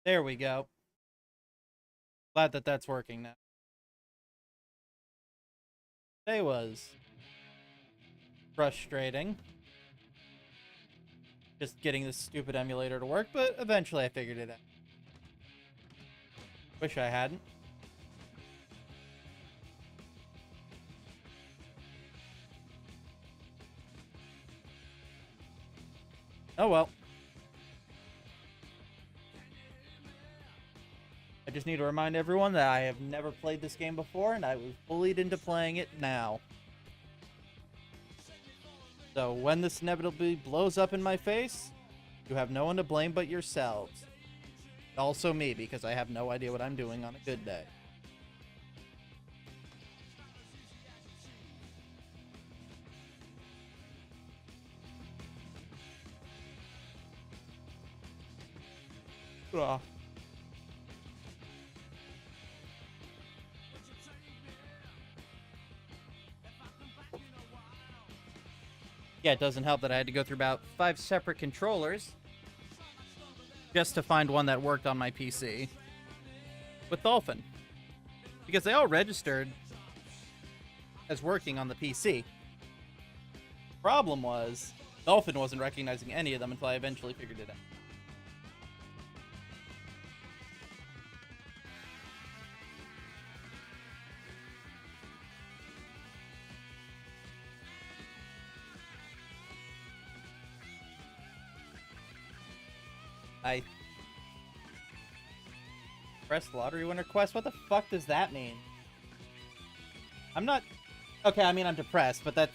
There we go. Glad that that's working now. Today was frustrating. Just getting this stupid emulator to work, but eventually I figured it out. Wish I hadn't. Oh well. I just need to remind everyone that I have never played this game before, and I was bullied into playing it now. So when this inevitably blows up in my face, you have no one to blame but yourselves. Also me, because I have no idea what I'm doing on a good day. Ugh. Yeah, it doesn't help that I had to go through about 5 separate controllers just to find one that worked on my PC with Dolphin. Because they all registered as working on the PC. Problem was, Dolphin wasn't recognizing any of them until I eventually figured it out. I pressed lottery winner quest? What the fuck does that mean? I'm not... Okay, I mean, I'm depressed, but that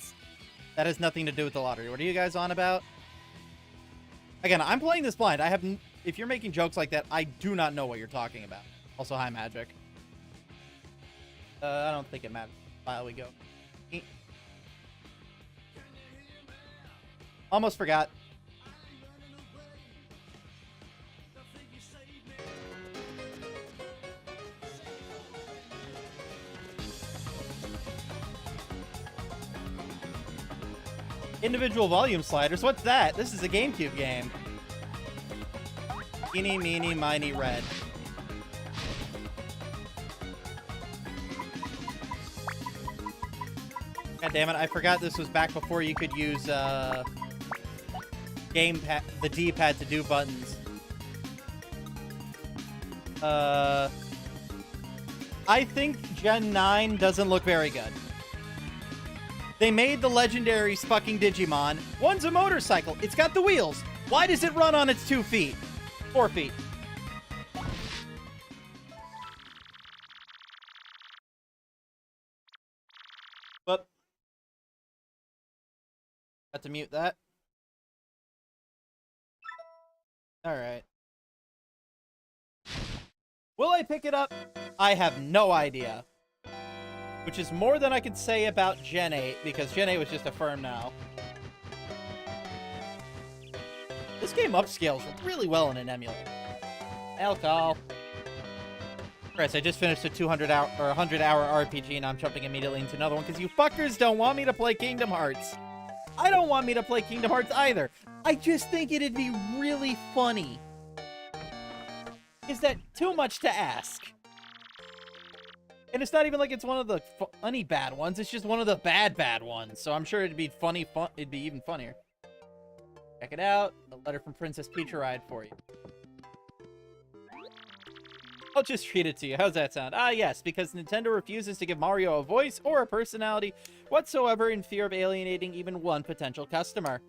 has nothing to do with the lottery. What are you guys on about? Again, I'm playing this blind. I have... If you're making jokes like that, I do not know what you're talking about. Also, hi, Magic. I don't think it matters. File we go. Almost forgot. Individual volume sliders? What's that? This is a GameCube game. Eeny, meeny, miny, red. God damn it, I forgot this was back before you could use, the D-pad to do buttons. I think Gen 9 doesn't look very good. They made the legendary fucking Digimon. One's a motorcycle. It's got the wheels. Why does it run on its 2 feet? 4 feet. But got to mute that. Alright. Will I pick it up? I have no idea. Which is more than I could say about Gen 8, because Gen 8 was just affirmed now. This game upscales really well in an emulator. Alcohol. Chris, I just finished a 200-hour or 100-hour RPG, and I'm jumping immediately into another one, because you fuckers don't want me to play Kingdom Hearts. I don't want me to play Kingdom Hearts either. I just think it'd be really funny. Is that too much to ask? And it's not even like it's one of the funny bad ones. It's just one of the bad ones. So I'm sure it'd be funny. It'd be even funnier. Check it out. A letter from Princess Peach arrived for you. I'll just read it to you. How's that sound? Ah, yes, because Nintendo refuses to give Mario a voice or a personality whatsoever in fear of alienating even one potential customer.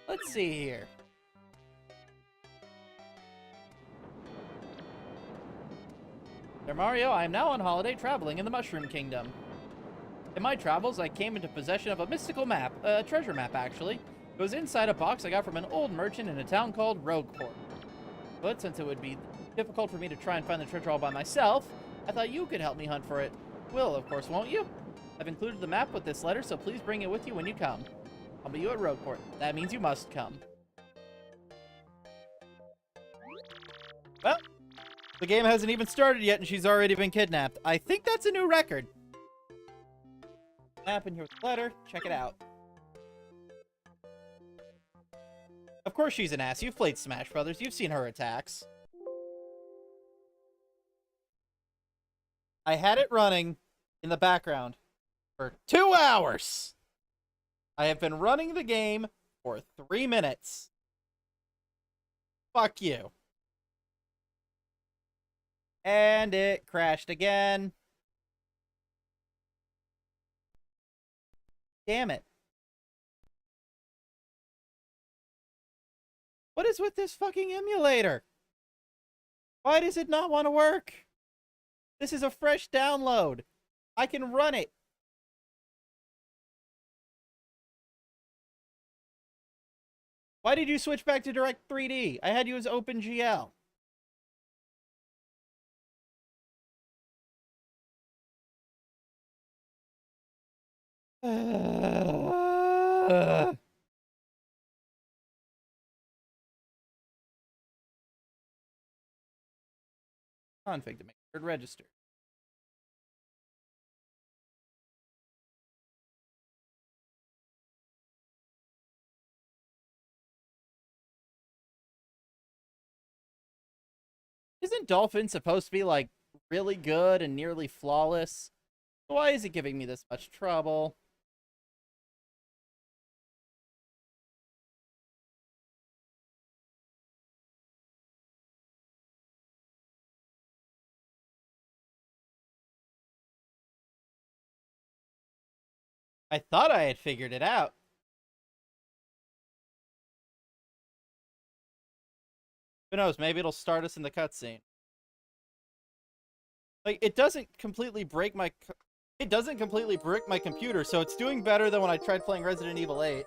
Let's see here. Dear Mario, I am now on holiday traveling in the Mushroom Kingdom. In my travels, I came into possession of a mystical map, a treasure map actually. It was inside a box I got from an old merchant in a town called Rogueport. But since it would be difficult for me to try and find the treasure all by myself, I thought you could help me hunt for it. Will, of course, won't you? I've included the map with this letter, so please bring it with you when you come. I'll meet you at Rogueport. That means you must come. Well, the game hasn't even started yet and she's already been kidnapped. I think that's a new record. Map in here with the letter. Check it out. Of course she's an ass. You've played Smash Brothers. You've seen her attacks. I had it running in the background for 2 hours. I have been running the game for 3 minutes. Fuck you. And it crashed again. Damn it. What is with this fucking emulator? Why does it not want to work? This is a fresh download. I can run it. Why did you switch back to Direct 3D? I had you as OpenGL. Config to make sure it register. Isn't Dolphin supposed to be, like, really good and nearly flawless? Why is it giving me this much trouble? I thought I had figured it out. Who knows, maybe it'll start us in the cutscene. Like, it doesn't completely break my... It doesn't completely brick my computer, so it's doing better than when I tried playing Resident Evil 8.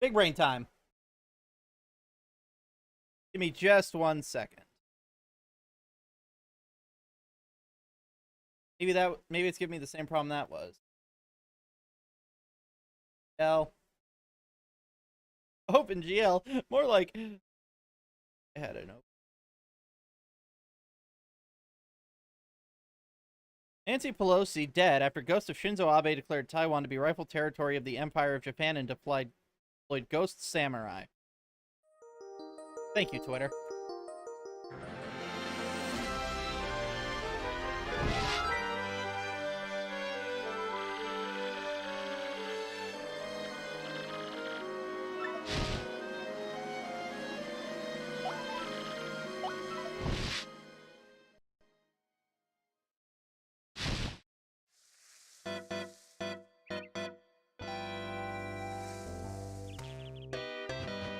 Big brain time. Give me just 1 second. Maybe it's giving me the same problem that was. L. OpenGL. More like I had an open. Nancy Pelosi dead after Ghost of Shinzo Abe declared Taiwan to be rightful territory of the Empire of Japan and deployed Ghost Samurai. Thank you, Twitter.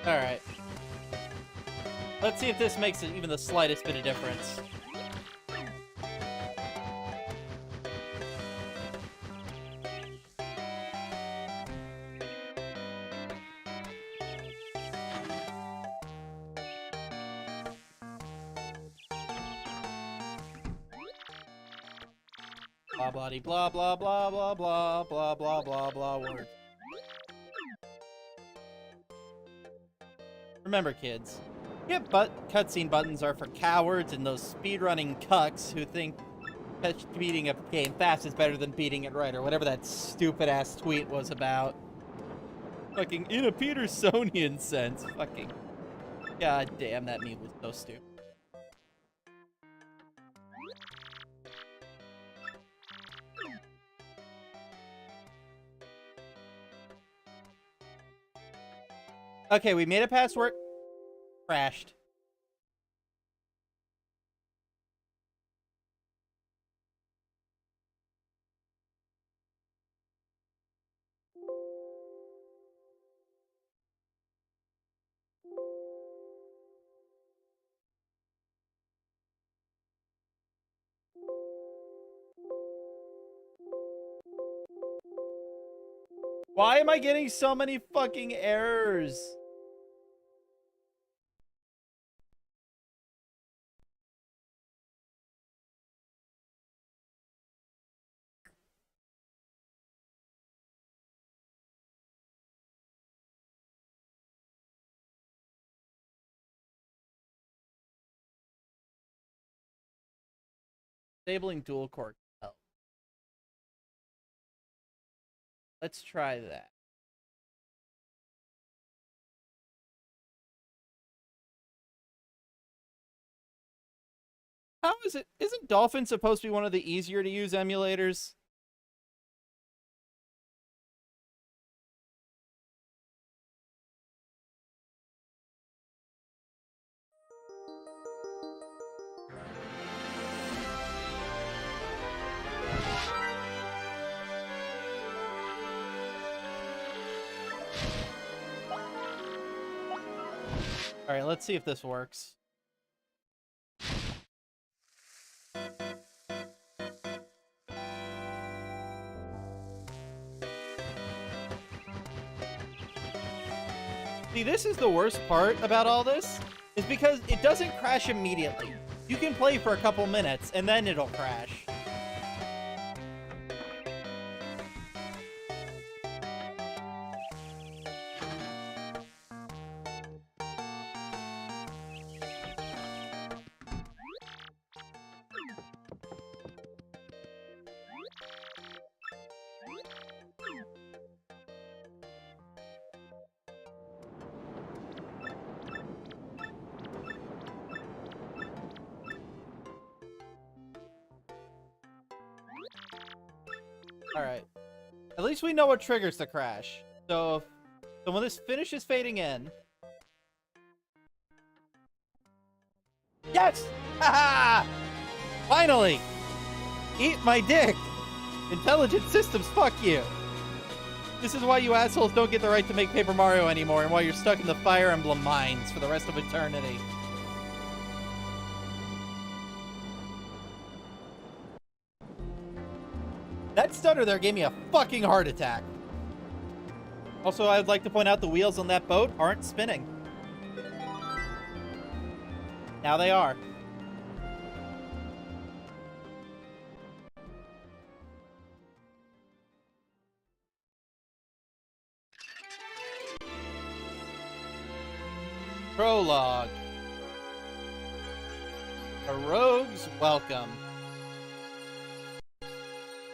Alright. Let's see if this makes even the slightest bit of difference. Blah blah blah blah blah blah blah blah blah blah blah words. Remember, kids, cutscene buttons are for cowards and those speedrunning cucks who think beating a game fast is better than beating it right, or whatever that stupid-ass tweet was about. Fucking in a Petersonian sense. Fucking god damn, that meme was so stupid. Okay, we made it past where it crashed. Why am I getting so many fucking errors? Disabling dual core. Oh. Let's try that. How is it? Isn't Dolphin supposed to be one of the easier to use emulators? All right, let's see if this works. See, this is the worst part about all this, is because it doesn't crash immediately. You can play for a couple minutes, and then it'll crash. Alright. At least we know what triggers the crash. So when this finishes fading in... Yes! Haha! Finally! Eat my dick! Intelligent systems, fuck you! This is why you assholes don't get the right to make Paper Mario anymore, and why you're stuck in the Fire Emblem mines for the rest of eternity. That stutter there gave me a fucking heart attack. Also, I would like to point out the wheels on that boat aren't spinning. Now they are. Prologue. A rogue's welcome.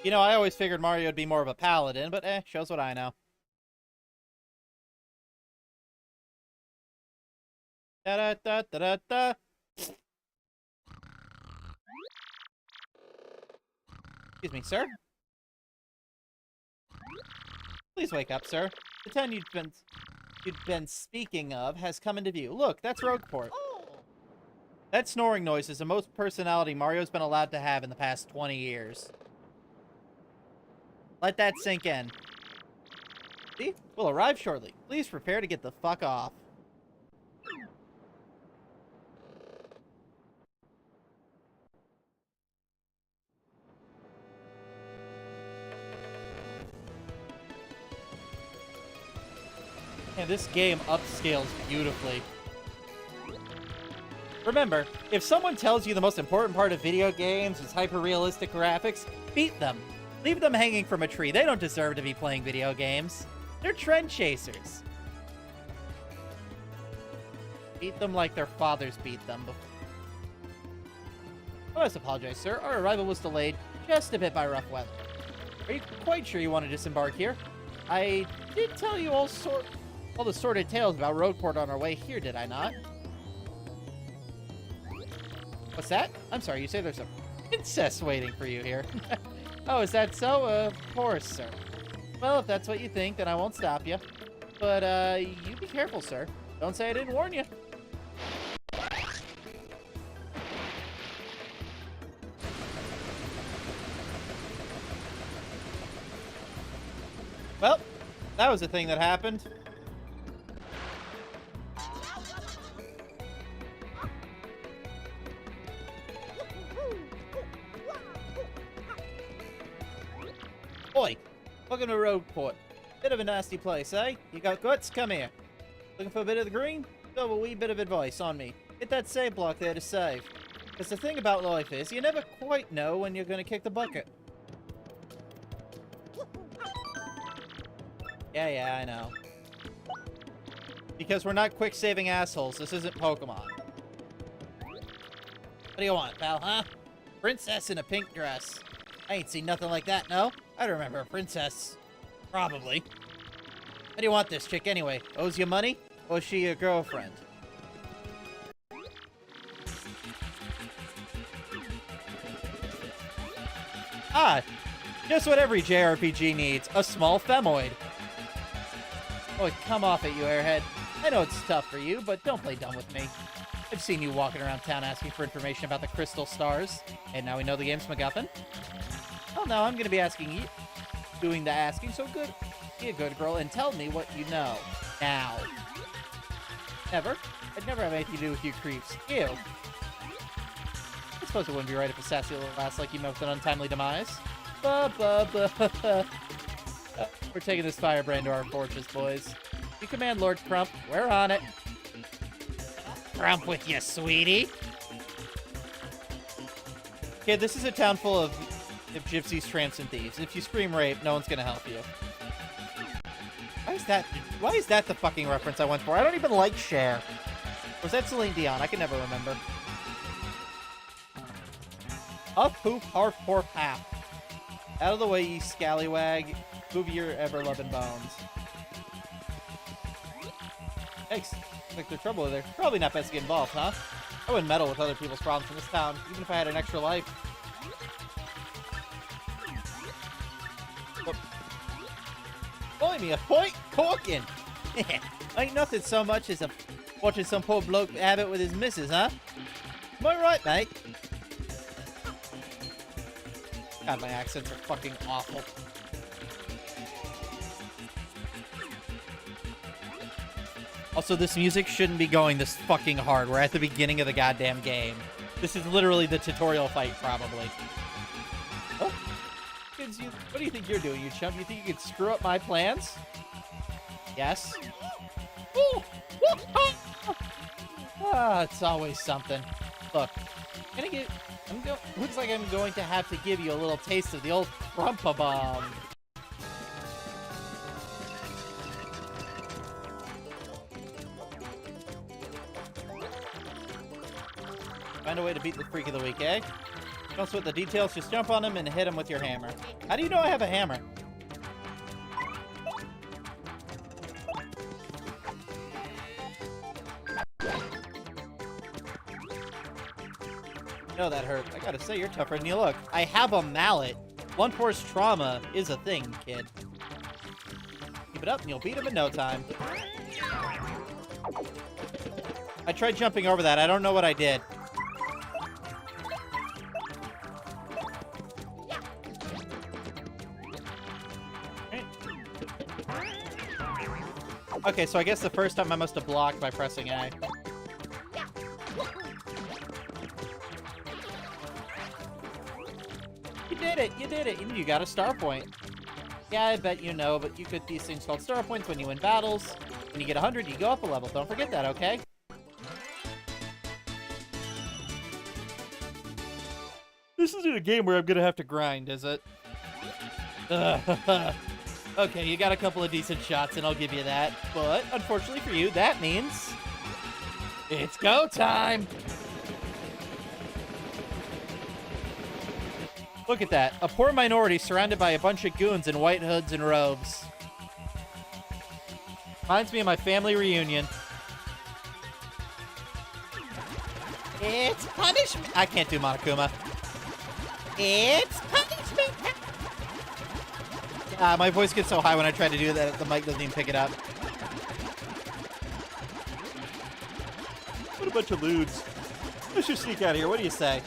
You know, I always figured Mario would be more of a paladin, but shows what I know. Da-da-da-da-da-da. Excuse me, sir? Please wake up, sir. The town you'd been speaking of has come into view. Look, that's Rogueport. That snoring noise is the most personality Mario's been allowed to have in the past 20 years. Let that sink in. See? We'll arrive shortly. Please prepare to get the fuck off. And this game upscales beautifully. Remember, if someone tells you the most important part of video games is hyper-realistic graphics, beat them. Leave them hanging from a tree. They don't deserve to be playing video games. They're trend chasers. Beat them like their fathers beat them. I must apologize, sir. Our arrival was delayed just a bit by rough weather. Are you quite sure you want to disembark here? I did tell you all the sordid tales about Rogueport on our way here, did I not? What's that? I'm sorry, you say there's a princess waiting for you here. Oh, is that so? Of course, sir. Well, if that's what you think, then I won't stop you. But, you be careful, sir. Don't say I didn't warn you. Well, that was a thing that happened. Oi! Welcome to Rogueport. Bit of a nasty place, eh? You got guts? Come here. Looking for a bit of the green? Go a wee bit of advice on me. Hit that save block there to save. Because the thing about life is, you never quite know when you're going to kick the bucket. Yeah, I know. Because we're not quick-saving assholes. This isn't Pokemon. What do you want, pal, huh? Princess in a pink dress. I ain't seen nothing like that, no? I don't remember a princess. Probably. How do you want this chick anyway? Owes you money? Or is she your girlfriend? Ah, just what every JRPG needs. A small femoid. Oh, come off it, you airhead. I know it's tough for you, but don't play dumb with me. I've seen you walking around town asking for information about the crystal stars, and now we know the game's MacGuffin. Well, now I'm gonna be asking you, doing the asking, so good. Be a good girl and tell me what you know. Now. Never. I'd never have anything to do with you creeps. Ew. I suppose it wouldn't be right if a sassy little lass like you met with an untimely demise. We're taking this firebrand to our fortress, boys. You command Lord Crump. We're on it. Crump with you, sweetie. Kid, this is a town full of gypsies, tramps, and thieves. If you scream rape, no one's gonna help you. Why is that the fucking reference I went for? I don't even like Cher. Or was that Celine Dion? I can never remember. Huff, poof, harf, porf, half. Out of the way, ye scallywag. Move your ever-loving bones. Thanks. Looks like there's trouble there. Probably not best to get involved, huh? I wouldn't meddle with other people's problems in this town, even if I had an extra life. Me a point corking. Ain't nothing so much as watching some poor bloke have it with his missus, huh? Am I right, mate? God, my accents are fucking awful. Also, this music shouldn't be going this fucking hard. We're at the beginning of the goddamn game. This is literally the tutorial fight, probably. Oh. What do you think you're doing, you chump? You think you could screw up my plans? Yes. Ah, it's always something. Look, looks like I'm going to have to give you a little taste of the old Crumpa Bomb. Find a way to beat the freak of the week, eh? Don't sweat the details, just jump on him and hit him with your hammer. How do you know I have a hammer? No, that hurt. I gotta say, you're tougher than you look. I have a mallet. Blunt force trauma is a thing, kid. Keep it up and you'll beat him in no time. I tried jumping over that. I don't know what I did. Okay, so I guess the first time I must have blocked by pressing A. You did it! You did it! You got a star point. Yeah, I bet you know, but you get these things called star points when you win battles. When you get 100, you go up a level. Don't forget that, okay? This isn't a game where I'm gonna have to grind, is it? Okay, you got a couple of decent shots, and I'll give you that. But, unfortunately for you, that means... it's go time! Look at that. A poor minority surrounded by a bunch of goons in white hoods and robes. Reminds me of my family reunion. It's punishment! I can't do Monokuma. It's punishment! My voice gets so high when I try to do that, the mic doesn't even pick it up. What a bunch of lewds. Let's just sneak out of here. What do you say?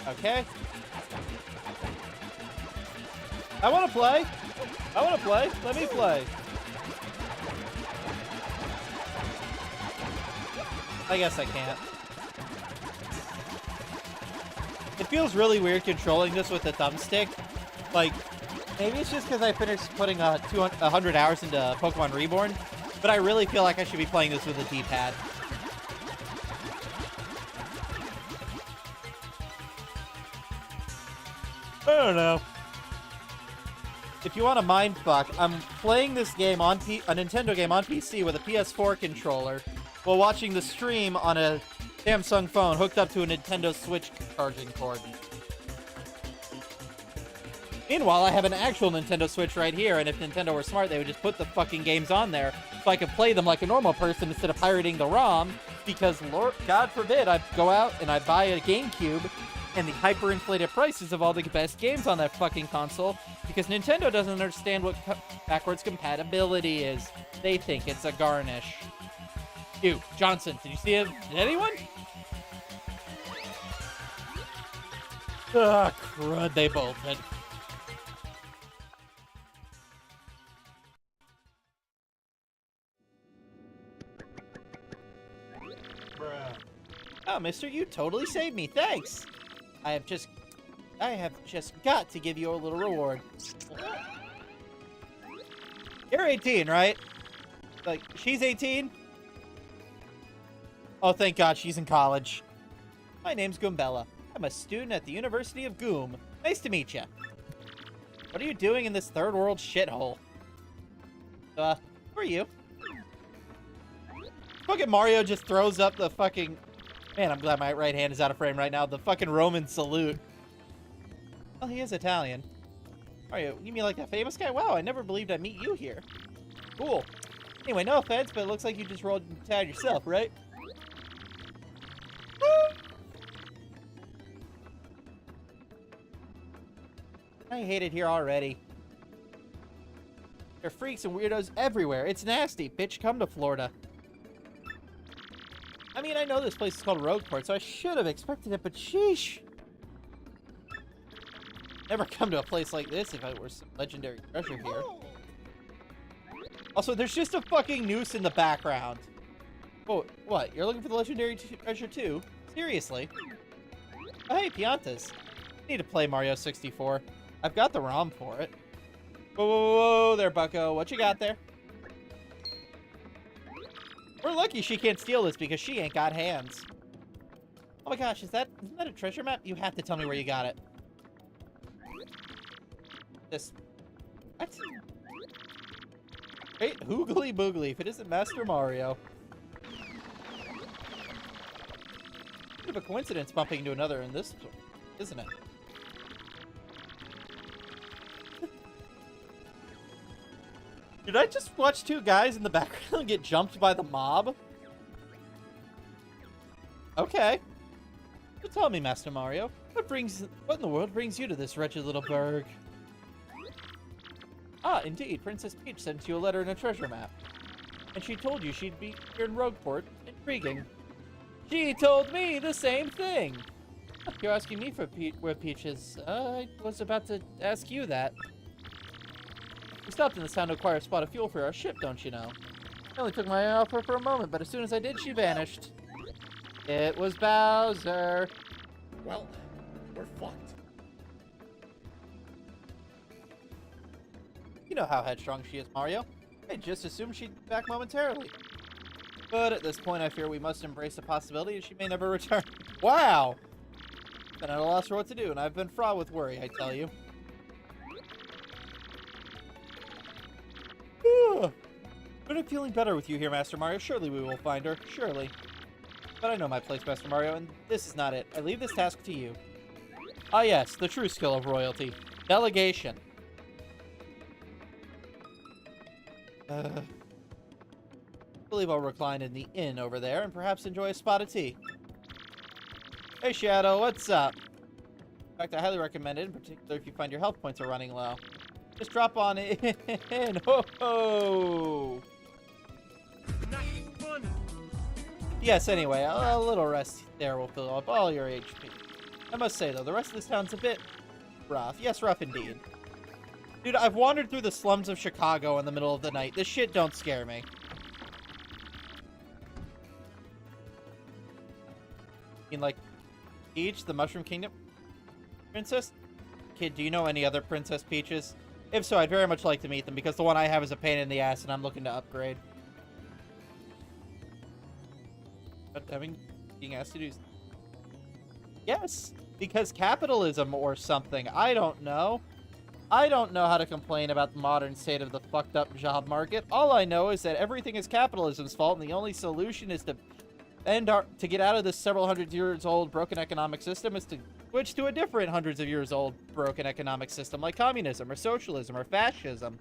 Okay. I want to play. I want to play. Let me play. I guess I can't. It feels really weird controlling this with the thumbstick. Like, maybe it's just because I finished putting 100 hours into Pokemon Reborn, but I really feel like I should be playing this with a D-pad. I don't know. If you want a mindfuck, I'm playing this game on a Nintendo game on PC with a PS4 controller while watching the stream on a Samsung phone hooked up to a Nintendo Switch charging cord. Meanwhile, I have an actual Nintendo Switch right here, and if Nintendo were smart, they would just put the fucking games on there so I could play them like a normal person instead of pirating the ROM, because, Lord, God forbid, I go out and I buy a GameCube and the hyperinflated prices of all the best games on that fucking console, because Nintendo doesn't understand what backwards compatibility is. They think it's a garnish. Dude, Johnson, did you see him? Did anyone? Ugh, crud, they bolted. Oh, mister, you totally saved me. Thanks. I have just got to give you a little reward. You're 18, right? Like, she's 18? Oh, thank God, she's in college. My name's Goombella. I'm a student at the University of Goom. Nice to meet you. What are you doing in this third world shithole? Who are you? Fucking Mario just throws up the fucking... Man, I'm glad my right hand is out of frame right now. The fucking Roman salute. Well, he is Italian. Mario, you mean like that famous guy? Wow, I never believed I'd meet you here. Cool. Anyway, no offense, but it looks like you just rolled into town yourself, right? I hate it here already. There are freaks and weirdos everywhere. It's nasty. Bitch, come to Florida. I mean, I know this place is called Rogueport, so I should have expected it, but sheesh. Never come to a place like this if I were some legendary treasure here. Also, there's just a fucking noose in the background. Oh, what? You're looking for the legendary treasure too? Seriously? Oh, hey, Piantas. I need to play Mario 64. I've got the ROM for it. Whoa, whoa, whoa there, bucko. What you got there? We're lucky she can't steal this because she ain't got hands. Oh my gosh, isn't that a treasure map? You have to tell me where you got it. This... What? Wait, hoogly boogly, if it isn't Master Mario. Bit of a coincidence bumping into another in this, isn't it? Did I just watch two guys in the background get jumped by the mob? Okay. So tell me, Master Mario, what in the world brings you to this wretched little burg? Ah, indeed, Princess Peach sent you a letter and a treasure map. And she told you she'd be here in Rogueport. Intriguing. She told me the same thing! You're asking me for where Peach is. I was about to ask you that. We stopped in this town to acquire a spot of fuel for our ship, don't you know? I only took my eye off her for a moment, but as soon as I did, she vanished. It was Bowser. Well, we're fucked. You know how headstrong she is, Mario. I just assumed she'd be back momentarily. But at this point, I fear we must embrace the possibility that she may never return. Wow! Been at a loss for what to do, and I've been fraught with worry, I tell you. But I'm feeling better with you here, Master Mario. Surely we will find her. Surely. But I know my place, Master Mario, and this is not it. I leave this task to you. Ah yes, the true skill of royalty. Delegation. I believe I'll recline in the inn over there and perhaps enjoy a spot of tea. Hey, Shadow, what's up? In fact, I highly recommend it, in particular if you find your health points are running low. Just drop on in. Ho ho! Yes, anyway, a little rest there will fill up all your HP. I must say, though, the rest of this town's a bit rough. Yes, rough indeed. Dude, I've wandered through the slums of Chicago in the middle of the night. This shit don't scare me. I mean, like, Peach, the Mushroom Kingdom princess? Kid, do you know any other Princess Peaches? If so, I'd very much like to meet them, because the one I have is a pain in the ass, and I'm looking to upgrade. But being asked to do... Yes, because capitalism or something. I don't know. I don't know how to complain about the modern state of the fucked up job market. All I know is that everything is capitalism's fault, and the only solution is to And to get out of this several hundred years old broken economic system is to switch to a different hundreds of years old broken economic system like communism or socialism or fascism.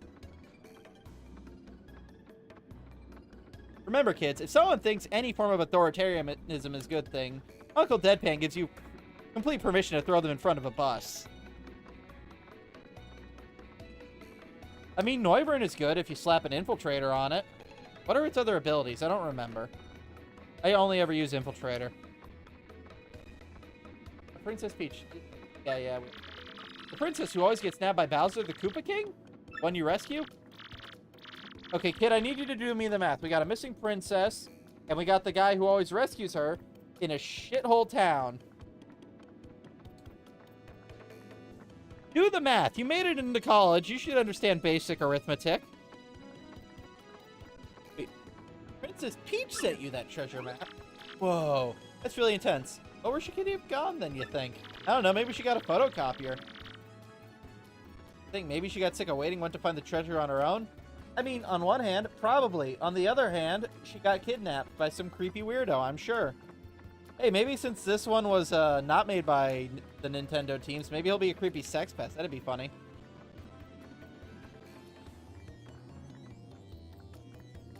Remember, kids, if someone thinks any form of authoritarianism is a good thing, Uncle Deadpan gives you complete permission to throw them in front of a bus. I mean, Noivern is good if you slap an infiltrator on it. What are its other abilities? I don't remember. I only ever use infiltrator. Princess Peach. Yeah. The princess who always gets nabbed by Bowser the Koopa King? One you rescue? Okay, kid, I need you to do me the math. We got a missing princess, and we got the guy who always rescues her in a shithole town. Do the math. You made it into college. You should understand basic arithmetic. Wait, Princess Peach sent you that treasure map? Whoa, that's really intense. Oh, where could he have gone then, you think? I don't know, maybe she got a photocopier. I think maybe she got sick of waiting, went to find the treasure on her own? I mean, on one hand, probably. On the other hand, she got kidnapped by some creepy weirdo, I'm sure. Hey, maybe since this one was not made by the Nintendo teams, maybe he'll be a creepy sex pest. That'd be funny.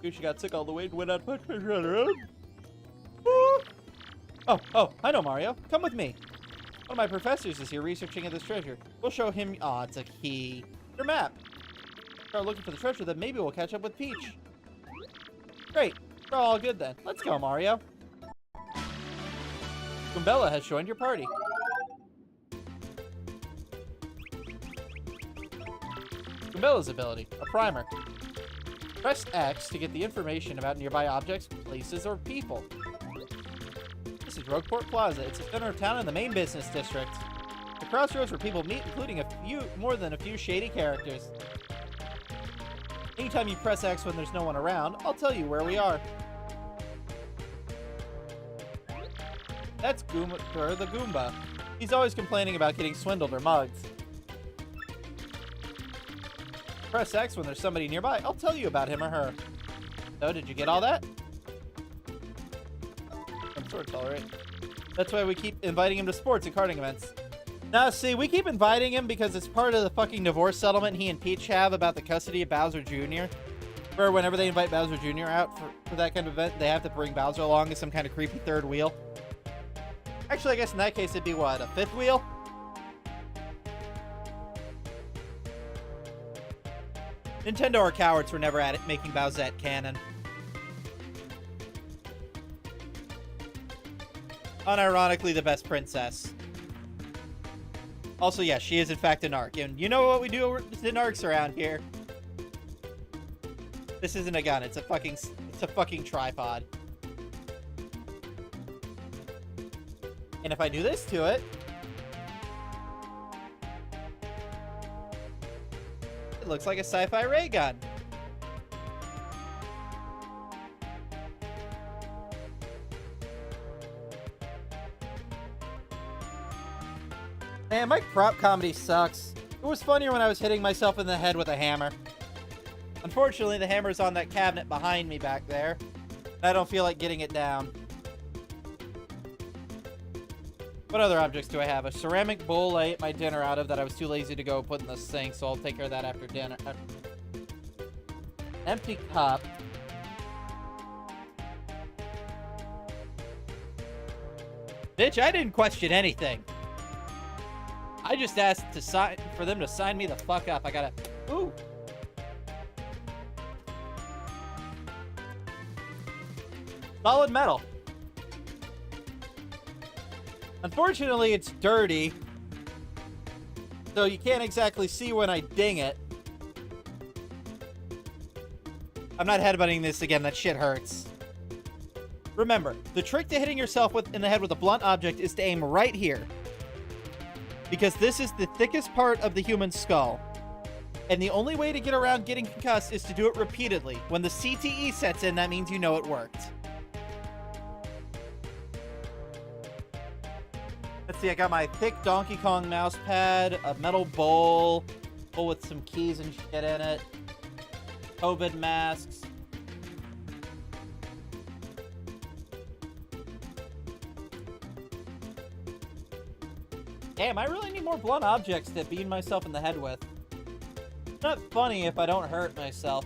Dude, she got sick all the way and went out to find treasure on her own. Oh, I know, Mario. Come with me. One of my professors is here researching this treasure. We'll show him... Aw, it's a key. Your map. Start looking for the treasure, then maybe we'll catch up with Peach. Great. We're all good then. Let's go, Mario. Goombella has joined your party. Goombella's ability, a primer. Press X to get the information about nearby objects, places, or people. This is Rogueport Plaza. It's the center of town in the main business district. The crossroads where people meet, including more than a few shady characters. Anytime you press X when there's no one around, I'll tell you where we are. That's Goomba, the Goomba. He's always complaining about getting swindled or mugged. Press X when there's somebody nearby. I'll tell you about him or her. So, did you get all that? Some sort, alright. That's why we keep inviting him to sports and karting events. Now, see, we keep inviting him because it's part of the fucking divorce settlement he and Peach have about the custody of Bowser Jr. Where whenever they invite Bowser Jr. out for that kind of event, they have to bring Bowser along as some kind of creepy third wheel. Actually, I guess in that case, it'd be what, a fifth wheel? Nintendo are cowards for never at it making Bowsette canon. Unironically, the best princess. Also, yeah, she is in fact a narc. And you know what we do with the narcs around here? This isn't a gun, it's a fucking tripod. And if I do this to it, it looks like a sci-fi ray gun. Man, my prop comedy sucks. It was funnier when I was hitting myself in the head with a hammer. Unfortunately, the hammer's on that cabinet behind me back there. And I don't feel like getting it down. What other objects do I have? A ceramic bowl I ate my dinner out of that I was too lazy to go put in the sink, so I'll take care of that after dinner. Empty cup. Bitch, I didn't question anything. I just asked for them to sign me the fuck up. I gotta... Ooh. Solid metal. Unfortunately, it's dirty, so you can't exactly see when I ding it. I'm not headbutting this again, that shit hurts. Remember, the trick to hitting yourself in the head with a blunt object is to aim right here. Because this is the thickest part of the human skull. And the only way to get around getting concussed is to do it repeatedly. When the CTE sets in, that means you know it worked. Let's see, I got my thick Donkey Kong mouse pad, a metal bowl with some keys and shit in it, COVID masks. Damn, I really need more blunt objects to beat myself in the head with. It's not funny if I don't hurt myself.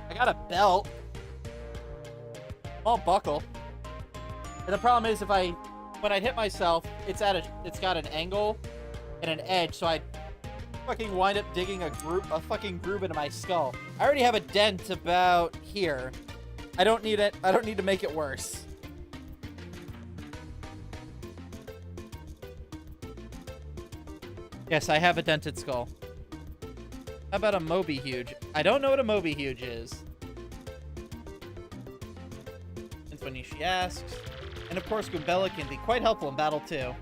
I got a belt. Small buckle. And the problem is when I hit myself, it's got an angle and an edge, so I fucking wind up digging a fucking groove into my skull. I already have a dent about here. I don't need it. I don't need to make it worse. Yes, I have a dented skull. How about a Moby Huge? I don't know what a Moby Huge is. Since when she asks. And of course, Goombella can be quite helpful in battle too.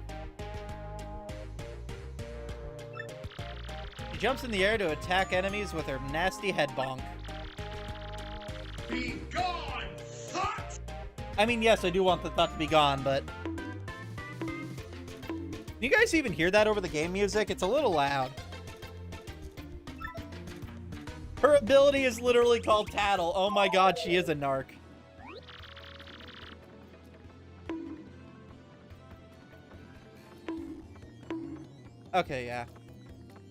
She jumps in the air to attack enemies with her nasty head bonk. Be gone, thought! I mean, yes, I do want the thought to be gone, but... Can you guys even hear that over the game music? It's a little loud. Her ability is literally called Tattle. Oh my god, she is a narc. Okay, yeah.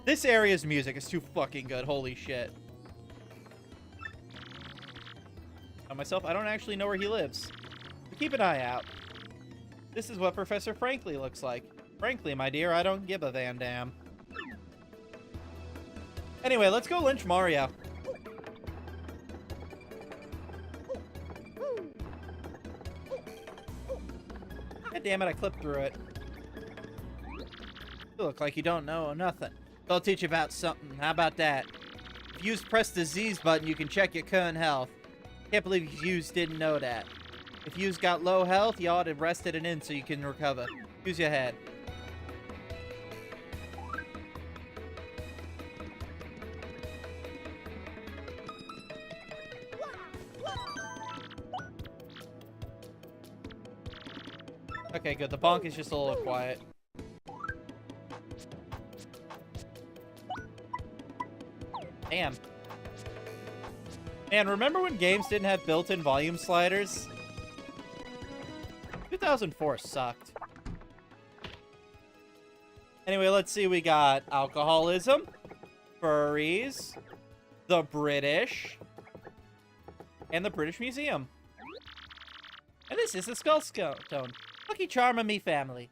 This area's music is too fucking good. Holy shit. On myself, I don't actually know where he lives. But keep an eye out. This is what Professor Frankly looks like. Frankly, my dear, I don't give a Van Dam. Anyway, let's go lynch Mario. God damn it, I clipped through it. You look like you don't know nothing. I'll teach you about something. How about that? If you press the Z's button, you can check your current health. Can't believe you didn't know that. If you've got low health, you ought to rest it in so you can recover. Use your head. Okay, good. The bonk is just a little quiet. Damn. Man, remember when games didn't have built-in volume sliders? 2004 sucked. Anyway, let's see. We got alcoholism, furries, the British, and the British Museum. And this is the Skull Stone. Lucky charm of me family.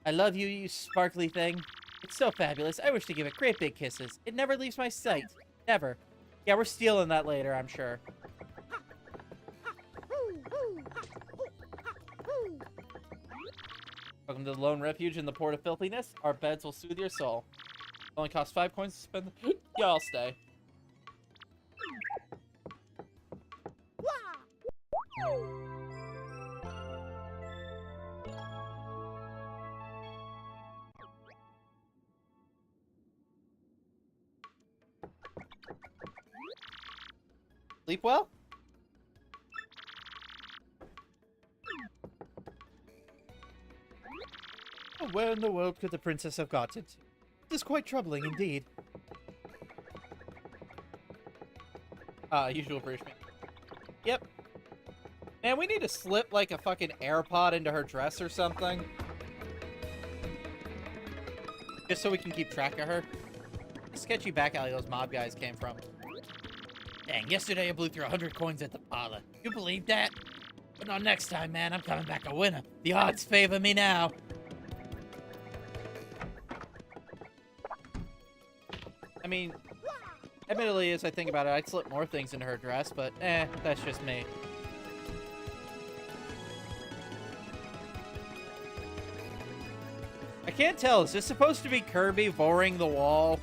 I love you, you sparkly thing. It's so fabulous. I wish to give it great big kisses. It never leaves my sight. Never. Yeah, we're stealing that later, I'm sure. Welcome to the Lone Refuge in the Port of Filthiness. Our beds will soothe your soul. It only costs 5 coins to spend the... Yeah, I'll stay. Sleep well? Oh, where in the world could the princess have gotten to? This is quite troubling indeed. Usual British man. Yep. Man, we need to slip like a fucking AirPod into her dress or something. Just so we can keep track of her. The sketchy back alley those mob guys came from. Dang, yesterday I blew through 100 coins at the parlor. You believe that? But not next time, man. I'm coming back a winner. The odds favor me now. I mean, admittedly, as I think about it, I'd slip more things into her dress, but that's just me. I can't tell. Is this supposed to be Kirby boring the wall?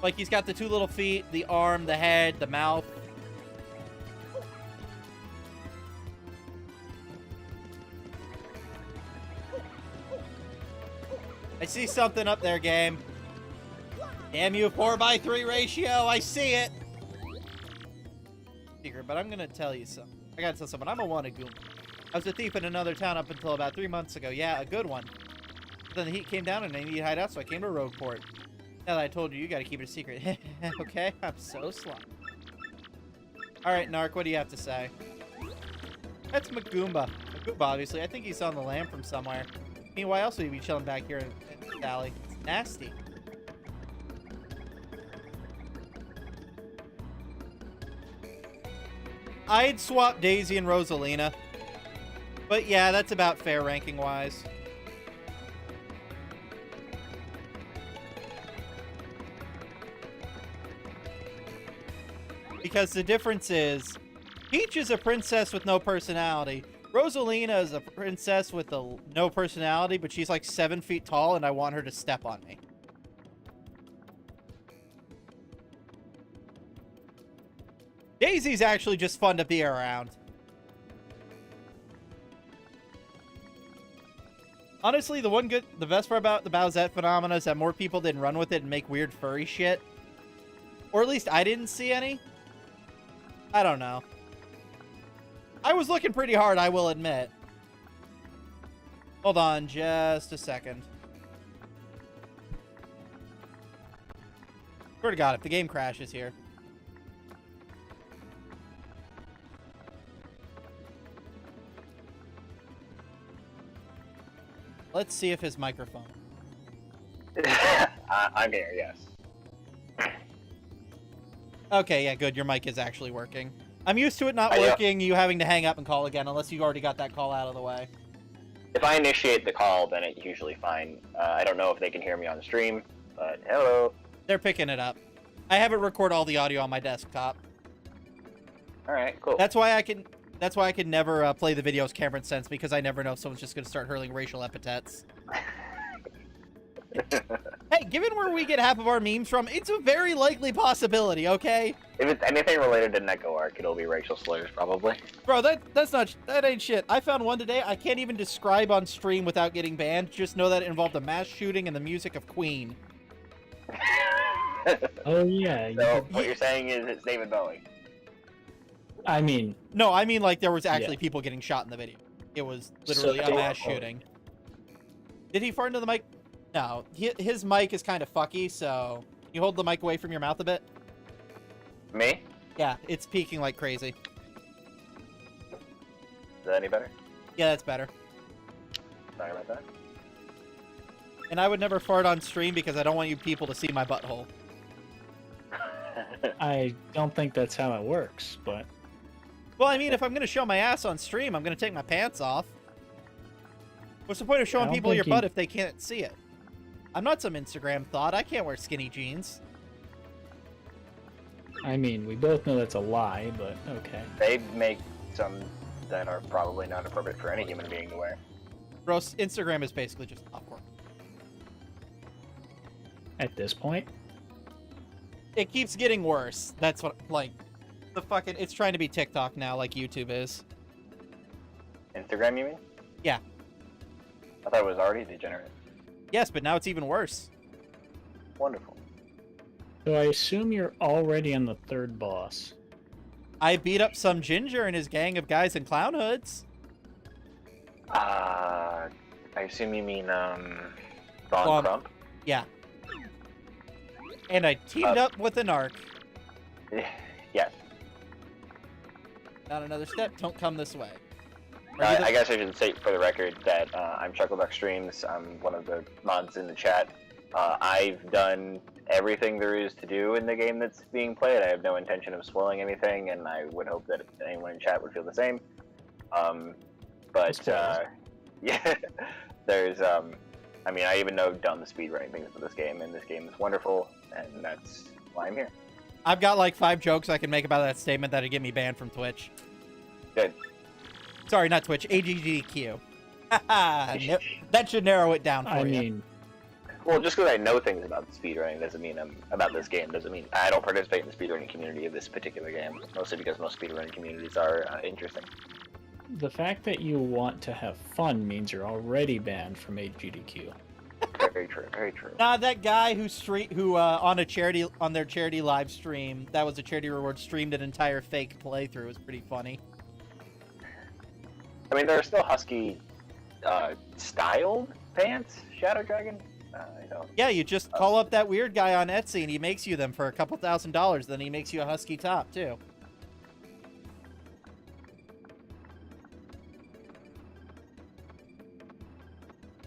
Like, he's got the 2 little feet, the arm, the head, the mouth. I see something up there, game. Damn you, 4:3 ratio. I see it. Secret, but I'm gonna tell you something. I gotta tell someone. I'm a wanted Goomba. I was a thief in another town up until about 3 months ago. Yeah, a good one. But then the heat came down and I needed to hide out, so I came to Rogueport. Now that I told you, you gotta keep it a secret. Okay? I'm so slow. Alright, Narc, what do you have to say? That's Magoomba. Goob, obviously. I think he's on the lamb from somewhere. I mean, why else would he be chilling back here in Valley? It's nasty. I'd swap Daisy and Rosalina. But yeah, that's about fair ranking-wise. Because the difference is, Peach is a princess with no personality. Rosalina is a princess with no personality, but she's like 7 feet tall, and I want her to step on me. Daisy's actually just fun to be around. Honestly, the best part about the Bowsette phenomena is that more people didn't run with it and make weird furry shit. Or at least I didn't see any. I don't know. I was looking pretty hard, I will admit. Hold on just a second. Swear to God, if the game crashes here. Let's see if his microphone. I'm here, yes. Okay, yeah, good. Your mic is actually working. I'm used to it not working, you having to hang up and call again, unless you already got that call out of the way. If I initiate the call, then it's usually fine. I don't know if they can hear me on the stream, but hello. They're picking it up. I have it record all the audio on my desktop. All right, cool. That's why I can never play the videos Cameron sends, because I never know if someone's just going to start hurling racial epithets. Hey, given where we get half of our memes from, it's a very likely possibility, okay? If it's anything related to Neko Arc, it'll be racial slurs, probably. Bro, that ain't shit. I found one today I can't even describe on stream without getting banned. Just know that it involved a mass shooting and the music of Queen. Oh, yeah. So, what you're saying is it's David Bowie? I mean... No, I mean, like, there was actually people getting shot in the video. It was literally a mass shooting. Did he fart into the mic? No. His mic is kind of fucky, so... You hold the mic away from your mouth a bit? Me? Yeah, it's peaking like crazy. Is that any better? Yeah, that's better. Sorry about that. And I would never fart on stream because I don't want you people to see my butthole. I don't think that's how it works, but... Well, I mean, if I'm going to show my ass on stream, I'm going to take my pants off. What's the point of showing people your butt if they can't see it? I'm not some Instagram thought. I can't wear skinny jeans. I mean, we both know that's a lie, but okay. They make some that are probably not appropriate for any human being to wear. Bro, Instagram is basically just awkward. At this point? It keeps getting worse. That's what, like, it's trying to be TikTok now, like YouTube is. Instagram, you mean? Yeah. I thought it was already degenerate. Yes, but now it's even worse. Wonderful. So I assume you're already on the third boss. I beat up some ginger and his gang of guys in clown hoods. I assume you mean, Von Crump? Yeah. And I teamed up with an arc. Yes. Not another step. Don't come this way. I guess I should say for the record that I'm Chuckleduck Streams. I'm one of the mods in the chat. I've done everything there is to do in the game that's being played. I have no intention of spoiling anything, and I would hope that anyone in chat would feel the same. Yeah, there's, I mean, I even know done the speedrunning things for this game, and this game is wonderful, and that's why I'm here. I've got like 5 jokes I can make about that statement that'd get me banned from Twitch. Good. Sorry, not Twitch. AGGQ. That should narrow it down for you. Well, just because I know things about speedrunning doesn't mean about this game doesn't mean I don't participate in the speedrunning community of this particular game. Mostly because most speedrunning communities are interesting. The fact that you want to have fun means you're already banned from AGDQ. Very true. Very true. Nah, that guy who on their charity live stream, that was a charity reward, streamed an entire fake playthrough. It was pretty funny. I mean, there are still Husky styled pants, Shadow Dragon. I don't. Yeah, you just call up that weird guy on Etsy and he makes you them for a couple $1,000s. Then he makes you a Husky top too.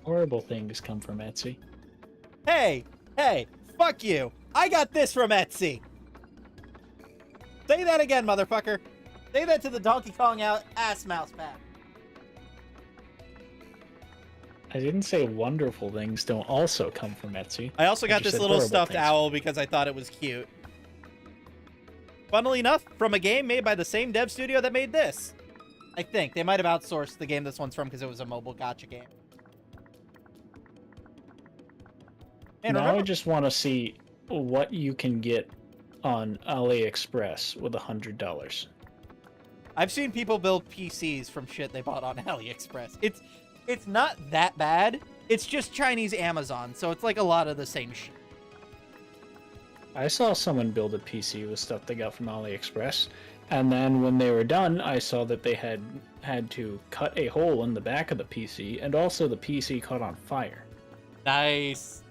Horrible things come from Etsy. Hey, fuck you. I got this from Etsy. Say that again, motherfucker. Say that to the Donkey Kong ass mouse pad. I didn't say wonderful things don't also come from Etsy. I also got just this said little horrible stuffed things. owl because I thought it was cute. Funnily enough, from a game made by the same dev studio that made this. I think. They might have outsourced the game this one's from because it was a mobile gacha game. And Now I remember, just want to see what you can get on AliExpress with $100. I've seen people build PCs from shit they bought on AliExpress. It's not that bad. It's just Chinese Amazon, so it's like a lot of the same shit. I saw someone build a PC with stuff they got from AliExpress, and then when they were done, I saw that they had to cut a hole in the back of the PC, and also the PC caught on fire. Nice.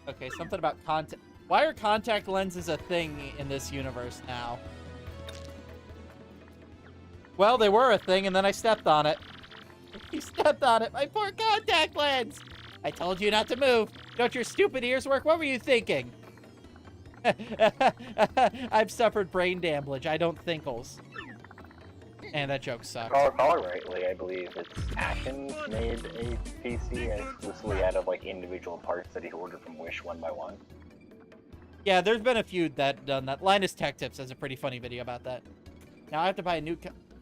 Okay, something about contact. Why are contact lenses a thing in this universe now? Well, they were a thing, and then I stepped on it. You stepped on it, my poor contact lens! I told you not to move. Don't your stupid ears work? What were you thinking? I've suffered brain damage. I don't thinkles. And that joke sucks. Call it rightly, I believe it's Atkins made a PC exclusively out of like individual parts that he ordered from Wish one by one. Yeah, there's been a few that done that. Linus Tech Tips has a pretty funny video about that. Now I have to buy a new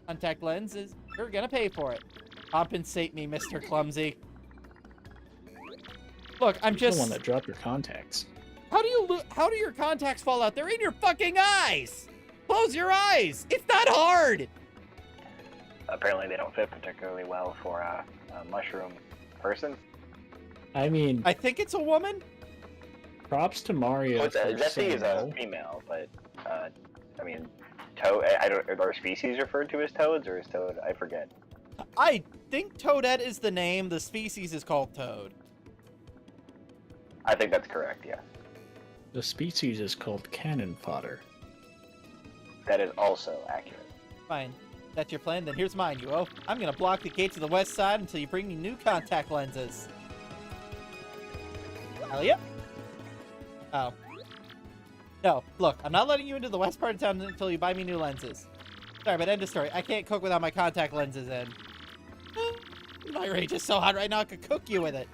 contact lenses. You're gonna pay for it. Compensate me, Mr. Clumsy. Look, I'm You're just. the one that dropped your contacts. How do your contacts fall out? They're in your fucking eyes. Close your eyes. It's not hard. Apparently they don't fit particularly well for a mushroom person. I mean, I think it's a woman. props to Mario. Well, for Jessie saying is a no. female, but I mean, toad. I don't. Are species referred to as toads or is toad? I forget. I think Toadette is the name. The species is called Toad. I think that's correct. Yeah, The species is called cannon fodder. that is also accurate. Fine. That's your plan? Then here's mine, you oaf. I'm gonna block the gate to the west side until you bring me new contact lenses. Hell yep. Oh. No, look, I'm not letting you into the west part of town until you buy me new lenses. Sorry, but end of story. I can't cook without my contact lenses in. My rage is so hot right now, I could cook you with it.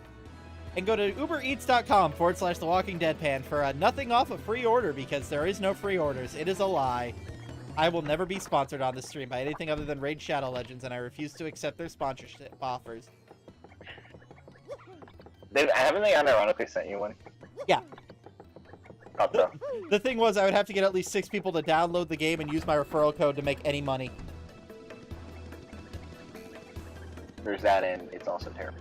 And go to ubereats.com/The Walking Dead Pan for nothing off a free order because there is no free orders. It is a lie. I will never be sponsored on this stream by anything other than Raid Shadow Legends, and I refuse to accept their sponsorship offers. Haven't they unironically sent you one? Yeah. Thought so. The thing was, I would have to get at least 6 people to download the game and use my referral code to make any money. There's that, and it's also terrible.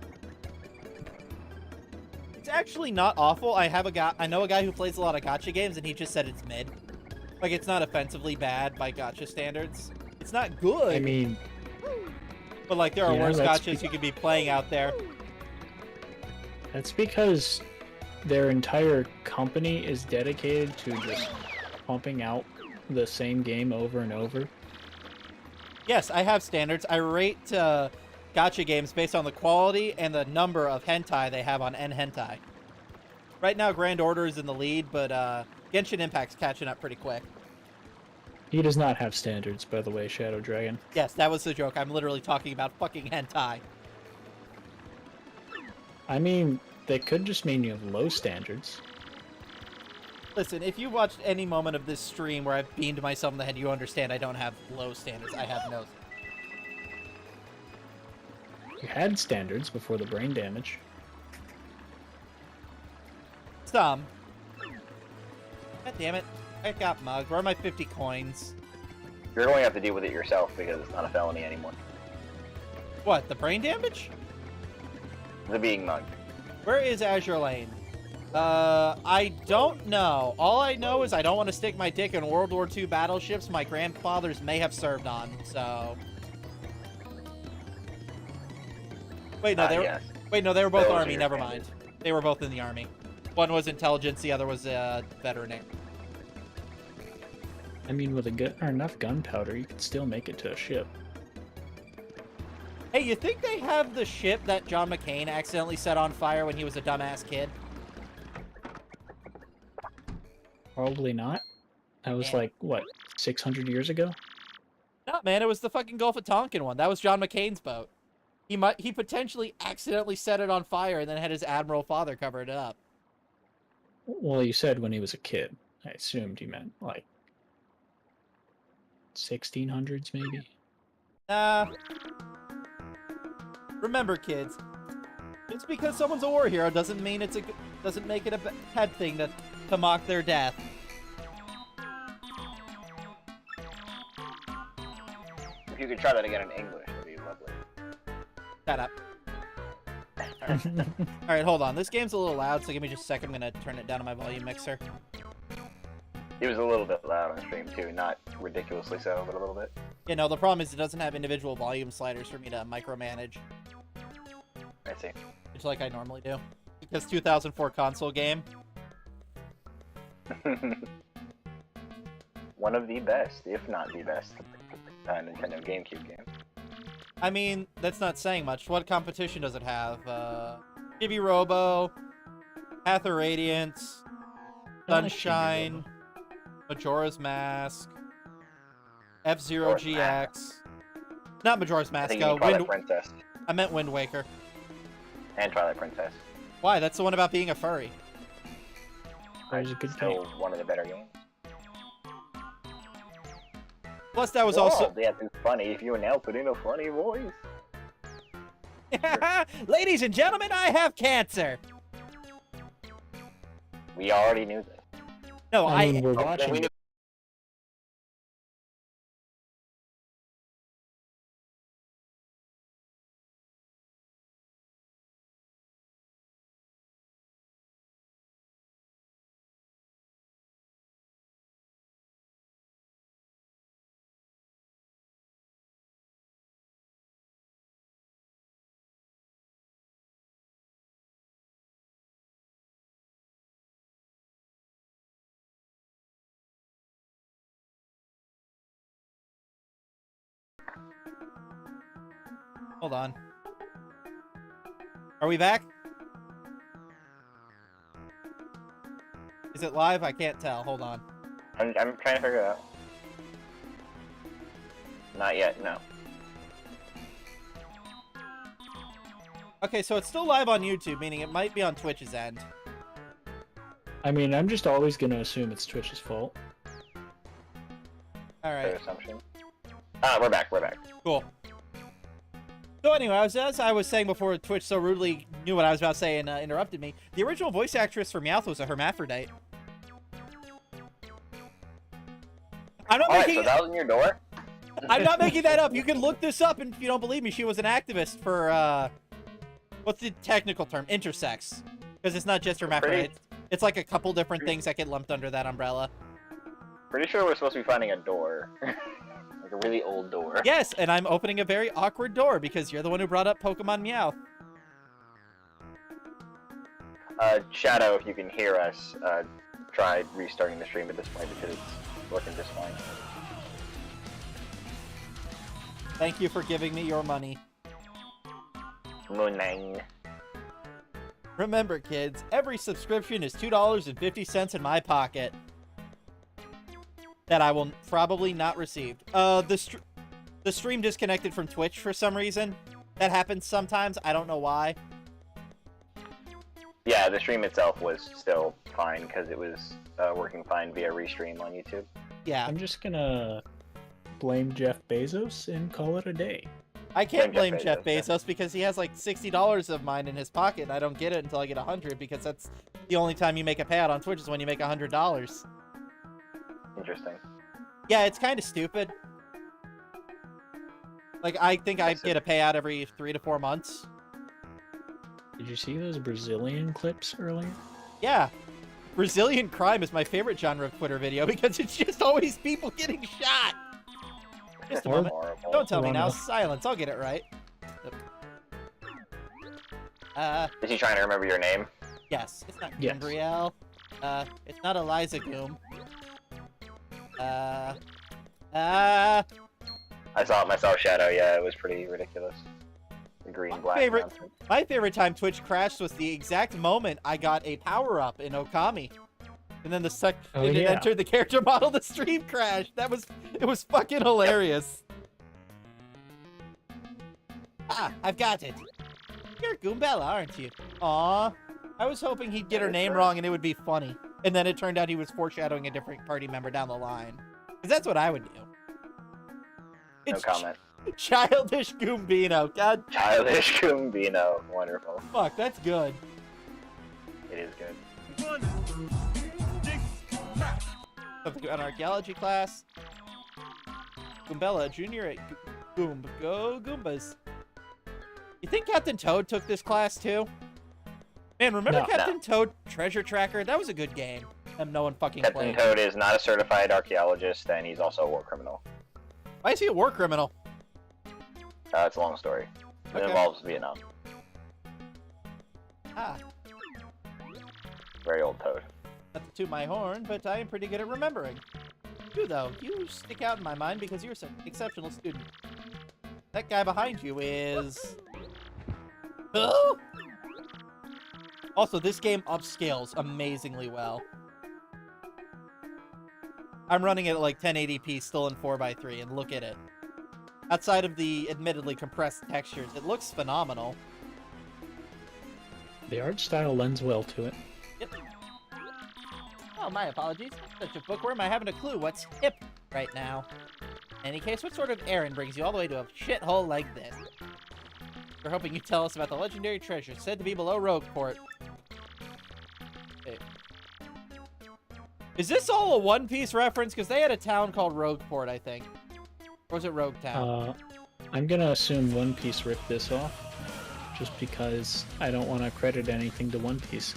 It's actually not awful. I know a guy who plays a lot of gacha games, and he just said it's mid. Like, it's not offensively bad by gacha standards. It's not good. I mean, but like, there are yeah, worse that's gachas you could be playing out there. that's because their entire company is dedicated to just pumping out the same game over and over. Yes, I have standards. I rate gacha games based on the quality and the number of hentai they have on N-Hentai. Right now, Grand Order is in the lead, but Genshin Impact's catching up pretty quick. He does not have standards, by the way, Shadow Dragon. Yes, that was the joke. I'm literally talking about fucking hentai. I mean, they could just mean you have low standards. Listen, if you watched any moment of this stream where I've beamed myself in the head, you understand I don't have low standards. I have no. You had standards before the brain damage. Some. God damn it. I got mugged. Where are my 50 coins? You're going to have to deal with it yourself because it's not a felony anymore. What, the brain damage? The being mugged. Where is Azure Lane? I don't know. All I know is I don't want to stick my dick in World War II battleships my grandfathers may have served on, so... Wait, no, Yes. Wait, no, they were both Those are Army. your Never standards. mind. They were both in the Army. One was intelligence, the other was veterinary. I mean, with enough gunpowder, you could still make it to a ship. Hey, you think they have the ship that John McCain accidentally set on fire when he was a dumbass kid? Probably not. That was Yeah. like, what, 600 years ago? No, man, it was the fucking Gulf of Tonkin one. That was John McCain's boat. He potentially accidentally set it on fire and then had his admiral father cover it up. Well, you said when he was a kid. I assumed you meant, like, 1600s, maybe? Remember, kids, just because someone's a war hero doesn't mean doesn't make it a bad thing to mock their death. If you could try that again in English, that'd be lovely. Shut up. Alright, hold on. This game's a little loud, so give me just a second. I'm gonna turn it down on my volume mixer. He was a little bit loud on stream too, not ridiculously so, but a little bit. You know, the problem is it doesn't have individual volume sliders for me to micromanage, I see. which like I normally do. Because 2004 console game. One of the best, if not the best, Nintendo GameCube game. I mean, that's not saying much. What competition does it have? Chibi Robo, Path of Radiance, I like Chibi Sunshine, Majora's Mask, F-Zero Majora's GX. Not Majora's I Mask, think you mean Twilight Wind... Princess I meant Wind Waker. and Twilight Princess. Why? That's the one about being a furry. That was a good Still game. one of the better games. Plus, that was Whoa, also... yeah, it's funny if you announce it in a funny voice. Ladies and gentlemen, I have cancer! We already knew this. No, I mean, we're Oh, watching. we knew Hold on. Are we back? Is it live? I can't tell. Hold on. I'm trying to figure it out. Not yet, no. Okay, so it's still live on YouTube, meaning it might be on Twitch's end. I mean, I'm just always going to assume it's Twitch's fault. Fair Alright, assumption. Ah, we're back, we're back. cool. So anyway, as I was saying before Twitch so rudely knew what I was about to say and interrupted me, the original voice actress for Meowth was a hermaphrodite. I'm not Alright, making so that was in your door? I'm not making that up. You can look this up, and if you don't believe me, she was an activist for, what's the technical term? Intersex. Because it's not just hermaphrodite. It's like a couple different things that get lumped under that umbrella. Pretty sure we're supposed to be finding a door. Like a really old door. Yes, and I'm opening a very awkward door because you're the one who brought up Pokemon Meowth. Shadow, if you can hear us, try restarting the stream at this point because it's working just fine. Thank you for giving me your money. Moonang. Remember, kids, every subscription is $2.50 in my pocket. That I will probably not receive. The stream disconnected from Twitch for some reason. That happens sometimes. I don't know why. Yeah, the stream itself was still fine because it was working fine via restream on YouTube. Yeah, I'm just going to blame Jeff Bezos and call it a day. I can't Blame blame Jeff Jeff Bezos, Bezos because he has like $60 of mine in his pocket and I don't get it until I get 100 because that's the only time you make a payout on Twitch is when you make $100. Interesting. Yeah, it's kind of stupid. Like, I think I get a payout every 3 to 4 months. Did you see those Brazilian clips earlier? Yeah. Brazilian crime is my favorite genre of Twitter video because it's just always people getting shot. Just a Or- moment. Horrible. Don't tell me now. Run. Silence. I'll get it right. Is he trying to remember your name? Yes. It's not Yes. Gabrielle. It's not Eliza Goom. I saw it myself, Shadow. Yeah, it was pretty ridiculous. The green-black favorite- announcement. My favorite time Twitch crashed was the exact moment I got a power-up in Okami. And then Oh, it yeah. entered the character model, the stream crashed. It was fucking hilarious. Ah, I've got it. You're Goombella, aren't you? Aw. I was hoping he'd get her name wrong and it would be funny. And then it turned out he was foreshadowing a different party member down the line. Because that's what I would do. No It's comment. childish Goombino. God Childish Kumbino. Wonderful. fuck, that's good. It is good. Something about an archaeology class. Goombella, junior at Goomba. Go Goombas. You think Captain Toad took this class too? Man, remember No. Captain Toad Treasure Tracker? That was a good game. And no one fucking Captain played. Toad is not a certified archaeologist, and he's also a war criminal. Why is he a war criminal? It's a long story. It Okay. involves Vietnam. Ah, Very old Toad. not to toot my horn, but I am pretty good at remembering. You, though, you stick out in my mind because you're an exceptional student. That guy behind you is... Who? Also, this game upscales amazingly well. I'm running it at like 1080p, still in 4x3, and look at it. Outside of the admittedly compressed textures, it looks phenomenal. The art style lends well to it. Yep. Oh, my apologies. Such a bookworm, I haven't a clue what's hip right now. In any case, what sort of errand brings you all the way to a shithole like this? We're hoping you tell us about the legendary treasure said to be below Rogueport. Hey. Is this all a One Piece reference? Because they had a town called Rogueport, I think. Or was it Rogue Town? I'm gonna assume One Piece ripped this off, just because I don't want to credit anything to One Piece.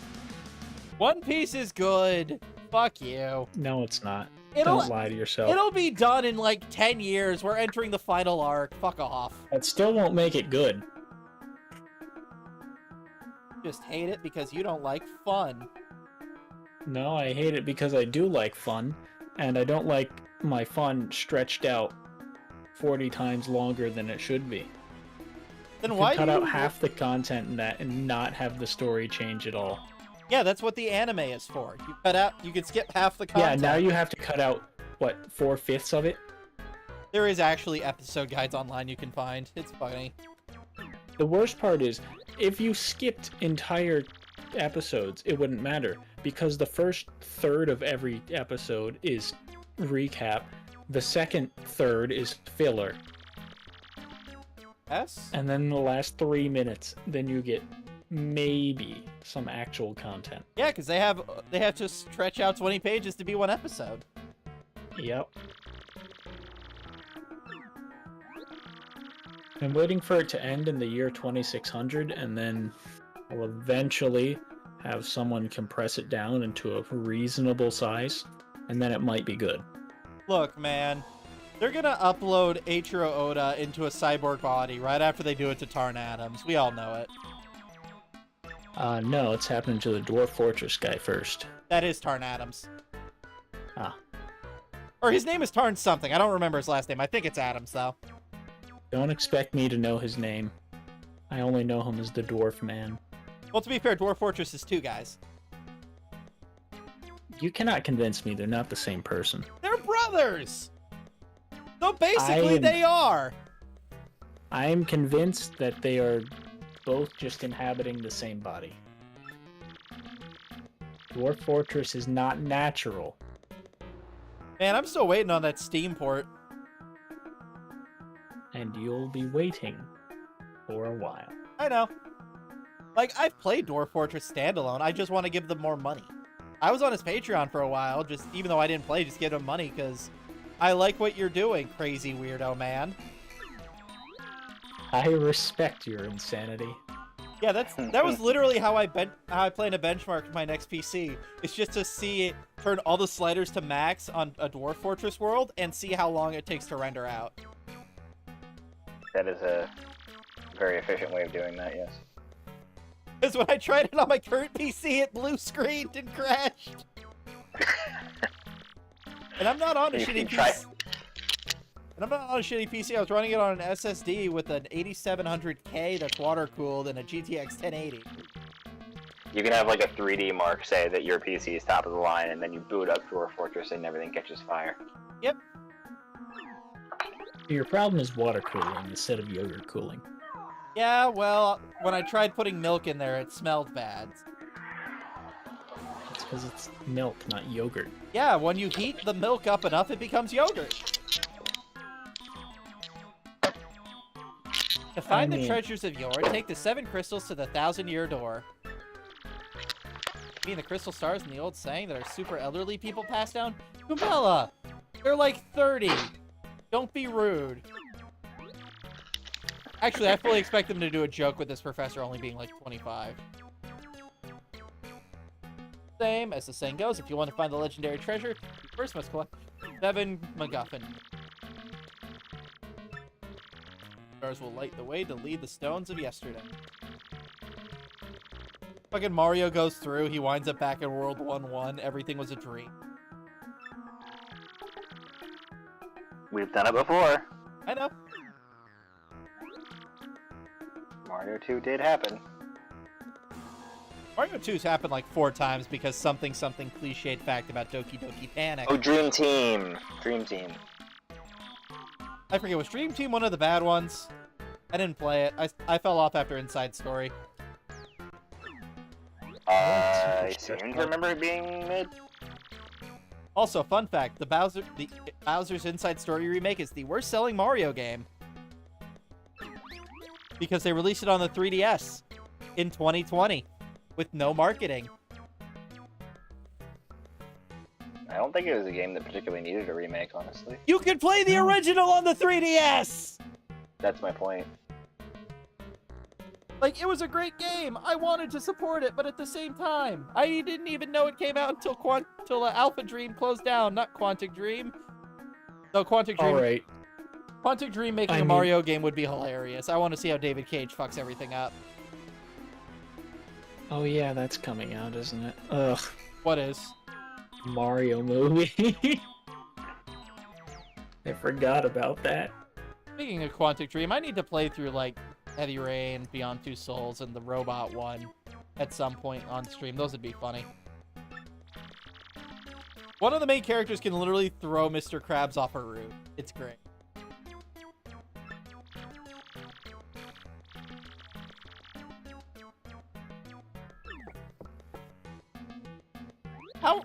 One Piece is good. Fuck you. No, it's not. It'll- Don't lie to yourself. It'll be done in like 10 years. We're entering the final arc. Fuck off. That still won't make it good. Just hate it because you don't like fun. No, I hate it because I do like fun, and I don't like my fun stretched out 40 times longer than it should be. Then You why can cut do out you... half the content in that and not have the story change at all. Yeah, that's what the anime is for. You cut out. You can skip half the Yeah, content. now you have to cut out, what, 4/5 of it? There is actually episode guides online you can find. It's funny. The worst part is, if you skipped entire episodes, it wouldn't matter, because the first third of every episode is recap, the second third is filler, Yes. and then the last 3 minutes, then you get maybe some actual content. Yeah, because they have to stretch out 20 pages to be one episode. Yep. I'm waiting for it to end in the year 2600, and then I'll eventually have someone compress it down into a reasonable size, and then it might be good. Look, man, they're gonna upload Eiichiro Oda into a cyborg body right after they do it to Tarn Adams. We all know it. No, it's happening to the Dwarf Fortress guy first. That is Tarn Adams. Ah. Or his name is Tarn something. I don't remember his last name. I think it's Adams, though. Don't expect me to know his name. I only know him as the Dwarf Man. Well, to be fair, Dwarf Fortress is 2 guys. You cannot convince me they're not the same person. They're brothers! So basically, am- they are. I am convinced that they are both just inhabiting the same body. Dwarf Fortress is not natural. Man, I'm still waiting on that Steam port. And you'll be waiting for a while. I know. Like, I've played Dwarf Fortress standalone. I just want to give them more money. I was on his Patreon for a while, just even though I didn't play, just give him money, because I like what you're doing, crazy weirdo man. I respect your insanity. Yeah, that was literally how I plan to benchmark my next PC. It's just to see it turn all the sliders to max on a Dwarf Fortress world and see how long it takes to render out. That is a very efficient way of doing that, yes. Because when I tried it on my current PC, it blue screened and crashed. And I'm not on a You shitty can try- PC. And And I'm not on a shitty PC. I was running it on an SSD with an 8700K that's water cooled and a GTX 1080. You can have like a 3D mark say that your PC is top of the line, and then you boot up Dwarf Fortress and everything catches fire. Yep. Your problem is water cooling instead of yogurt cooling. Yeah, well, when I tried putting milk in there, it smelled bad. It's because it's milk, not yogurt. Yeah, when you heat the milk up enough, it becomes yogurt. To find the treasures of yore, take the 7 crystals to the 1,000-year door. You mean the crystal stars in the old saying that our super elderly people pass down? Goombella! They're like 30. Don't be rude. Actually, I fully expect them to do a joke with this professor only being like 25. Same as the saying goes, if you want to find the legendary treasure, you first must collect 7 MacGuffin. Stars will light the way to lead the stones of yesterday. Fucking Mario goes through, he winds up back in World 1-1, everything was a dream. We've done it before. I know. Mario 2 did happen. Mario 2's happened like 4 times because something cliched fact about Doki Doki Panic. Oh, Dream Team! Dream Team. I forget, was Dream Team one of the bad ones? I didn't play it. I fell off after Inside Story. I seem to remember it being mid. Also, fun fact, the Bowser's Inside Story remake is the worst selling Mario game. Because they released it on the 3DS in 2020 with no marketing. I don't think it was a game that particularly needed a remake, honestly. You could play the original on the 3DS! That's my point. Like, it was a great game. I wanted to support it, but at the same time, I didn't even know it came out until Alpha Dream closed down, not Quantic Dream. No, Quantic Dream. Alright. Quantic Dream making a Mario game would be hilarious. I want to see how David Cage fucks everything up. Oh yeah, that's coming out, isn't it? Ugh. What is? Mario movie. I forgot about that. Speaking of Quantic Dream, I need to play through, like, Heavy Rain, Beyond Two Souls, and the Robot one at some point on stream. Those would be funny. One of the main characters can literally throw Mr. Krabs off a roof. It's great.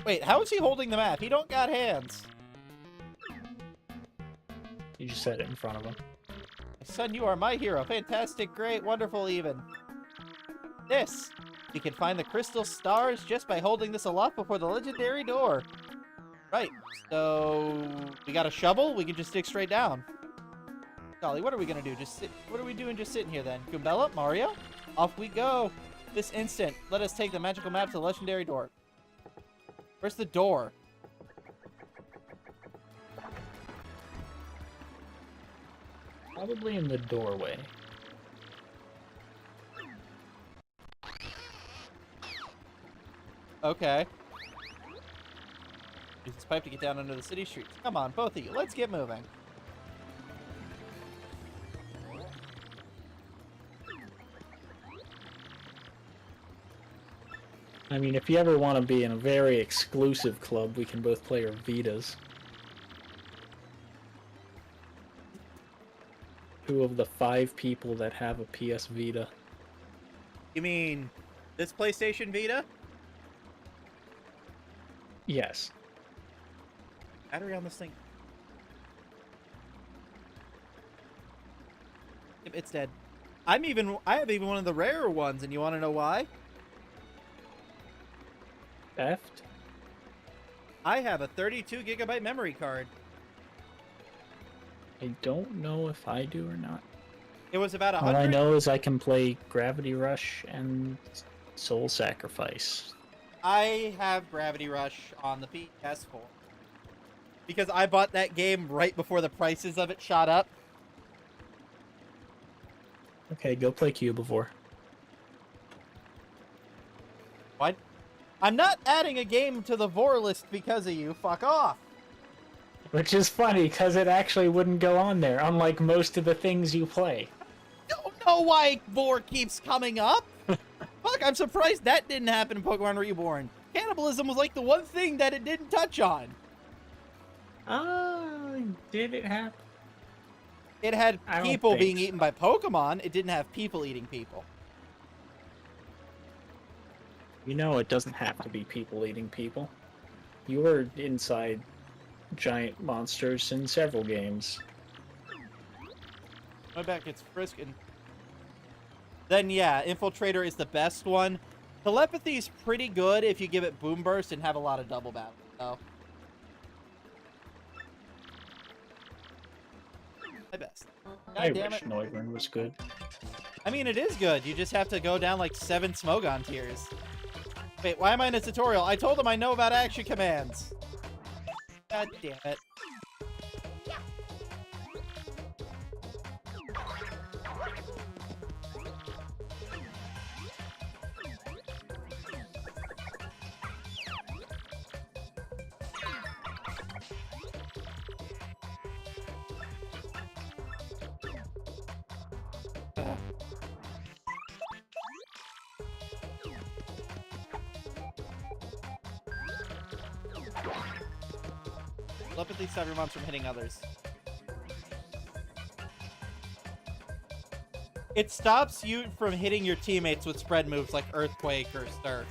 Wait, how is he holding the map? He don't got hands. You just said it in front of him. Son, you are my hero. Fantastic, great, wonderful, even. This. You can find the crystal stars just by holding this aloft before the legendary door. Right, so we got a shovel? We can just dig straight down. Golly, what are we gonna do? Just sit. What are we doing just sitting here then? Goombella? Mario? Off we go. This instant, let us take the magical map to the legendary door. Where's the door? Probably in the doorway. Okay. Use this pipe to get down under the city streets. Come on, both of you. Let's get moving. I mean, if you ever want to be in a very exclusive club, we can both play our Vitas. 2 of the 5 people that have a PS Vita. You mean this PlayStation Vita? Yes. Battery on this thing. Yep, it's dead. I have even one of the rarer ones, and you want to know why? Theft? I have a 32 gigabyte memory card. I don't know if I do or not. It was about All I 100. know is I can play Gravity Rush and Soul Sacrifice. I have Gravity Rush on the PS4 because I bought that game right before the prices of it shot up. Okay, go play Cubivore. What? I'm not adding a game to the Vor list because of you. Fuck off. Which is funny, because it actually wouldn't go on there, unlike most of the things you play. Don't know why Vor keeps coming up. Fuck, I'm surprised that didn't happen in Pokemon Reborn. Cannibalism was like the one thing that it didn't touch on. Did it happen? It had I don't people think being so. eaten by Pokemon. It didn't have people eating people. You know it doesn't have to be people eating people. You were inside giant monsters in several games. My back gets frisked. Then yeah, Infiltrator is the best one. Telepathy is pretty good if you give it Boom Burst and have a lot of double battle. So. My best. I God damn wish it. Noivern was good. I mean, it is good. You just have to go down like 7 Smogon tiers. Wait, why am I in a tutorial? I told him I know about action commands. God damn it. Telepathy stops your moms from hitting others. It stops you from hitting your teammates with spread moves like Earthquake or Stir.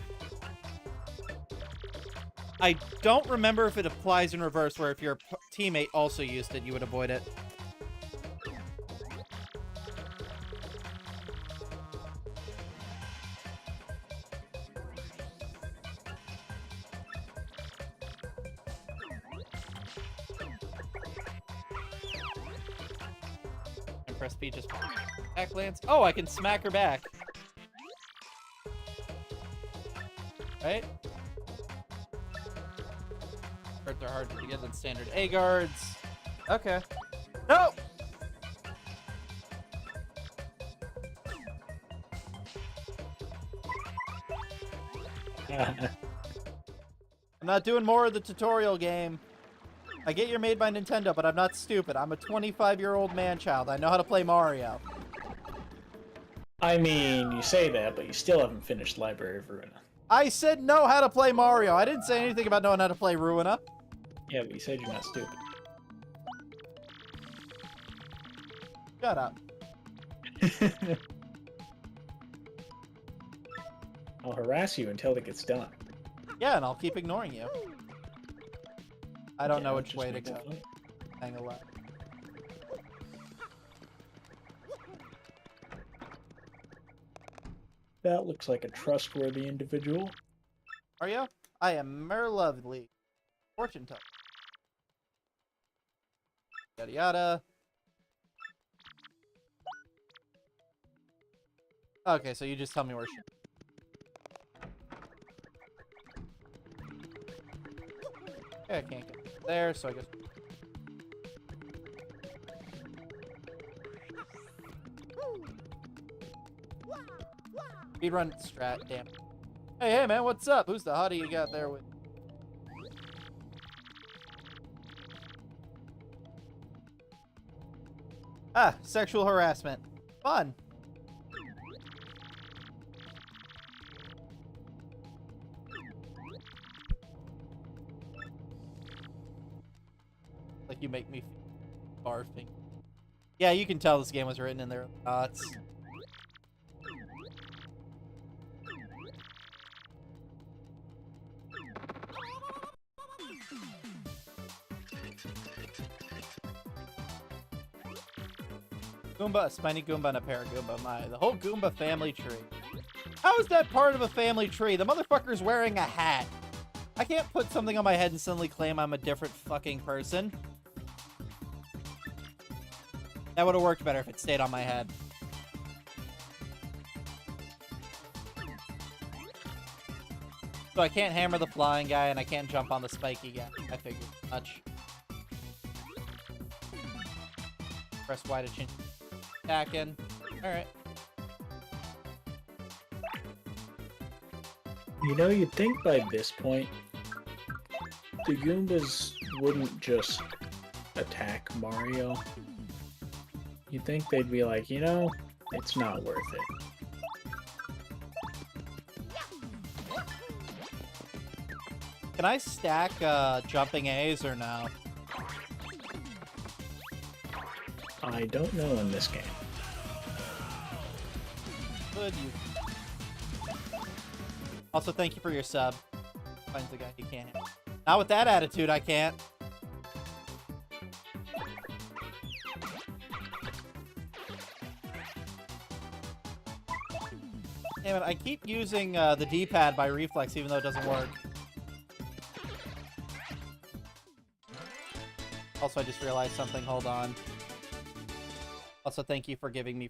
I don't remember if it applies in reverse, where if your teammate also used it, you would avoid it. And press B just back lands. Oh, I can smack her back. Right? Cards are harder to get than standard A guards. Okay. No! I'm not doing more of the tutorial game. I get you're made by Nintendo, but I'm not stupid. I'm a 25-year-old man-child. I know how to play Mario. I mean, you say that, but you still haven't finished Library of Ruina. I said know how to play Mario. I didn't say anything about knowing how to play Ruina. Yeah, but you said you're not stupid. Shut up. I'll harass you until it gets done. Yeah, and I'll keep ignoring you. I don't Yeah, know that which just way to makes go. it fun. Hang a left. That looks like a trustworthy individual. Are you? I am Merlovely. Fortune teller. Yada yada. Okay, so you just tell me where she... Okay, I can't get there, so I guess... Speedrun strat, damn. Hey, man, what's up? Who's the hottie you got there with? Ah, sexual harassment. Fun. Like you make me feel barfing. Yeah, you can tell this game was written in their thoughts. Goomba, a spiny Goomba, and a Paragoomba. The whole Goomba family tree. How is that part of a family tree? The motherfucker's wearing a hat. I can't put something on my head and suddenly claim I'm a different fucking person. That would have worked better if it stayed on my head. So I can't hammer the flying guy, and I can't jump on the spiky guy. I figured as much. Press Y to change attack in. Alright. You know, you'd think by this point, the Goombas wouldn't just attack Mario, you'd think they'd be like, you know, it's not worth it. Can I stack jumping A's or no? I don't know in this game. Could you? Also, thank you for your sub. Finds the guy you can't hit. Not with that attitude, I can't. Damn it, I keep using the D-pad by reflex even though it doesn't work. Also, I just realized something. Hold on. Also, thank you for giving me...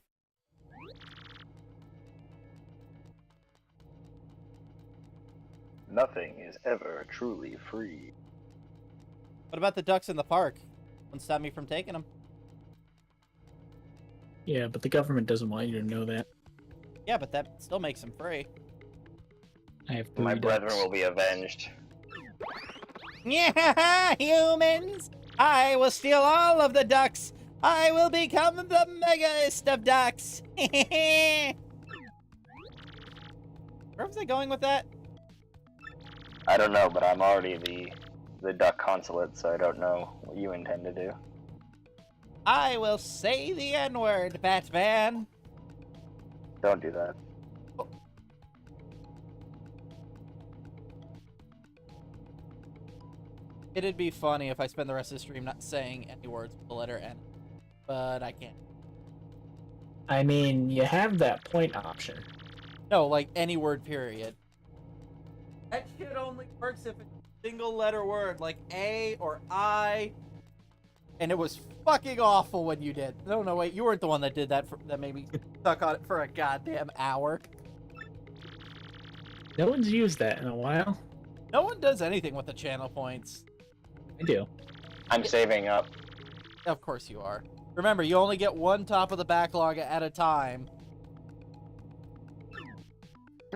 Nothing is ever truly free. What about the ducks in the park? Won't stop me from taking them. Yeah, but the government doesn't want you to know that. Yeah, but that still makes them free. I have My 3 brethren ducks. will be avenged. Yeah, humans! I will steal all of the ducks! I will become the megaest of ducks! Where was I going with that? I don't know, but I'm already the duck consulate, so I don't know what you intend to do. I will say the N-word, Batman! Don't do that. It'd be funny if I spend the rest of the stream not saying any words with the letter N. But I can't. I mean, you have that point option. No, like any word, period. That shit only works if it's a single letter word, like A or I. And it was fucking awful when you did. No, wait, you weren't the one that did that, that made me stuck on it for a goddamn hour. No one's used that in a while. No one does anything with the channel points. I do. I'm saving up. Of course you are. Remember, you only get one top of the backlog at a time.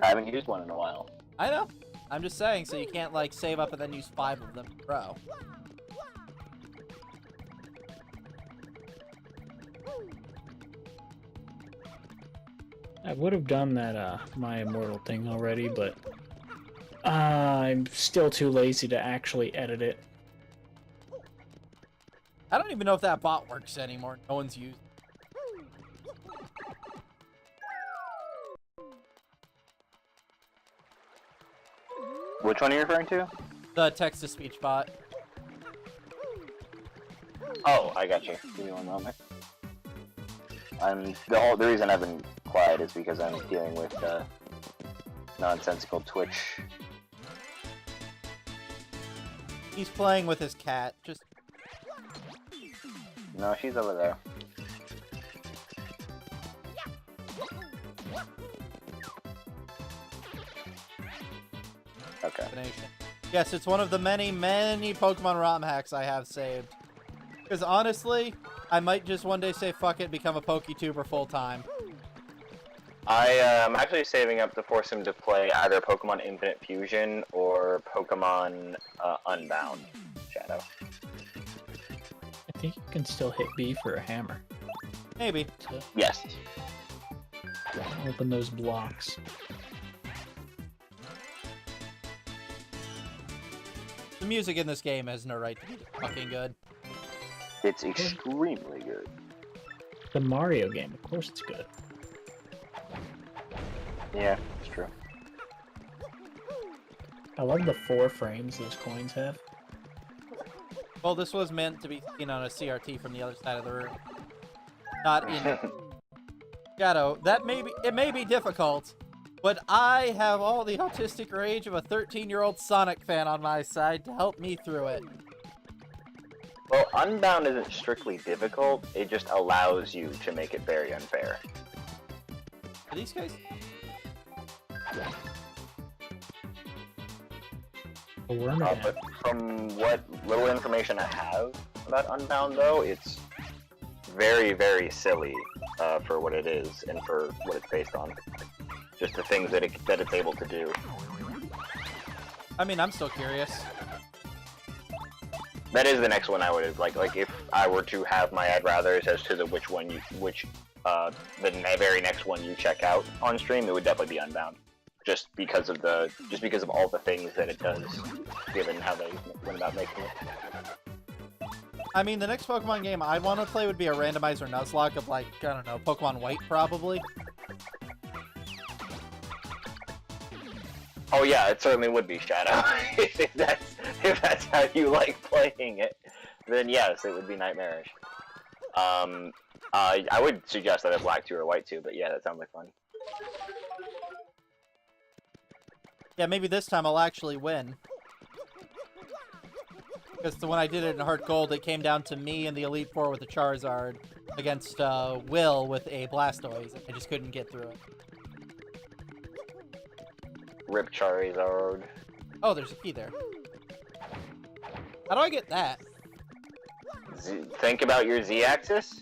I haven't used one in a while. I know. I'm just saying, so you can't, like, save up and then use 5 of them in a row. I would have done that My Immortal thing already, but I'm still too lazy to actually edit it. I don't even know if that bot works anymore. No one's used it. Which one are you referring to? The text-to-speech bot. Oh, I got you. Give me one moment. The reason I've been quiet is because I'm dealing with nonsensical Twitch. He's playing with his cat. Just No, she's over there. Okay. combination. Yes, it's one of the many, many Pokemon ROM hacks I have saved. Because honestly, I might just one day say fuck it, become a PokeTuber full time. I'm actually saving up to force him to play either Pokemon Infinite Fusion or Pokemon Unbound Shadow. I think you can still hit B for a hammer. Maybe. So Yes. open those blocks. The music in this game has no right to be fucking good. It's extremely good. The Mario game, of course it's good. Yeah, it's true. I love the 4 frames those coins have. Well, this was meant to be seen on a CRT from the other side of the room. Not in Shadow. It may be difficult, but I have all the autistic rage of a 13-year-old Sonic fan on my side to help me through it. Well, Unbound isn't strictly difficult, it just allows you to make it very unfair. Are these guys? A worm But from what little information I have about Unbound, though, it's very, very silly for what it is and for what it's based on. Just the things that it's able to do. I mean, I'm still curious. That is the next one I would have, like if I were to have my I'd rather's as to the the very next one you check out on stream, it would definitely be Unbound. Just because of all the things that it does, given how they went about making it. I mean, the next Pokemon game I'd want to play would be a randomizer Nuzlocke of, like, I don't know, Pokemon White, probably. Oh yeah, it certainly would be Shadow. if that's how you like playing it, then yes, it would be nightmarish. I would suggest that a Black 2 or White 2, but yeah, that sounds like fun. Yeah, maybe this time I'll actually win. Because when I did it in Heart Gold, it came down to me and the Elite Four with a Charizard against Will with a Blastoise. I just couldn't get through it. Rip Charizard. Oh, there's a key there. How do I get that? Think about your Z-axis.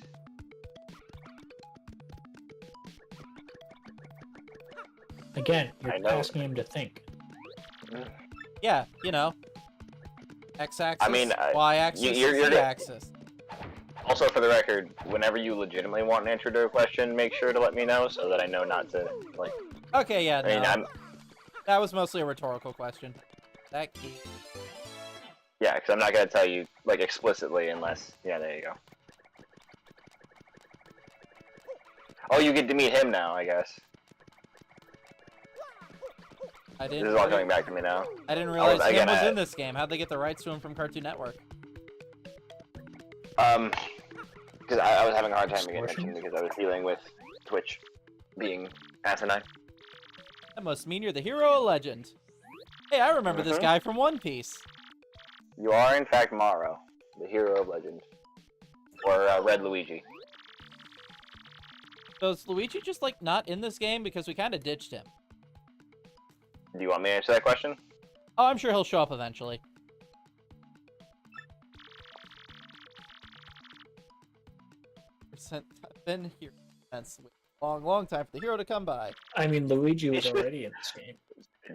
Again, I you're know. asking him to think. Yeah, you know. X-axis, I mean, Y-axis, you're Z-axis. Also, for the record, whenever you legitimately want an answer to a question, make sure to let me know so that I know not to, like... Okay, yeah, I mean, that was mostly a rhetorical question. That key. Yeah, because I'm not going to tell you, like, explicitly unless... Yeah, there you go. Oh, you get to meet him now, I guess. I This didn't. is all coming back to me now. I didn't realize him again, was in this game. How'd they get the rights to him from Cartoon Network? Because I was having a hard time getting Extortion? mentioned because I was dealing with Twitch being asinine. That must mean you're the hero of legend. Hey, I remember this guy from One Piece. You are, in fact, Maro, the hero of legend. Or Red Luigi. So is Luigi just, like, not in this game? Because we kind of ditched him. Do you want me to answer that question? Oh, I'm sure he'll show up eventually. Been here since long time for the hero to come by. I mean, Luigi was already in this game.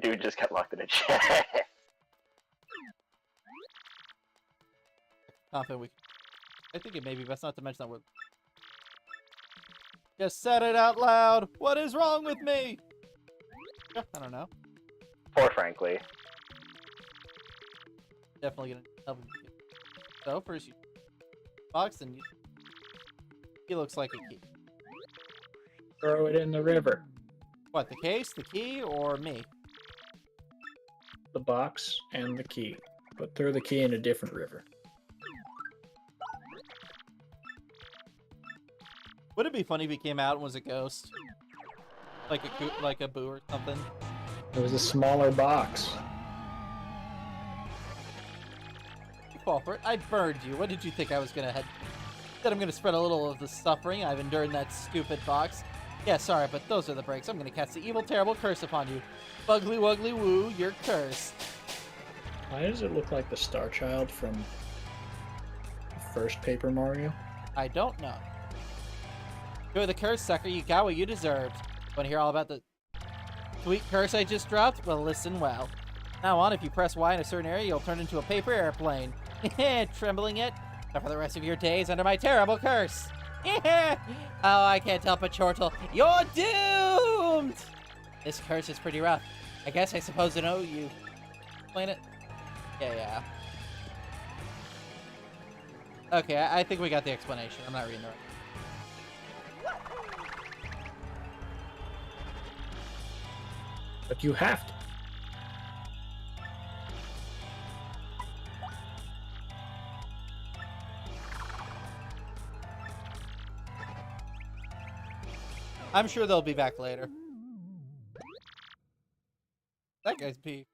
Dude just got locked in a chat. Confident we. I think it may be best not to mention that word. Just said it out loud. What is wrong with me? Yeah, I don't know. Poor Frankly. Definitely gonna help him. So first you box and you. He looks like a key. Throw it in the river. What, the case, the key, or me? The box and the key. But throw the key in a different river. Would it be funny if he came out and was a ghost? Like a boo or something? It was a smaller box. You fall for it. I burned you. What did you think I was gonna head? That I'm gonna spread a little of the suffering I've endured in that stupid box. Yeah, sorry, but those are the breaks. I'm gonna cast the evil, terrible curse upon you. Bugly wuggly woo, you're cursed. Why does it look like the Star Child from the first Paper Mario? I don't know. You're the curse, sucker. You got what you deserved. Want to hear all about the sweet curse I just dropped? Well, listen well. Now on, if you press Y in a certain area, you'll turn into a paper airplane. Trembling it? But for the rest of your days under my terrible curse. Oh, I can't help but chortle. You're doomed! This curse is pretty rough. I guess I suppose I know you. Explain it? Yeah. Okay, I think we got the explanation. I'm not reading the right. But you have to. I'm sure they'll be back later. That guy's beef.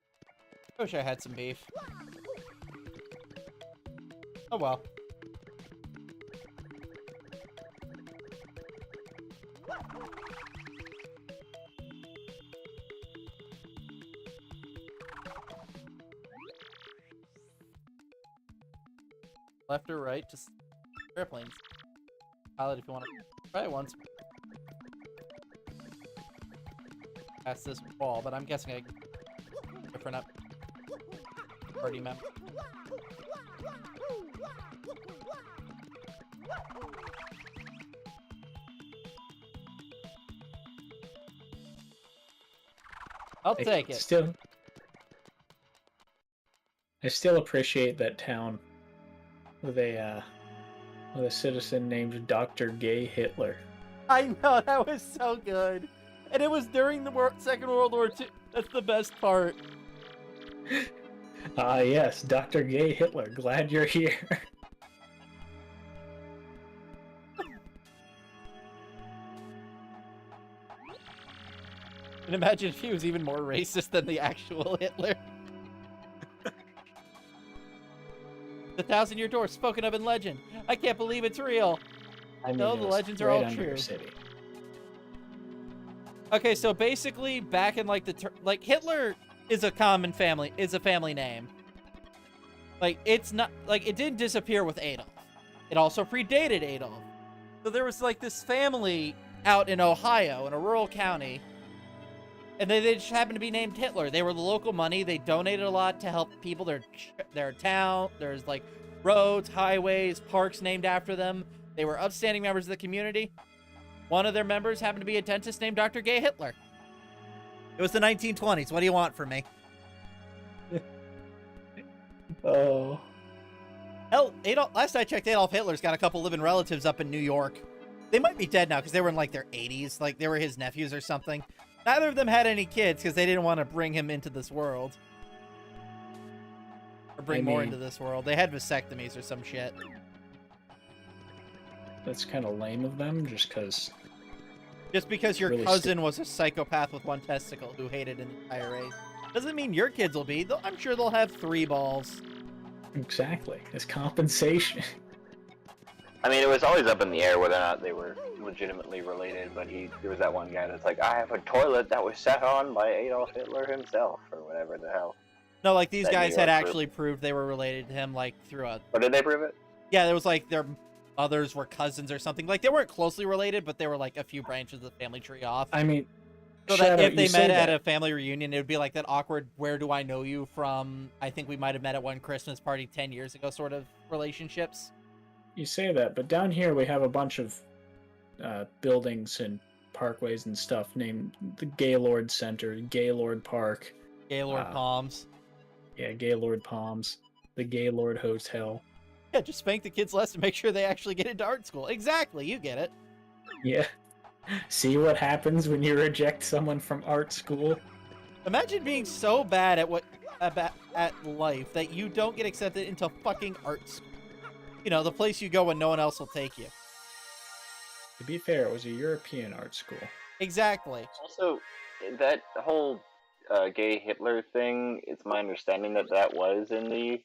I wish I had some beef. Oh well. Left or right, just airplanes. Pilot if you want to try it once. Past this wall, but I'm guessing I different up party member. I'll take it. I still appreciate that town with a citizen named Dr. Gay Hitler. I know, that was so good. And it was during the Second World War II. That's the best part. Ah, yes, Dr. Gay Hitler. Glad you're here. And imagine if he was even more racist than the actual Hitler. The 1,000-year door spoken of in legend. I can't believe it's real. I mean, No, it the was legends are right all under true. your city. Okay, so basically, back in like Hitler is a common family, is a family name. Like, it's not, like, it didn't disappear with Adolf. It also predated Adolf. So there was like this family out in Ohio, in a rural county, and they just happened to be named Hitler. They were the local money. They donated a lot to help people. Their town, there's like roads, highways, parks named after them. They were upstanding members of the community. One of their members happened to be a dentist named Dr. Gay Hitler. It was the 1920s. What do you want from me? Oh. Hell, last I checked, Adolf Hitler's got a couple living relatives up in New York. They might be dead now because they were in like their 80s. Like they were his nephews or something. Neither of them had any kids because they didn't want to bring him into this world. Or bring more into this world. They had vasectomies or some shit. That's kind of lame of them, just because your really cousin was a psychopath with one testicle who hated an entire race. Doesn't mean your kids will be. I'm sure they'll have 3 balls. Exactly. It's compensation. I mean, it was always up in the air whether or not they were legitimately related, but there was that one guy that's like, I have a toilet that was set on by Adolf Hitler himself, or whatever the hell. No, like these That guys New had York actually proved they were related to him, like through a... Or did they prove it? Yeah, there was like their mothers were cousins or something. Like they weren't closely related, but they were like a few branches of the family tree off. I mean, So that Shadow, if they you say met at that. a family reunion, it would be like that awkward, where do I know you from? I think we might have met at one Christmas party 10 years ago sort of relationships. You say that, but down here we have a bunch of buildings and parkways and stuff named the Gaylord Center, Gaylord Park. Gaylord Palms. Yeah, Gaylord Palms, the Gaylord Hotel. Yeah, just spank the kids less to make sure they actually get into art school. Exactly, you get it. Yeah. See what happens when you reject someone from art school? Imagine being so bad at life that you don't get accepted into fucking art school. You know, the place you go when no one else will take you. To be fair, it was a European art school. Exactly. Also, that whole gay Hitler thing, it's my understanding that was in the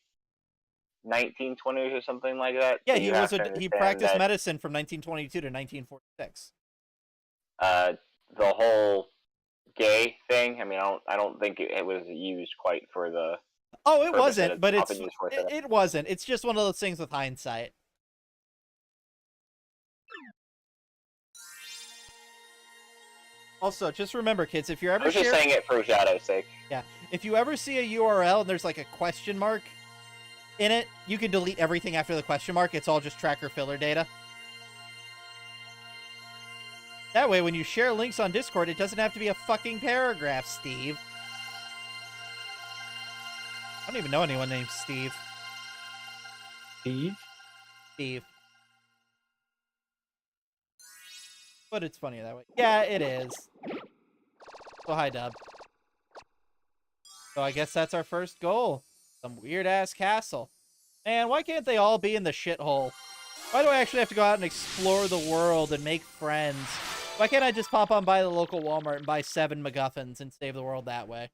1920s or something like that. Yeah, So he you have to he understand practiced that, medicine from 1922 to 1946. the whole gay thing, I mean, I don't think it was used quite for the... Oh, it purpose that wasn't, but often used for today. it wasn't. It's just one of those things with hindsight. Also, just remember, kids, if you're I ever was just saying it for Shadow's sake. yeah, if you ever see a URL and there's like a question mark in it, you can delete everything after the question mark. It's all just tracker filler data. That way, when you share links on Discord, it doesn't have to be a fucking paragraph, Steve. I don't even know anyone named Steve. Steve? Steve. But it's funnier that way. Yeah, it is. So hi, Dub. So I guess that's our first goal. Some weird-ass castle. Man, why can't they all be in the shithole? Why do I actually have to go out and explore the world and make friends? Why can't I just pop on by the local Walmart and buy 7 MacGuffins and save the world that way?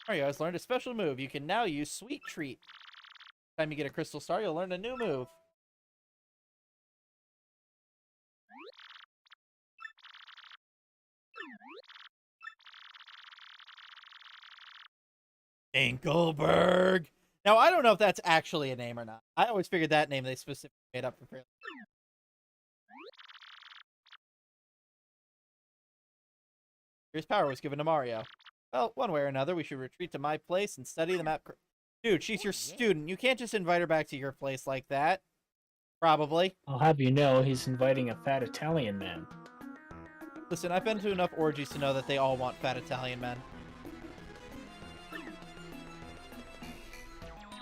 Mario has learned a special move. You can now use Sweet Treat. Time you get a Crystal Star, you'll learn a new move. Dinkelberg. Now, I don't know if that's actually a name or not. I always figured that name they specifically made up for Fairly. Here's power was given to Mario. Well, one way or another, we should retreat to my place and study the map. Dude, she's your student. You can't just invite her back to your place like that. Probably. I'll have you know he's inviting a fat Italian man. Listen, I've been to enough orgies to know that they all want fat Italian men.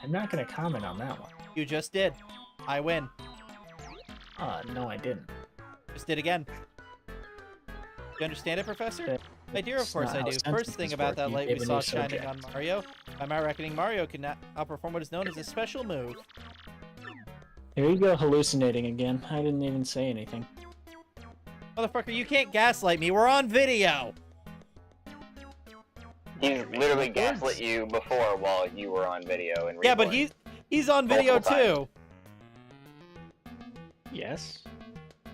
I'm not going to comment on that one. You just did. I win. No, I didn't. Just did again. You understand it, Professor? I do, of That's course not I how do. sentences First thing work. about that You light gave we a saw new shining on subject. Mario. By my reckoning, Mario can now outperform what is known as a special move. Here you go, hallucinating again. I didn't even say anything. Motherfucker, you can't gaslight me. We're on video. He's literally gaslit you before while you were on video and Yeah, but Reborn. he's on video Multiple too. Yes?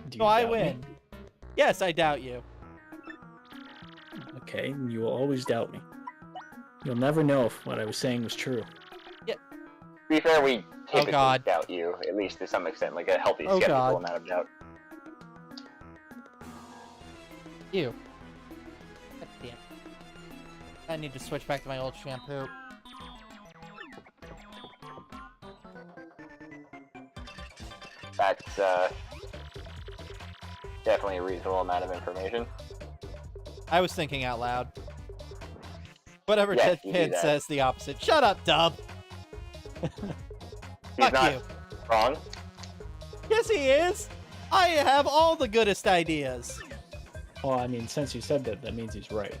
Do So you I doubt me? win. Yes, I doubt you. Okay, you will always doubt me. You'll never know if what I was saying was true. To be fair, we typically God. doubt you, at least to some extent, like a healthy, Oh, skeptical God. amount of doubt. You. God damn. I need to switch back to my old shampoo. That's definitely a reasonable amount of information. I was thinking out loud. Whatever Yes, Ted you do Pitt that. says the opposite. Shut up, Dub. He's Fuck not you. wrong. Yes, he is. I have all the goodest ideas. Well, I mean, since you said that, that means he's right.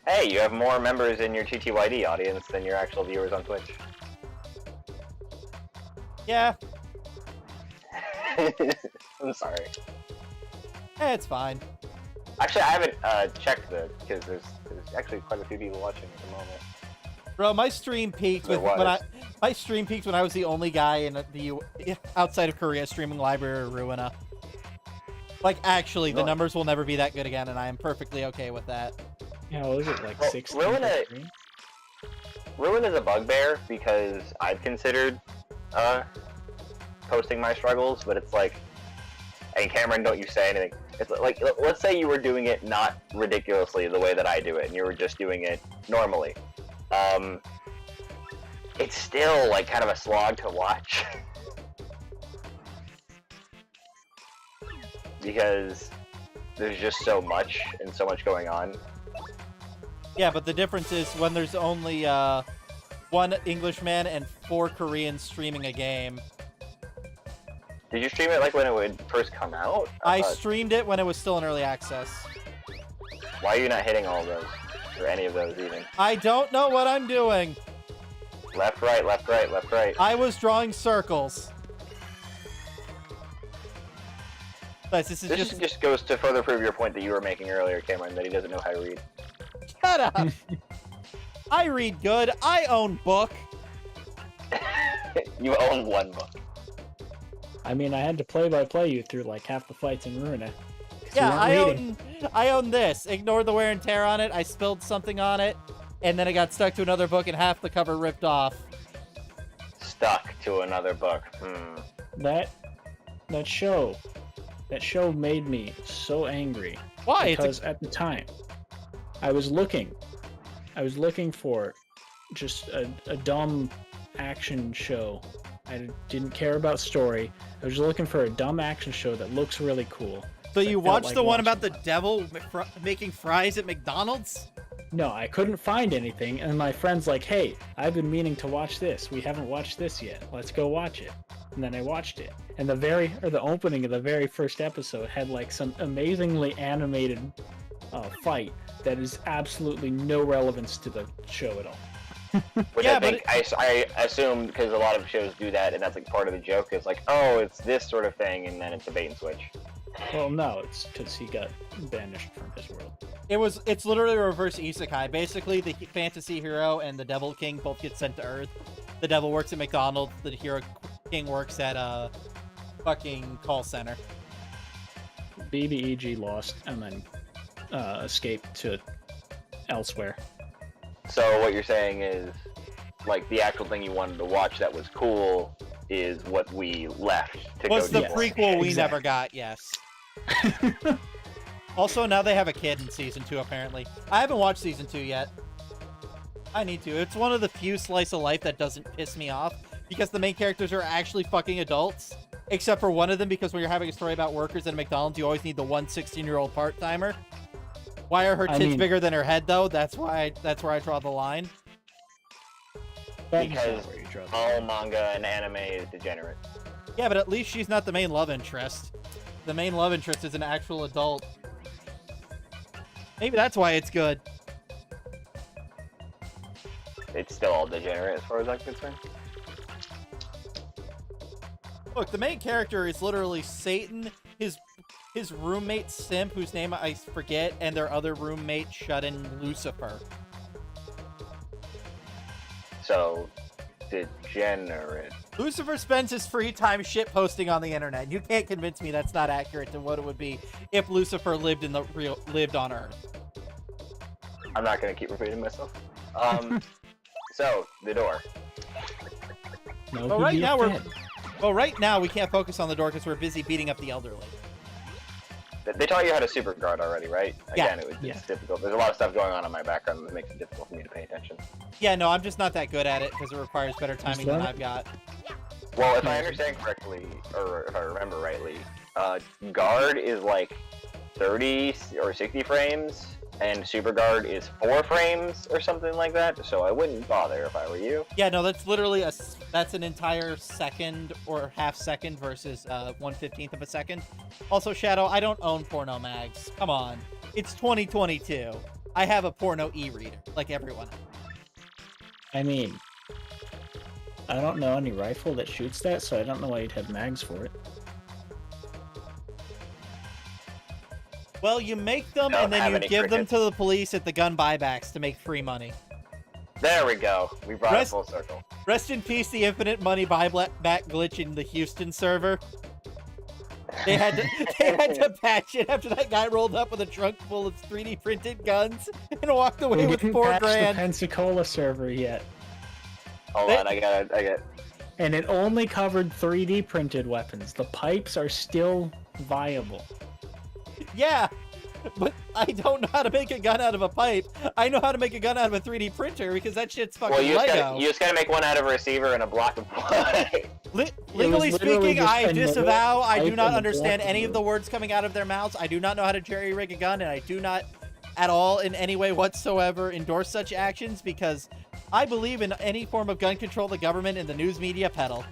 Hey, you have more members in your TTYD audience than your actual viewers on Twitch. Yeah, I'm sorry. it's fine. Actually, I haven't checked because there's actually quite a few people watching at the moment. Bro, my stream peaked There with when was. my stream peaked when I was the only guy in the outside of Korea streaming Library of Ruina. Like, actually, the No. numbers will never be that good again, and I am perfectly okay with that. Yeah, what was it, like Well, 16 Ruin per it. stream? Ruin is a bugbear because I've considered posting my struggles, but it's like, and Cameron, don't you say anything. It's like, let's say you were doing it not ridiculously the way that I do it, and you were just doing it normally. It's still like kind of a slog to watch. Because there's just so much and so much going on. Yeah, but the difference is when there's only one Englishman and 4 Koreans streaming a game. Did you stream it like when it would first come out? I thought- streamed it when it was still in early access. Why are you not hitting all of those? Or any of those even? I don't know what I'm doing. Left, right, left, right, left, right. I was drawing circles. Guys, this is This just... just goes to further prove your point that you were making earlier, Cameron, that he doesn't know how to read. Shut up! I read good. I own book. You own one book. I mean, I had to play-by-play you through like half the fights in Ruina. 'cause you Yeah, weren't reading. I own this. Ignore the wear and tear on it. I spilled something on it, and then it got stuck to another book and half the cover ripped off. Stuck to another book. That show made me so angry. Why? It's Because at the time, I was looking for just a dumb action show. I didn't care about story. I was just looking for a dumb action show that looks really cool. So I you felt watched like the one watching about the devil making fries at McDonald's? No, I couldn't find anything, and my friend's like, "Hey, I've been meaning to watch this. We haven't watched this yet. Let's go watch it." And then I watched it, and the opening of the very first episode had like some amazingly animated fight that is absolutely no relevance to the show at all. Which Yeah, I but think, I assume, because a lot of shows do that, and that's like part of the joke, is like, oh, it's this sort of thing, and then it's a bait and switch. Well, no, it's because he got banished from his world. It's literally a reverse isekai. Basically, the fantasy hero and the devil king both get sent to Earth. The devil works at McDonald's. The hero king works at a fucking call center. BBEG lost and then escaped to elsewhere. So what you're saying is, like, the actual thing you wanted to watch that was cool is what we left to Was go the do. prequel we Exactly. never got? Yes. Also, now they have a kid in season 2. Apparently, I haven't watched season 2 yet. I need to. It's one of the few slice of life that doesn't piss me off because the main characters are actually fucking adults. except for one of them, because when you're having a story about workers at a McDonald's, you always need the 16-year-old part-timer. Why are her tits bigger than her head, though? That's where I draw the line. Because all manga and anime is degenerate. Yeah, but at least she's not the main love interest. The main love interest is an actual adult. Maybe that's why it's good. It's still all degenerate as far as I'm concerned. Look, the main character is literally Satan, his roommate Simp, whose name I forget, and their other roommate Shut-in Lucifer. So, degenerate. Lucifer spends his free time shitposting on the internet. You can't convince me that's not accurate to what it would be if Lucifer lived on Earth. I'm not gonna keep repeating myself. So the door. No, Well, right now we can't focus on the door because we're busy beating up the elderly. They taught you how to super guard already, right? Yeah. Again, it's difficult. There's a lot of stuff going on in my background that makes it difficult for me to pay attention. Yeah, no, I'm just not that good at it because it requires better timing than that? I've got. Well, if I understand correctly, or if I remember rightly, guard is like 30 or 60 frames, and super guard is 4 frames or something like that. So I wouldn't bother if I were you. Yeah, no, that's literally that's an entire second or half second versus 1/15 of a second. Also, Shadow, I don't own porno mags. Come on, it's 2022. I have a porno e-reader like everyone else. I mean, I don't know any rifle that shoots that, so I don't know why you'd have mags for it. Well, you make them Don't and then have you any give them crickets. to the police at the gun buybacks to make free money. There we go. We brought it full circle. Rest in peace, the infinite money buyback glitch in the Houston server. They had to patch it after that guy rolled up with a trunk full of 3D printed guns and walked away We with didn't $4 patch grand. the Pensacola server yet, Hold on, I got. and it only covered 3D printed weapons. The pipes are still viable. Yeah, but I don't know how to make a gun out of a pipe. I know how to make a gun out of a 3D printer because that shit's fucking Well, you Lego. just gotta make one out of a receiver and a block of wood. Legally literally speaking, just I a disavow. I do pipe not and a understand block of any of wood. the words coming out of their mouths. I do not know how to jerry rig a gun, and I do not at all in any way whatsoever endorse such actions because I believe in any form of gun control the government and the news media peddle.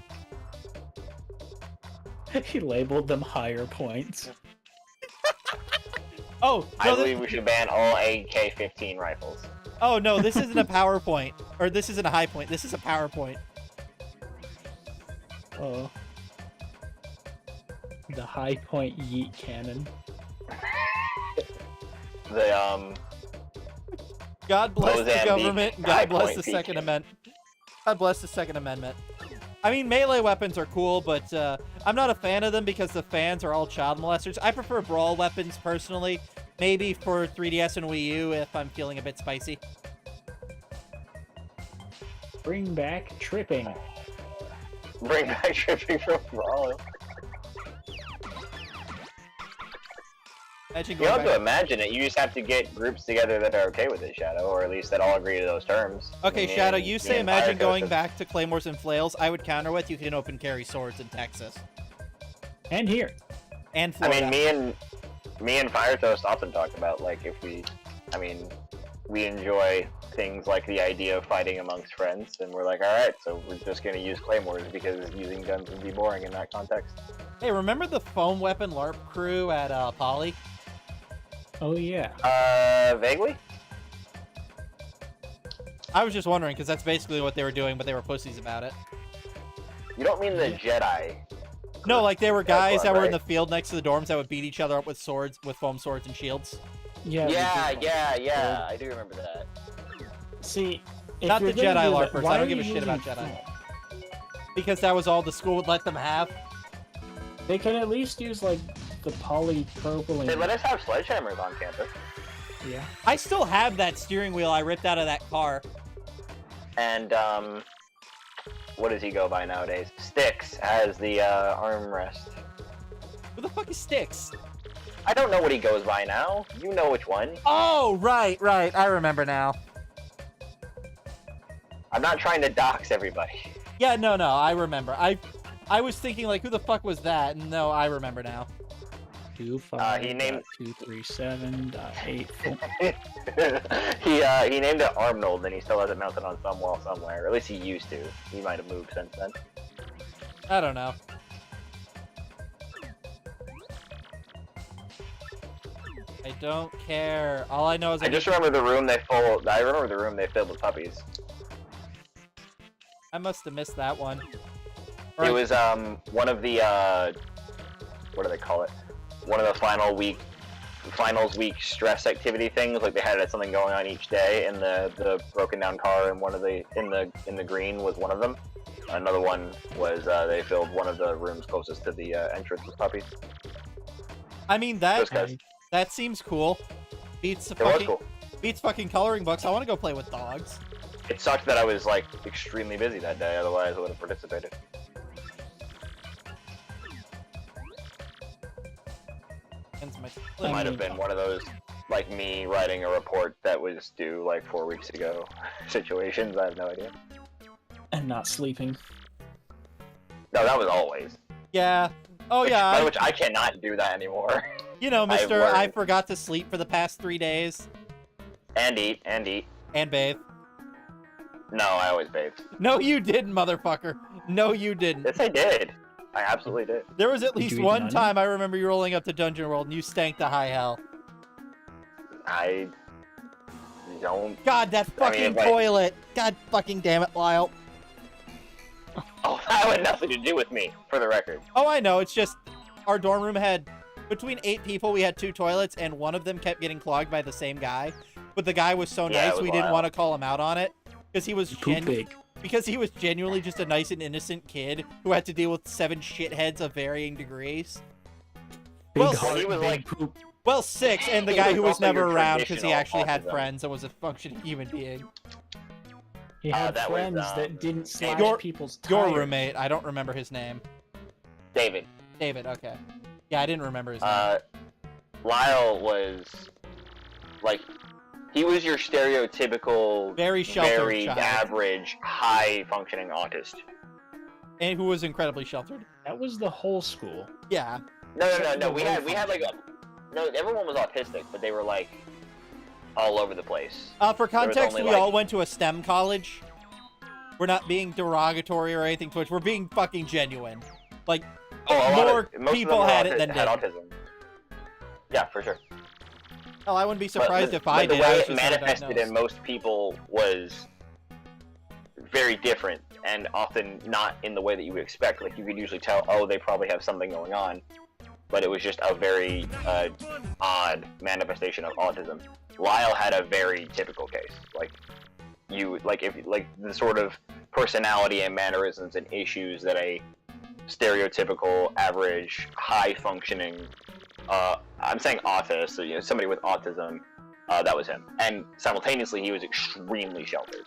He labeled them higher points. Oh, I no, believe we should ban all AK-15 rifles. oh no, this isn't a PowerPoint, or this isn't a high point. This is a PowerPoint. Oh. The high point yeet cannon. The God bless the Mozambique government. and high God bless point the Second feature. Amendment. God bless the Second Amendment. I mean, melee weapons are cool, but I'm not a fan of them because the fans are all child molesters. I prefer brawl weapons personally. Maybe for 3DS and Wii U if I'm feeling a bit spicy. Bring back tripping. bring back tripping from Brawl. Imagine You don't going have to back. imagine it. You just have to get groups together that are okay with it, Shadow, or at least that all agree to those terms. Okay, Me Shadow, and- you me say and imagine Firecoast going have- back to Claymores and Flails. I would counter with you can open carry swords in Texas And here. and I Florida. mean, me and Fire Toast often talk about like if we, I mean, we enjoy things like the idea of fighting amongst friends, and we're like, all right, so we're just gonna use claymores because using guns would be boring in that context. Hey, remember the foam weapon LARP crew at Poly? Oh yeah. Vaguely. I was just wondering because that's basically what they were doing, but they were pussies about it. You don't mean the Jedi? No, like they were That's guys one, that were in right? the field next to the dorms that would beat each other up with swords, with foam swords and shields. Yeah. we Yeah, did. yeah. I do remember that. See, if Not you're the gonna Jedi do that, LARPers. why I don't are give a you shit about using Jedi. foam? Because that was all the school would let them have. They could at least use like the polypropylene. They let us have sledgehammers on campus, Yeah. I still have that steering wheel I ripped out of that car. and what does he go by nowadays? Styx as the armrest. Who the fuck is Styx? I don't know what he goes by now. You know which one. Oh, right. I remember now. I'm not trying to dox everybody. Yeah, no, I remember. I was thinking, like, who the fuck was that? No, I remember now. 25.237.8. He named it Arnold, and he still has it mounted on some wall somewhere. Or at least he used to. He might have moved since then. I don't know. I don't care. All I know is I just remember the room they filled. I remember the room they filled with puppies. I must have missed that one. It was one of the what do they call it? One of the finals week stress activity things. Like they had something going on each day, and the broken down car and one of the in the green was one of them. Another one was they filled one of the rooms closest to the entrance with puppies. I mean Those guys. that seems cool. Beats It was cool. fucking coloring books. I want to go play with dogs. It sucked that I was like extremely busy that day. Otherwise, I would have participated. My It might have been one of those, like me writing a report that was due like 4 weeks ago situations. I have no idea. And not sleeping. No, that was always. Yeah. Oh yeah. By which I cannot do that anymore. You know, I've Mister, learned. I forgot to sleep for the past 3 days. And eat. And bathe. No, I always bathed. No, you didn't, motherfucker. No, you didn't. Yes, I did. I absolutely did. There was at Did least you eat one none? time I remember you rolling up to Dungeon World and you stank to high hell. I don't. God, that fucking like- toilet. God fucking damn it, Lyle. Oh, that had nothing to do with me, for the record. Oh, I know. It's just our dorm room had, between 8 people, we had 2 toilets, and one of them kept getting clogged by the same guy. But the guy was so Yeah, it nice, was we didn't Lyle. want to call him out on it. Because he was Poop big. because he was genuinely just a nice and innocent kid who had to deal with 7 shitheads of varying degrees. Big Well, heart, he was big like- poop. Well, 6, and the He guy was who was also never your around because he traditional actually had autism. friends and was a functioning human being. He had that was, friends that didn't slash Your- people's tires. Your roommate, I don't remember his name. David. David, okay. Yeah, I didn't remember his name. Lyle was like, he was your stereotypical, Very sheltered very child. average, high-functioning autist. And who was incredibly sheltered. That was the whole school. Yeah. No. We had like no. Everyone was autistic, but they were like all over the place. For was context, only, we like- all went to a STEM college. We're not being derogatory or anything to it. We're being fucking genuine. Like, Oh, a lot more of, most people of them had were it than had didn't. autism. Yeah, for sure. hell, I wouldn't be But surprised if I the did. way I was it just manifested in undiagnosed. most people was very different, and often not in the way that you would expect. Like, you could usually tell, oh, they probably have something going on, but it was just a very odd manifestation of autism. Lyle had a very typical case. Like, the sort of personality and mannerisms and issues that a stereotypical, average, high-functioning, I'm saying autist, so, somebody with autism, that was him. And simultaneously, he was extremely sheltered.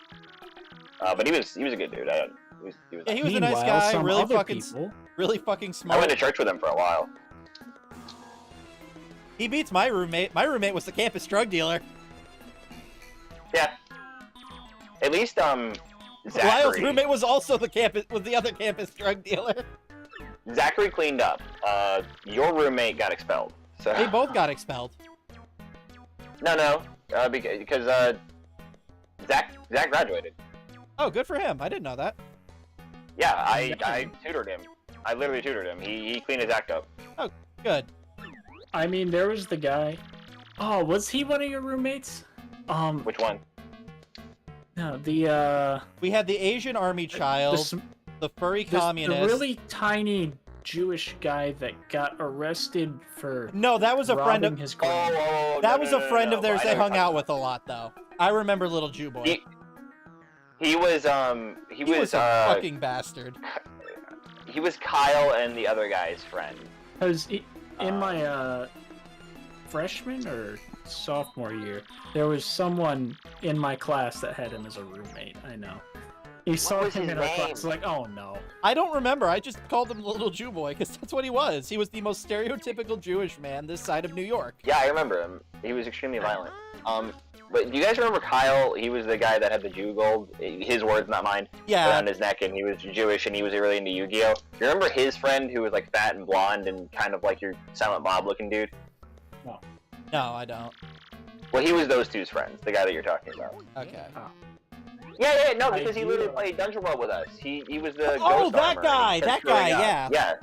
But he was a good dude. He was Yeah, he was a Meanwhile, nice guy, some really other fucking, people, really fucking I smart. went to church with him for a while. He beats my roommate. My roommate was the campus drug dealer. Yeah. At least, Lyle's Zachary. roommate was also the other campus drug dealer. Zachary cleaned up. Your roommate got expelled. So They both got expelled. no, because Zach graduated. Oh, good for him. I didn't know that. Yeah, I tutored him. I literally tutored him. He cleaned his act up. Good. I mean, there was the guy. Oh, was he one of your roommates? Which one? No, the We had the Asian army child, the the furry the communist. really tiny Jewish guy that got arrested for No, that was a friend robbing of. his grandma. That was a friend of theirs I they know hung you're out talking with a lot, though. I remember little Jew boy. He- He was He was a fucking bastard. he was Kyle and the other guy's friend. Because in my freshman or sophomore year, there was someone in my class that had him as a roommate. I know. He saw was him his in our name? class, like, oh no. I don't remember. I just called him the little Jew boy because that's what he was. He was the most stereotypical Jewish man this side of New York. Yeah, I remember him. He was extremely violent. But do you guys remember Kyle? He was the guy that had the Jew gold. His words, not mine. Yeah. Around his neck, and he was Jewish, and he was really into Yu-Gi-Oh. You remember his friend who was like fat and blonde and kind of like your Silent Bob looking dude? No, I don't. Well, he was those two's friends, the guy that you're talking about. Okay. Yeah, no, I because he do literally know. played Dungeon World with us. He was the Oh, ghost that armor. guy, He kept that screwing guy, up. yeah.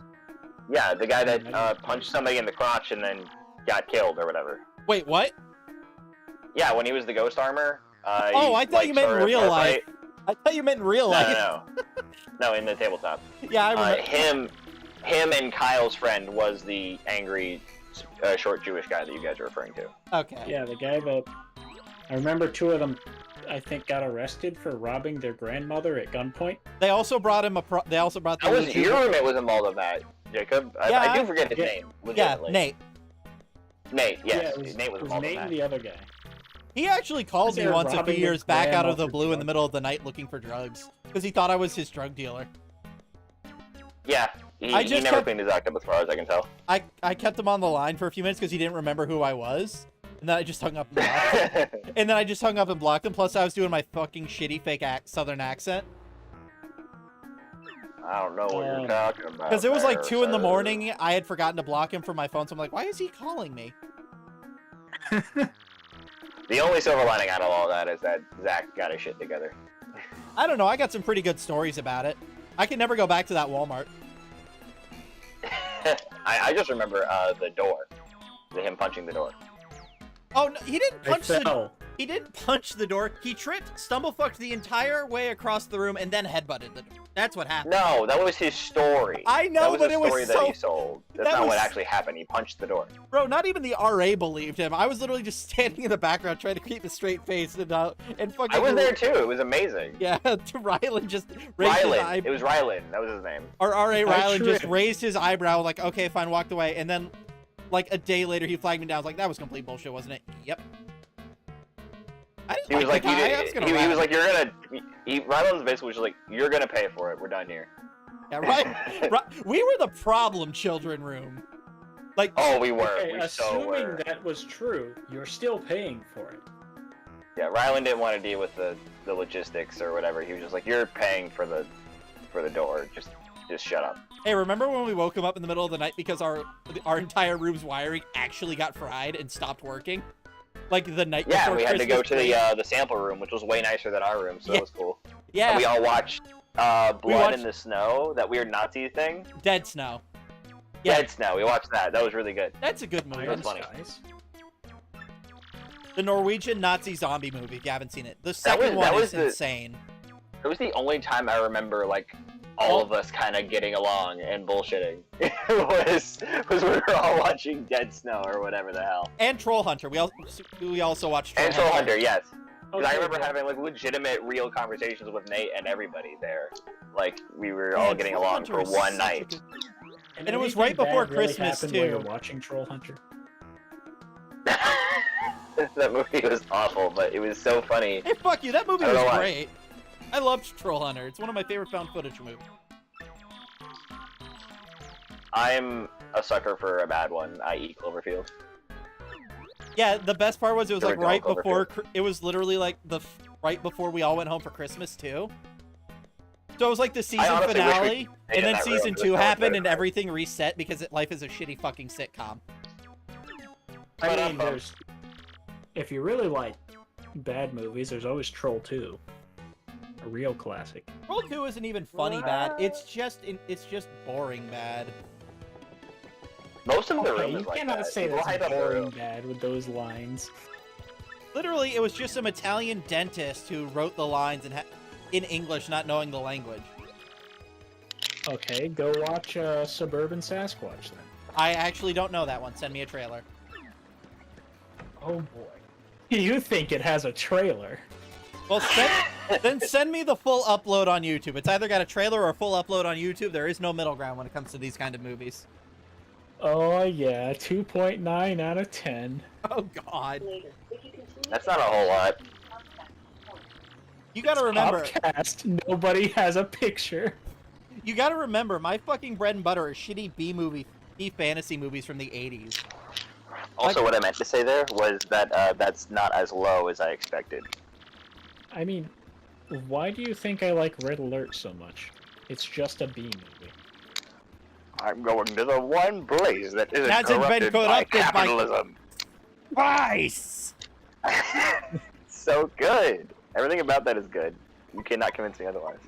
Yeah, the guy that punched somebody in the crotch and then got killed or whatever. Wait, what? Yeah, when he was the ghost armor. Oh, I thought you meant in real life. I thought you meant in real life. No. No, in the tabletop. Yeah, I remember. Him and Kyle's friend was the angry, short Jewish guy that you guys are referring to. Okay. Yeah, the guy that I remember 2 of them, I think, got arrested for robbing their grandmother at gunpoint. They also brought him they also brought the That was Jew- your roommate was involved in that, Jacob. Yeah, I do forget his yeah. name. Yeah, Legitimately. Nate. Nate, yes. Yeah, it was, Nate was it was involved Nate in and that. the other guy. He actually called me They're once a few robbing years his back out of the grandma for blue in the drugs. middle of the night looking for drugs because he thought I was his drug dealer. Yeah, he I just never kept- cleaned his act up as far as I can tell. I kept him on the line for a few minutes because he didn't remember who I was, and then I just hung up and blocked him. And then I just hung up and blocked him. Plus, I was doing my fucking shitty fake southern accent I don't know what you're talking about. because it was like there, 2 in the sir. morning. I had forgotten to block him from my phone, so I'm like, why is he calling me? The only silver lining out of all that is that Zach got his shit together. I don't know. I got some pretty good stories about it. I can never go back to that Walmart. I just remember the door. Him punching the door. Oh, no, he didn't I punch the. fell. He didn't punch the door. He tripped, stumble-fucked the entire way across the room, and then headbutted the door. That's what happened. No, that was his story. I know, that was but a it was story that so- he sold. That's that not what was- actually happened. He punched the door. Bro, not even the RA believed him. I was literally just standing in the background trying to keep a straight face and fucking. I was there too. It was amazing. Yeah, Rylan just raised his Rylan. It eyebrow. was Rylan. That was his name. Our RA Rylan just tripped. raised his eyebrow, like, okay, fine, walked away, and then, like, a day later, he flagged me down. I was like, that was complete bullshit, wasn't it? Yep. I didn't He was like, the you guy. I did, was gonna he laugh. was like, you're gonna. Rylan's basically was just like, you're gonna pay for it. We're done here. Yeah, right. We were the problem children room. Like, Oh, we were. Okay, We so assuming were. that was true, you're still paying for it. Yeah, Rylan didn't want to deal with the logistics or whatever. He was just like, you're paying for the door. Just shut up. hey, remember when we woke him up in the middle of the night because our entire room's wiring actually got fried and stopped working? Like the night Yeah, before we had to go Christmas to break. the sample room, which was way nicer than our room, so Yeah. that was cool. Yeah, And we all watched Blood watched- in the Snow, that weird Nazi thing. Dead Snow. Yeah, Dead Snow. We watched that. That was really good. that's a good movie. Iron funny. Skies. The Norwegian Nazi zombie movie, if you haven't seen it. The second that one was is the- insane. It was the only time I remember like all of us kind of getting along and bullshitting. was when we were all watching Dead Snow or whatever the hell. And Troll Hunter. We also watched Troll And Troll Hunter, yes. Because I Okay, remember yeah. having like legitimate, real conversations with Nate and everybody there. Like we were all Man, getting Troll along Hunter for is one such a night. good- And it was anything right before bad really Christmas, happened while you're too. watching Troll Hunter. That movie was awful, but it was so funny. Hey, fuck you. That movie I don't was know why. great. I loved Troll Hunter. It's one of my favorite found footage movies. I'm a sucker for a bad one, i.e. Cloverfield. Yeah, the best part was it was The like original right before. Cloverfield. It was literally like right before we all went home for Christmas too. So it was like the season honestly wish we finale, stayed and in then that room, season because 2 that was happened, better and part. everything reset because life is a shitty fucking sitcom. But, I mean, there's if you really like bad movies, there's always Troll 2, a real classic. Troll 2 isn't even funny bad. It's just boring bad. Most of the Okay, room you is like cannot that. say People that's hype up the boring room. bad with those lines. Literally, it was just some Italian dentist who wrote the lines in English, not knowing the language. Okay, go watch Suburban Sasquatch then. I actually don't know that one. Send me a trailer. Oh boy. You think it has a trailer? Well, then send me the full upload on YouTube. It's either got a trailer or a full upload on YouTube. There is no middle ground when it comes to these kind of movies. Oh yeah, 2.9 out of 10. Oh, God. That's not a whole lot. You gotta remember, Cast, nobody has a picture. my fucking bread and butter is shitty B fantasy movies from the 80s. Also, what I meant to say there was that that's not as low as I expected. I mean, why do you think I like Red Alert so much? It's just a B movie. I'm going to the one place that isn't Hasn't been corrupted by corrupted by- capitalism. Vice! So good. Everything about that is good. You cannot convince me otherwise.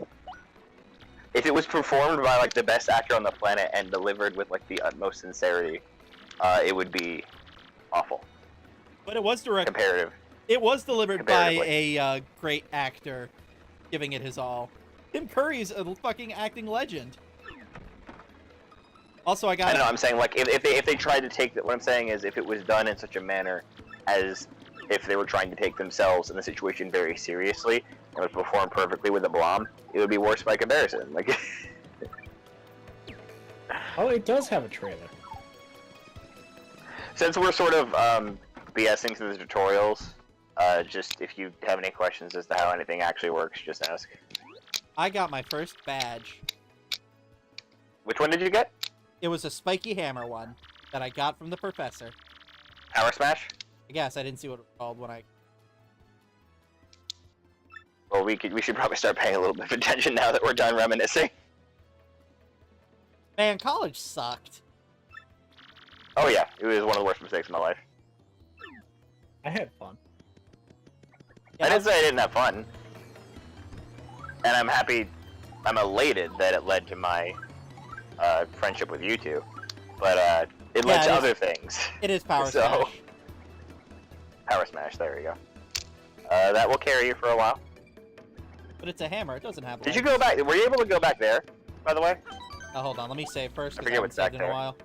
If it was performed by like the best actor on the planet and delivered with like the utmost sincerity, it would be awful. But it was directed. Comparative. It was delivered by Comparatively. a great actor, giving it his all. Tim Curry's a fucking acting legend. Also, I got. I don't know. I'm saying like if they tried to take that. What I'm saying is if it was done in such a manner as if they were trying to take themselves and the situation very seriously and was performed perfectly with a Blom, it would be worse by comparison. Like. Oh, it does have a trailer. Since we're sort of BSing through the tutorials, just if you have any questions as to how anything actually works, just ask. I got my first badge. Which one did you get? It was a spiky hammer one that I got from the professor. Power Smash? I guess I didn't see what it was called when I. Well, we should probably start paying a little bit of attention now that we're done reminiscing. Man, college sucked. Oh yeah, it was one of the worst mistakes of my life. I had fun. I didn't say I didn't have fun. And I'm happy, I'm elated that it led to my friendship with you two. But it led Yeah, to it is- other things. It is Power So- Smash. Power Smash, there we go. That will carry you for a while. But it's a hammer. It doesn't have Did you legs. go back? Were you able to go back there, by the way? Oh, hold on. Let me save first. I 'Cause forget haven't what's back saved in a there. while.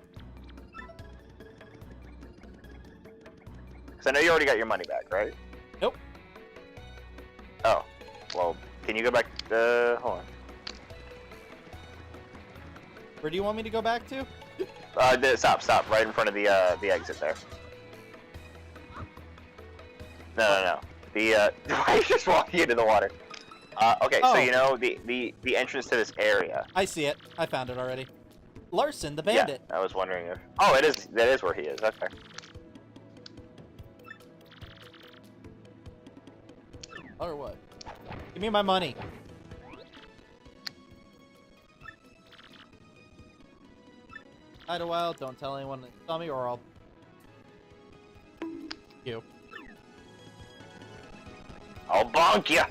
Because I know you already got your money back, right? Nope. Oh. Well, can you go back? Hold Where do you want me to go back to? on. Stop. Right in front of the exit there. No. Why are you just walking into the water? Okay, Oh. so you know the entrance to this area. I see it. I found it already. Larson, the Yeah, bandit. I was wondering if. Oh, it is. That is where he is. Okay. Or what? Give me my money. Hide a while. Don't tell anyone that you saw me, or I'll. You. I'll bonk ya.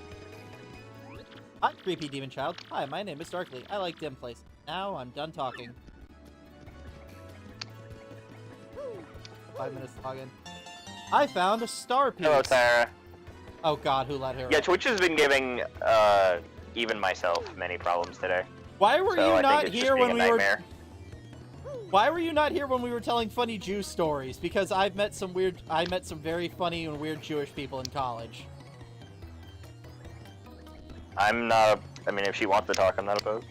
Hi, creepy demon child. Hi, my name is Darkly. I like dim place. Now I'm done talking. 5 minutes to log in. I found a star piece. Hello, Tara. Oh God, who let her? Yeah, up? Twitch has been giving even myself many problems today. Why were So you I not think it's here just when being a we were? nightmare. Why were you not here when we were telling funny Jew stories? Because I met some very funny and weird Jewish people in college. I'm not. I mean, if she wants to talk, I'm not opposed.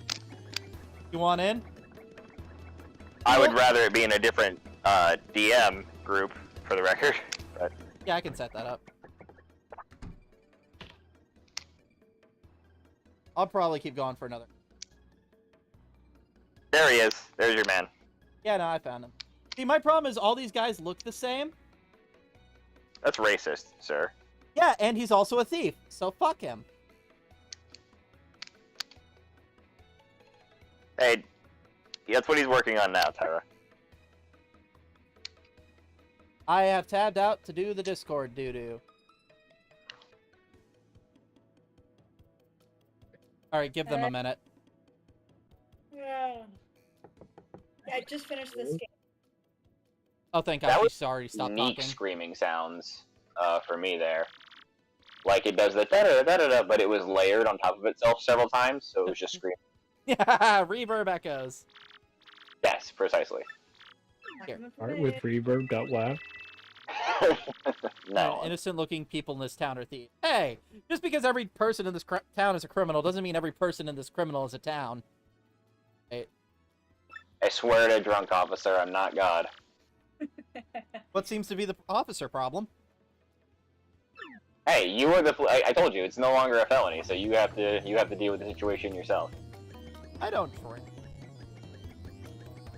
You want in? I would rather it be in a different DM group, for the record. But Yeah, I can set that up. I'll probably keep going for another. there he is. There's your man. Yeah, no, I found him. See, my problem is all these guys look the same. That's racist, sir. Yeah, and he's also a thief, so fuck him. Hey, that's what he's working on now, Tyra. I have tabbed out to do the Discord doo-doo. Alright, give them a minute. Yeah. I just finished this game. Oh, thank That God, was she's already stopped Unique talking. screaming sounds for me there. Like it does the da-da-da-da-da, but it was layered on top of itself several times, so it was just screaming. Yeah, reverb echoes. Yes, precisely. Here. Art with reverb.wow. No. Innocent-looking people in this town are thieves. Hey, just because every person in this town is a criminal doesn't mean every person in this criminal is a town. Hey, I swear to drunk officer, I'm not God. what seems to be the officer problem? Hey, you were the. I told you it's no longer a felony, so you have to deal with the situation yourself. I don't drink.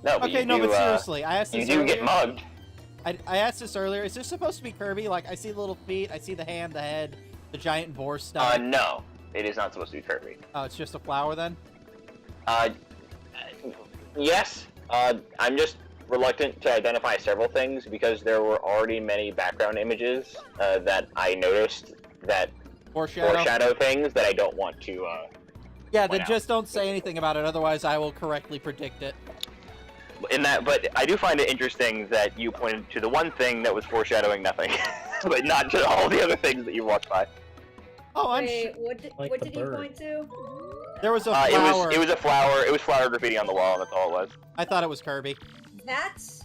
No, but Okay, you no, do, but seriously, I asked you this do earlier. get mugged. I asked this earlier. Is this supposed to be Kirby? Like, I see the little feet, I see the hand, the head, the giant boar stomach. No, it is not supposed to be Kirby. Oh, it's just a flower then? Yes. I'm just reluctant to identify several things because there were already many background images that I noticed that foreshadow things that I don't want to. Yeah, then out. just don't say anything about it, otherwise I will correctly predict it. But I do find it interesting that you pointed to the one thing that was foreshadowing nothing, but not to all the other things that you walked by. Oh, I'm Wait, what Like what the did you bird. point to? There was a flower. It was a flower. It was flower graffiti on the wall. That's all it was. I thought it was Kirby. That's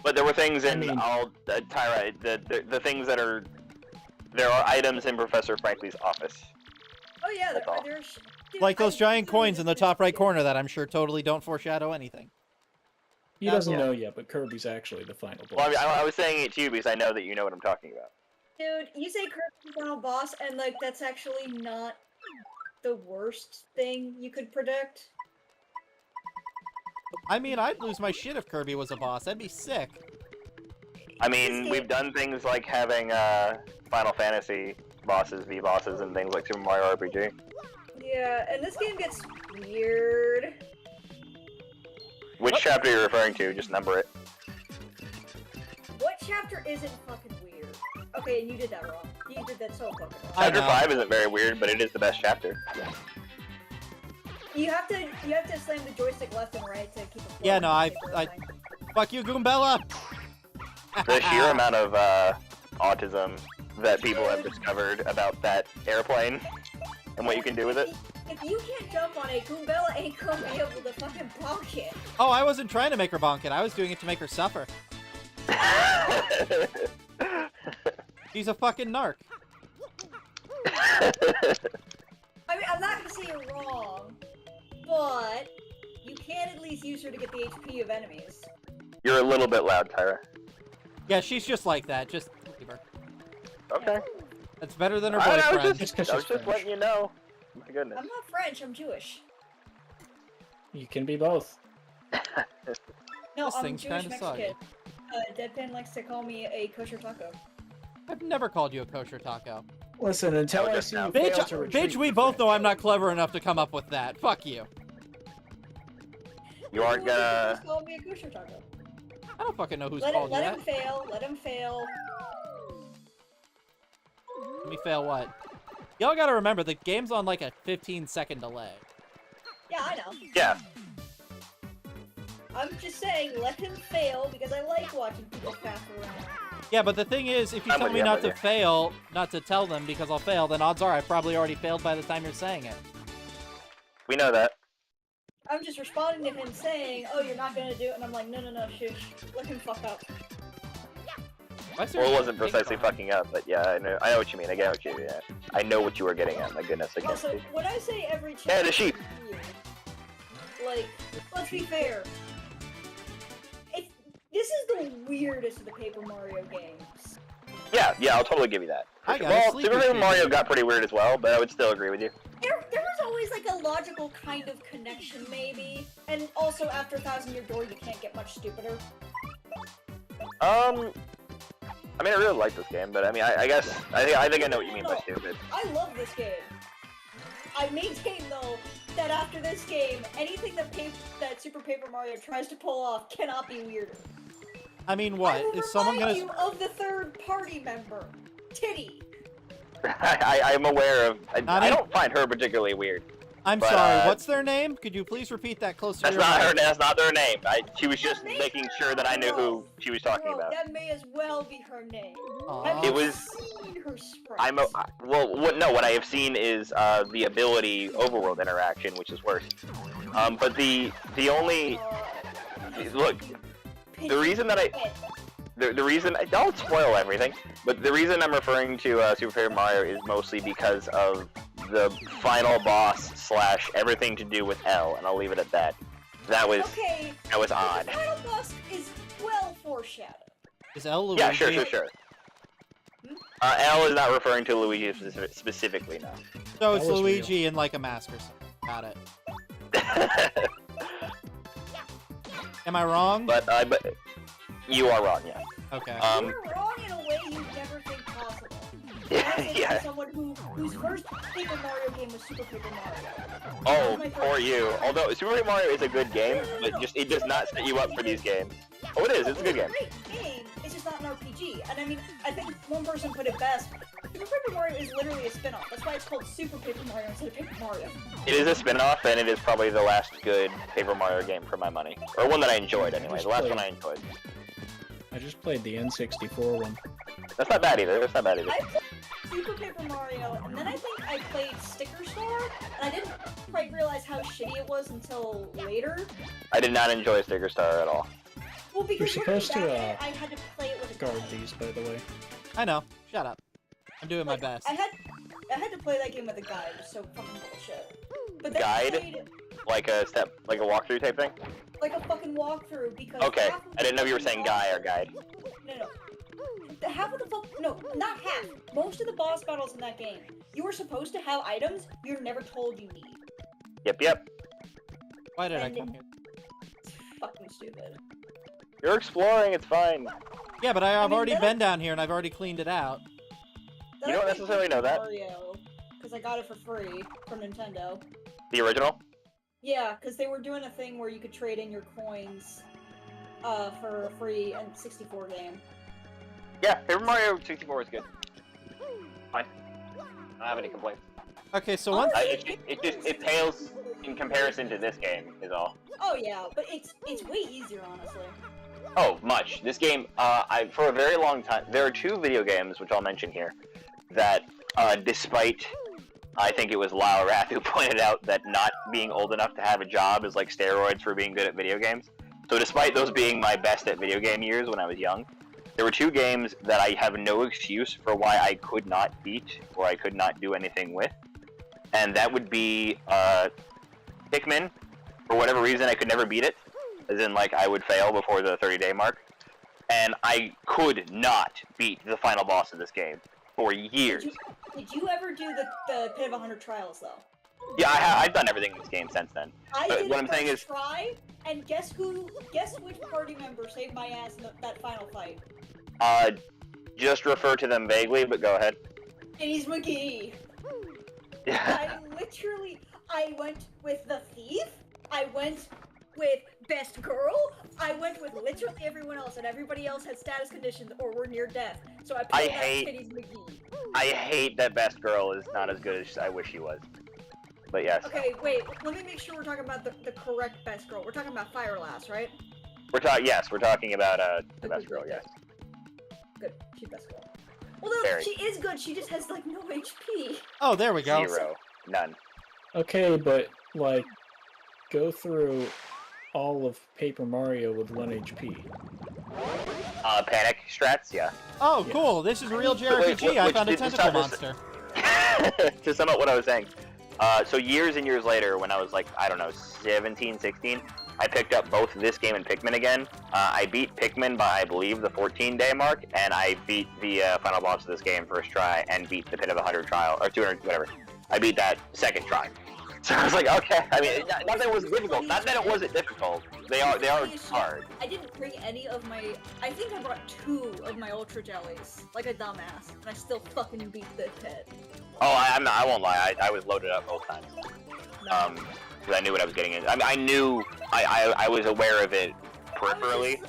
But there were things in I mean- Tyra. The things that are there are items in Professor Frankly's office. oh yeah, That's all. there's dude, Like those I giant literally coins in the just top right finished corner that I'm sure totally don't foreshadow anything. He Yeah. doesn't know yet, but Kirby's actually the final boss. Well, I was saying it to you because I know that you know what I'm talking about. Dude, you say Kirby's the final boss, and like that's actually not the worst thing you could predict. I mean, I'd lose my shit if Kirby was a boss. That'd be sick. I mean, we've done things like having Final Fantasy bosses be bosses and things like Super Mario RPG. Yeah, and this game gets weird. Which chapter are you referring to? Just number it. What chapter isn't fucking weird? Okay, you did that wrong. You did that so fucking wrong. I Chapter know. 5 isn't very weird, but it is the best chapter. You have to slam the joystick left and right to keep it. Yeah, no, I- flowing. Fuck you, Goombella! The sheer amount of autism that people have discovered about that airplane and what you can do with it. If you can't jump on it, Goombella ain't gonna be able to fucking bonk it. Oh, I wasn't trying to make her bonk it. I was doing it to make her suffer. She's a fucking narc. I mean, I'm not gonna say you're wrong, but you can at least use her to get the HP of enemies. You're a little bit loud, Tyra. Yeah, she's just like that. Just leave her. Okay. That's better than her I boyfriend. was Just 'cause just, I was she's just French. letting you know. My goodness. I'm not French, I'm Jewish. You can be both. No, This I'm thing's Jewish kinda sucky. Mexican. Deadpan likes to call me a kosher taco. I've never called you a kosher taco. Listen, until Oh, I just see now. you fail to Bitch, retreat, bitch, we you're both know French. I'm not clever enough to come up with that. Fuck you. You aren't Who gonna. just called me a kosher taco? I don't fucking know who's Let called you him that. fail. Let him fail. Let me fail what? Y'all gotta remember, the game's on like a 15-second delay. Yeah, I know. Yeah. I'm just saying, let him fail because I like watching people faff around. Yeah, but the thing is, if you I'm tell with me you, I'm not with to you. fail, not to tell them because I'll fail, then odds are I've probably already failed by the time you're saying it. We know that. I'm just responding to him saying, "Oh, you're not gonna do it," and I'm like, "No, shush. Let him fuck up." Why is there Well, it a wasn't big precisely car? fucking up, but yeah, I know what you mean. I get what you mean. Yeah. I know what you were getting at. My goodness, I can't Also, speak. when I say every chapter, Yeah, the sheep. is weird, like, let's be fair. This is the weirdest of the Paper Mario games. Yeah, I'll totally give you that. I got Well, sleep Super with Paper you. Mario got pretty weird as well, but I would still agree with you. There was always like a logical kind of connection, maybe, and also after 1,000 Year Door, you can't get much stupider. I mean, I really like this game, but I mean, I guess I think I know what you mean by stupid. I love this game. I maintain though that after this game, anything that Super Paper Mario tries to pull off cannot be weirder. I mean, I what? will Is someone remind gonna... you of the third party member, Titty. I'm aware of. I Nani? don't find her particularly weird. I'm but, sorry, what's their name? Could you please repeat that closer That's to your not her. mic? That's not their name. She was just That may- making sure that I knew who she was talking Bro, about. that may as well be her name. Aw. Have It you was- seen her sprites? What I have seen is the ability overworld interaction, which is worse. But the only look, the reason that the reason I don't spoil everything, but the reason I'm referring to Super Paper Mario is mostly because of the final boss / everything to do with L, and I'll leave it at that. That was Okay, odd. the final boss is well foreshadowed. Is El Luigi? Yeah, sure. Hmm? L is not referring to Luigi specifically, no. So it's That was Luigi in like a mask or something. Got it. Am I wrong? But you are wrong, yeah. Okay. You're wrong in a way you never think possible. Yeah. As someone whose first Paper Mario game was Super Paper Mario. Oh, My poor first- you. Although Super Mario Mario is a good game, No. but it does not set you up for these games. Oh, it is. It's a good game. Great game. It's just not an RPG. And I mean, I think one person put it best. Super Paper Mario is literally a spin-off. That's why it's called Super Paper Mario instead of Paper Mario. It is a spin-off, and it is probably the last good Paper Mario game for my money. Or one that I enjoyed, anyway. The last one I enjoyed. I just played the N64 one. That's not bad either. That's not bad either. I played Super Paper Mario, and then I think I played Sticker Star, and I didn't quite realize how shitty it was until later. I did not enjoy Sticker Star at all. Well, because You're looking supposed to, back at it, I had to play it with a Guard guide. these, by the way. I know. Shut up. I'm doing my Like, best. I had to play that game with a guide, just so fucking bullshit. But then Guide? I played Like a walkthrough type thing? like a fucking walkthrough because Okay. half of I didn't know if you were the saying boss- guy or guide. No. Half of the no, not half. Most of the boss battles in that game, you were supposed to have items you're never told you need. Yep. Why did I and- come here? It's fucking stupid. You're exploring, it's fine. Yeah, but I've mean, already that- been down here and I've already cleaned it out. You don't necessarily know that. Mario, because I got it for free from Nintendo. The original? Yeah, because they were doing a thing where you could trade in your coins for a free N64 game. Yeah, Paper Mario 64 is good. Fine. I don't have any complaints. Okay, so once... It pales in comparison to this game, is all. Oh yeah, but it's way easier, honestly. Oh, much. This game, for a very long time, there are two video games, which I'll mention here, that, despite, I think it was Lyle Rath who pointed out that not being old enough to have a job is like steroids for being good at video games. So despite those being my best at video game years when I was young, there were two games that I have no excuse for why I could not beat, or I could not do anything with. And that would be, Pikmin. For whatever reason, I could never beat it. As in, like, I would fail before the 30-day mark. And I could not beat the final boss of this game for years. Did you ever do the Pit of 100 Trials, though? Yeah, I've done everything in this game since then. I But did what it I'm saying first is- try, and guess which party member saved my ass in that final fight? Just refer to them vaguely, but go ahead. Denny's McGee. I went with the thief, I went with best girl, I went with literally everyone else, and everybody else had status conditions or were near death. So I pulled out Denny's McGee. I hate that Best Girl is not as good as I wish she was. But yes. Okay, wait, let me make sure we're talking about the correct best girl. We're talking about Firelass, right? We're talking about the Best Girl, yes. Good, she's best girl. Although Very. she is good, she just has like no HP. Oh, there we go. 0. None. Okay, but, like, go through all of Paper Mario with 1 HP. Panic strats, yeah. Oh, Yeah. cool. This is real Wait, JRPG. I which found a did this tentacle have this- monster. To sum up what I was saying, so years and years later, when I was like, I don't know, 17, 16, I picked up both this game and Pikmin again. I beat Pikmin by, I believe, the 14-day mark, and I beat the final boss of this game first try, and beat the Pit of 100 trial, or 200, whatever. I beat that second try. So I was like, okay. I mean, not that it was difficult. Not that it wasn't difficult. They are hard. I didn't bring any of my. I think I brought 2 of my Ultra Jellies, like a dumbass, and I still fucking beat the pit. Oh, I won't lie. I was loaded up both times. Because I knew what I was getting into. I mean, I knew. I was aware of it peripherally.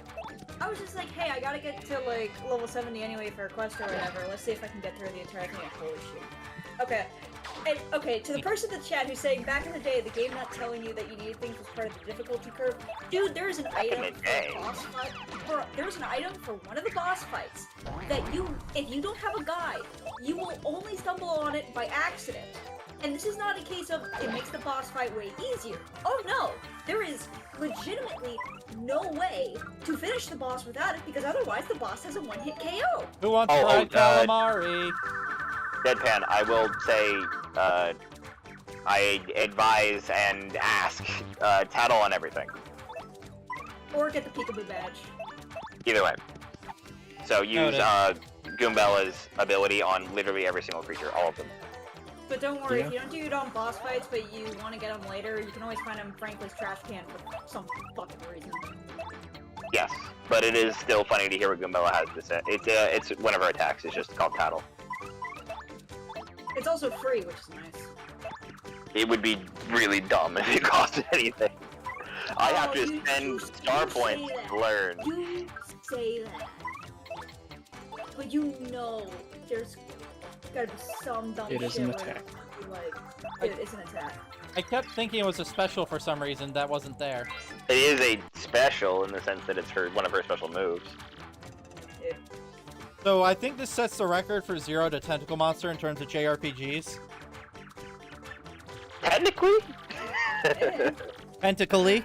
I was just like, hey, I gotta get to like level 70 anyway for a quest or whatever. Let's see if I can get through the entire thing. Holy shit. Okay. And, okay, to the person in the chat who's saying back in the day the game not telling you that you needed things was part of the difficulty curve, dude, there's an item the for day. a boss fight. There's an item for one of the boss fights that if you don't have a guide, you will only stumble on it by accident. And this is not a case of it makes the boss fight way easier. Oh no, there is legitimately no way to finish the boss without it because otherwise the boss has a one-hit KO. Who wants fried calamari? Deadpan, I will say, I advise and ask, tattle on everything. Or get the peekaboo badge. Either way. So use, Noted. Goombella's ability on literally every single creature, all of them. But don't worry, Yeah. if you don't do it on boss fights, but you want to get them later, you can always find them in Franklin's trash can for some fucking reason. Yes, but it is still funny to hear what Goombella has to say. It's one of her attacks. It's just called Tattle. It's also free, which is nice. It would be really dumb if it costed anything. I have to you spend say star points that. to learn. You say that. But you know there's gotta be some dumb It is shit an where attack. you're like, dude, it's an attack. I kept thinking it was a special for some reason that wasn't there. It is a special in the sense that it's one of her special moves. Dude. So I think this sets the record for Zero to Tentacle Monster in terms of JRPGs. Technically? Yeah. Pentacly.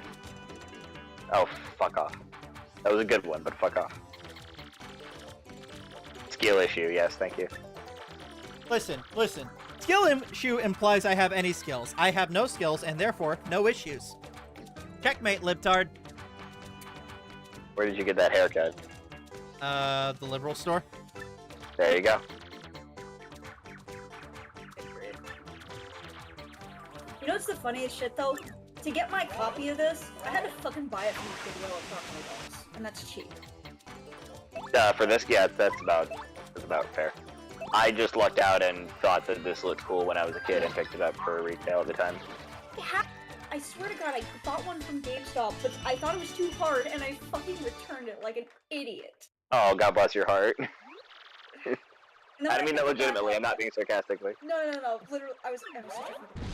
Oh, fuck off. That was a good one, but fuck off. Skill issue, yes, thank you. Listen. Skill issue implies I have any skills. I have no skills and therefore no issues. Checkmate, libtard. Where did you get that haircut? The liberal store. There you go. You know what's the funniest shit though? To get my copy of this, I had to fucking buy it from Goodwill at $500, and that's cheap. For this, yeah, that's about fair. I just lucked out and thought that this looked cool when I was a kid and picked it up for retail at the time. I swear to God, I bought one from GameStop, but I thought it was too hard, and I fucking returned it like an idiot. Oh, God bless your heart. And then I when mean that came back, legitimately, I'm not being sarcastically. No, literally, I was such a fucking retard.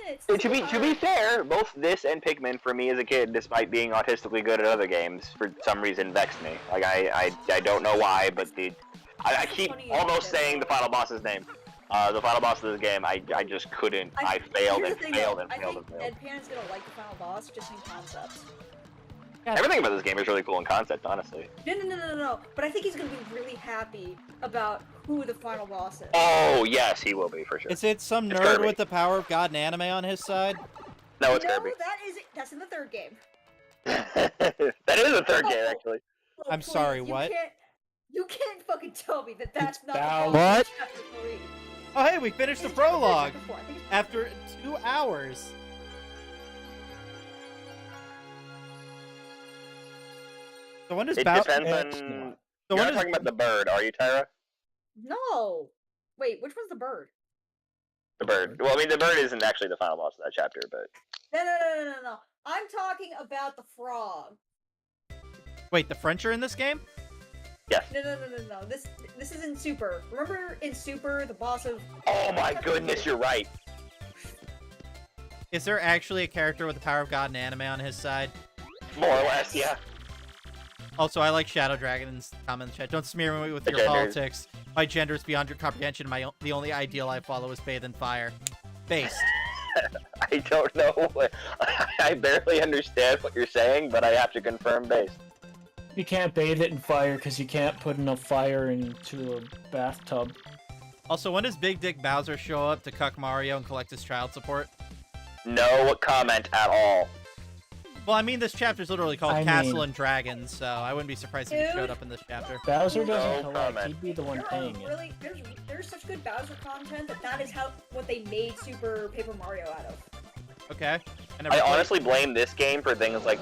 It's To be fair, both this and Pikmin for me as a kid, despite being autistically good at other games, for some reason vexed me. Like I don't know why, but I keep almost saying the final boss's name. The final boss of this game, I just couldn't. I failed here's and the thing, failed though. and failed and I failed. think Deadpan's gonna like the final boss, just in concepts. Everything about this game is really cool in concept, honestly. No. But I think he's gonna be really happy about who the final boss is. Oh yes, he will be for sure. Is it some It's nerd Kirby. with the power of God and anime on his side? No, it's no, Kirby. that's in the third game. That is the third game, actually. Oh, I'm please, sorry, what? You can't fucking tell me that that's It's not the Bowser. boss in What? Chapter 3. Oh hey, we finished the It's chapter 3 or prologue chapter 4, I think it's- after 2 hours. So when does It Bowser? depends It's on. not. So You're when not does talking about the bird, are you, Tyra? No. Wait, which one's the bird? The bird. Well, I mean, the bird isn't actually the final boss of that chapter, but No. I'm talking about the frog. wait, the French are in this game? yes. No. This is in Super. Remember in Super, the boss of... Oh my goodness, you're right. Is there actually a character with the power of God and anime on his side? More or less, yeah. Also, I like Shadow Dragon's comment in the chat. Don't smear me with The your genders. politics. My gender is beyond your comprehension. The only ideal I follow is bathe in fire. Based. I don't know. I barely understand what you're saying, but I have to confirm based. You can't bathe it in fire because you can't put enough fire into a bathtub. Also, when does Big Dick Bowser show up to cuck Mario and collect his child support? No comment at all. Well, I mean, this chapter's literally called I Castle mean- and Dragons, so I wouldn't be surprised if he Dude. showed up in this chapter. Bowser No doesn't collect, comment. he'd be the one There are paying it. really, there's such good Bowser content that is how what they made Super Paper Mario out of. Okay. never I played- honestly blame this game for things like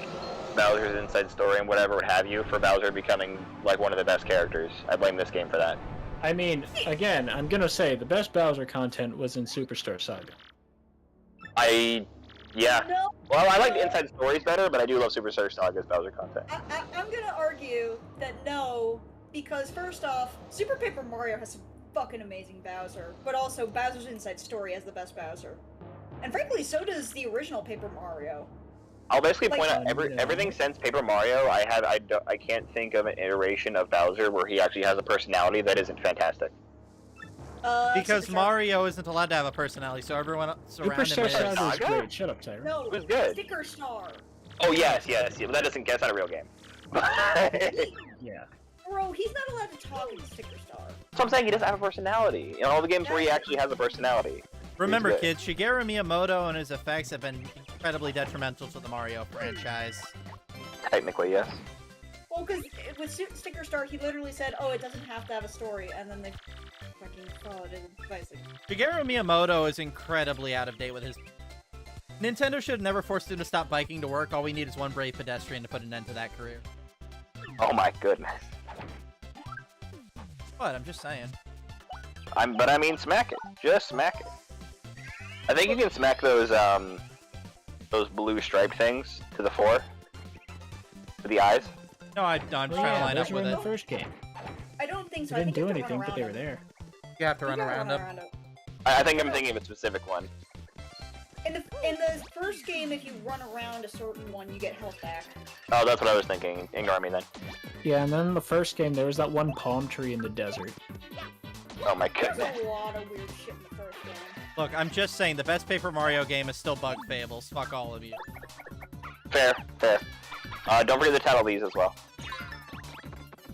Bowser's Inside Story and whatever have you for Bowser becoming like one of the best characters. I blame this game for that. I mean, again, I'm gonna say the best Bowser content was in Superstar Saga. Yeah. No, Well, I like the Inside Stories better, but I do love Superstar Saga's Bowser content. I'm gonna argue that no, because first off, Super Paper Mario has some fucking amazing Bowser, but also Bowser's Inside Story has the best Bowser. And frankly, so does the original Paper Mario. I'll basically Like- point out everything since Paper Mario. I can't think of an iteration of Bowser where he actually has a personality that isn't fantastic. Because Superstar- Mario isn't allowed to have a personality, so everyone surrounding him Superstar is. Saga is Saga? great. Shut up, Tyra. No, It was good. Sticker Star. Oh yes, but that's not a real game. Yeah. Bro, he's not allowed to talk in Sticker Star. So I'm saying he doesn't have a personality. In all the games where he actually has a personality. Remember, good. kids, Shigeru Miyamoto and his effects have been incredibly detrimental to the Mario franchise. Technically, yes. Well, because with Sticker Star, he literally said, "Oh, it doesn't have to have a story," and then they fucking followed it. Shigeru Miyamoto is incredibly out of date with his... Nintendo should have never forced him to stop biking to work. All we need is one brave pedestrian to put an end to that career. Oh my goodness. What? I'm just saying. But I mean, smack it. Just smack it. I think you can smack those blue striped things to the floor. To the eyes. No, I'm just trying to line those up were with in it. the first game. I don't think so. They I didn't think do you have to anything, run but they were around there. You have to them. run You gotta around them. them. I think I'm thinking of a specific one. In the first game, if you run around a certain one, you get health back. Oh, that's what I was thinking. Ignore me then. Yeah, and then in the first game, there was that one palm tree in the desert. Oh my There's goodness. a lot of weird shit in the first game. Look, I'm just saying, the best Paper Mario game is still Bug Fables. Fuck all of you. Fair, fair. Don't forget the title of these as well.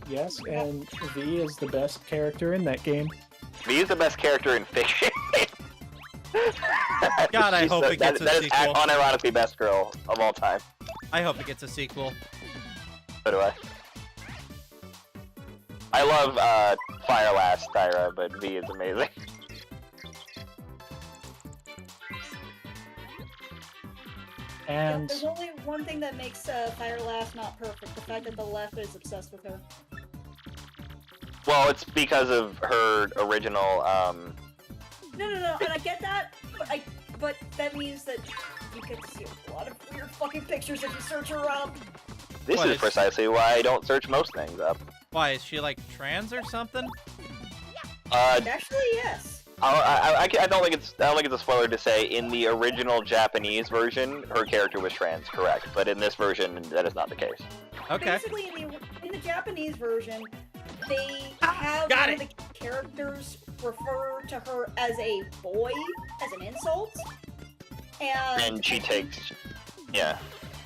Yes, and V is the best character in that game. V is the best character in fiction. God, I hope it gets a that sequel. is unironically best girl of all time. I hope it gets a sequel. So do I. I love Fire Last Tyra, but V is amazing. And There's only one thing that makes Fire Last not perfect: the fact that the left is obsessed with her. Well, it's because of her original. No, and I get that, but that means that you can see a lot of weird fucking pictures if you search her up. This What is is- precisely why I don't search most things up. Why, is she like trans or something? Actually, yes. I don't think it's a spoiler to say in the original Japanese version her character was trans, correct? But in this version that is not the case. Okay. Basically, in the Japanese version, they have got one of the characters refer to her as a boy, as an insult, And she takes, yeah.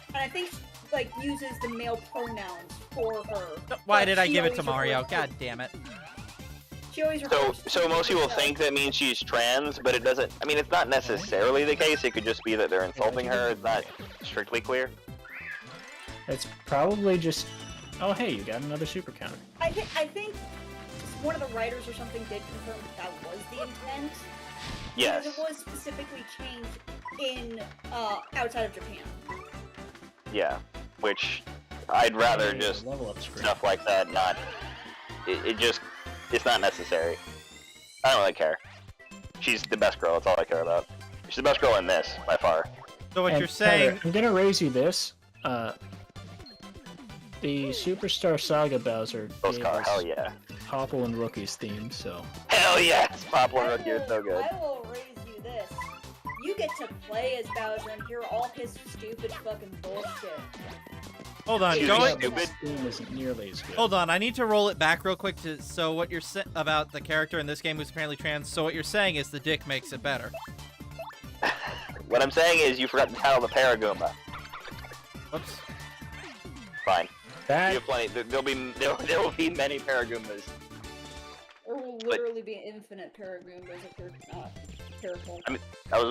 and I think like uses the male pronouns for her. Why but did I she give it to always Mario? refers- God damn it. She always So refers to most people herself. think that means she's trans, but it doesn't. I mean, it's not necessarily the case. It could just be that they're insulting her. It's not strictly clear. it's probably just... Oh, hey, you got another super counter. I think one of the writers or something did confirm that was the intent. Yes. Because it was specifically changed in outside of Japan. Yeah. Which I'd rather Hey, just level up screen. stuff like that not. It's not necessary. I don't really care. She's the best girl. That's all I care about. She's the best girl in this by far. So what And you're saying... Tyler, I'm gonna raise you this. The Superstar Saga Bowser Those gave car. us Hell yeah. Popple and Rookie's theme, so... Hell yes. Poplar Rookie is so good. I will raise you this. You get to play as Bowser and hear all his stupid fucking bullshit. Hold on, Excuse go me, it. stupid. This theme isn't nearly as good. Hold on, I need to roll it back real quick to... So what you're about the character in this game who's apparently trans, so what you're saying is the dick makes it better. What I'm saying is you forgot the title of the Paragoomba. Whoops. Fine. You That... have plenty. There will be many Paragoombas. There will literally be infinite Paragoombas if you're not careful.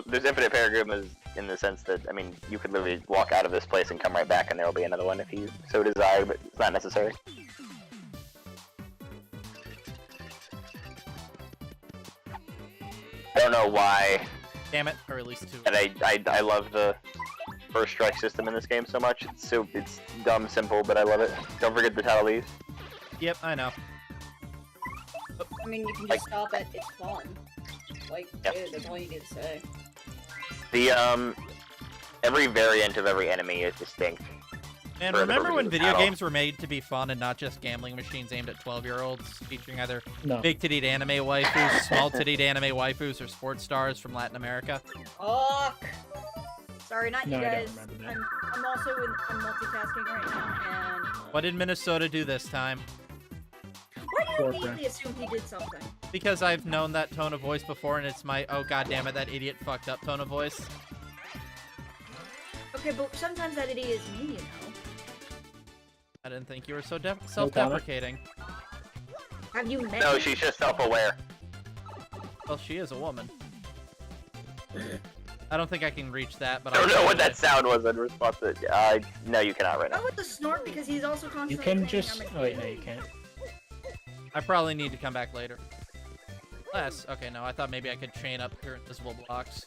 There's infinite Paragoombas in the sense that, I mean, you could literally walk out of this place and come right back and there will be another one if you so desire, but it's not necessary. I don't know why, Damn it, or at least two. and I love the first strike system in this game so much. It's dumb, simple, but I love it. Don't forget the title of these. Yep, I know. I mean, you can Like- just stop it. It's fun. Like, Yep. dude, that's all you need to say. The, every variant of every enemy is distinct. And For the remember when purposes of video battle. games were made to be fun and not just gambling machines aimed at 12-year-olds, featuring either No. big-tittied anime waifus, small-tittied anime waifus, or sports stars from Latin America? Fuck! Sorry, not No, you I don't guys. remember that. I'm also I'm multitasking right now, and What did Minnesota do this time? why do you Fortran. immediately assume he did something? Because I've known that tone of voice before, and it's my, oh god damn it, that idiot fucked up tone of voice. Okay, but sometimes that idiot is me, you know. I didn't think you were so self-deprecating. Have you met No, me? she's just self-aware. Well, she is a woman. I don't think I can reach that, but I don't I'll know what try that sound was in response to. No, you cannot right Not now. with the snort because he's also constantly You can saying, just. "I'm a Oh wait, no, kid." you can't. I probably need to come back later. Okay, no, I thought maybe I could chain up your invisible blocks.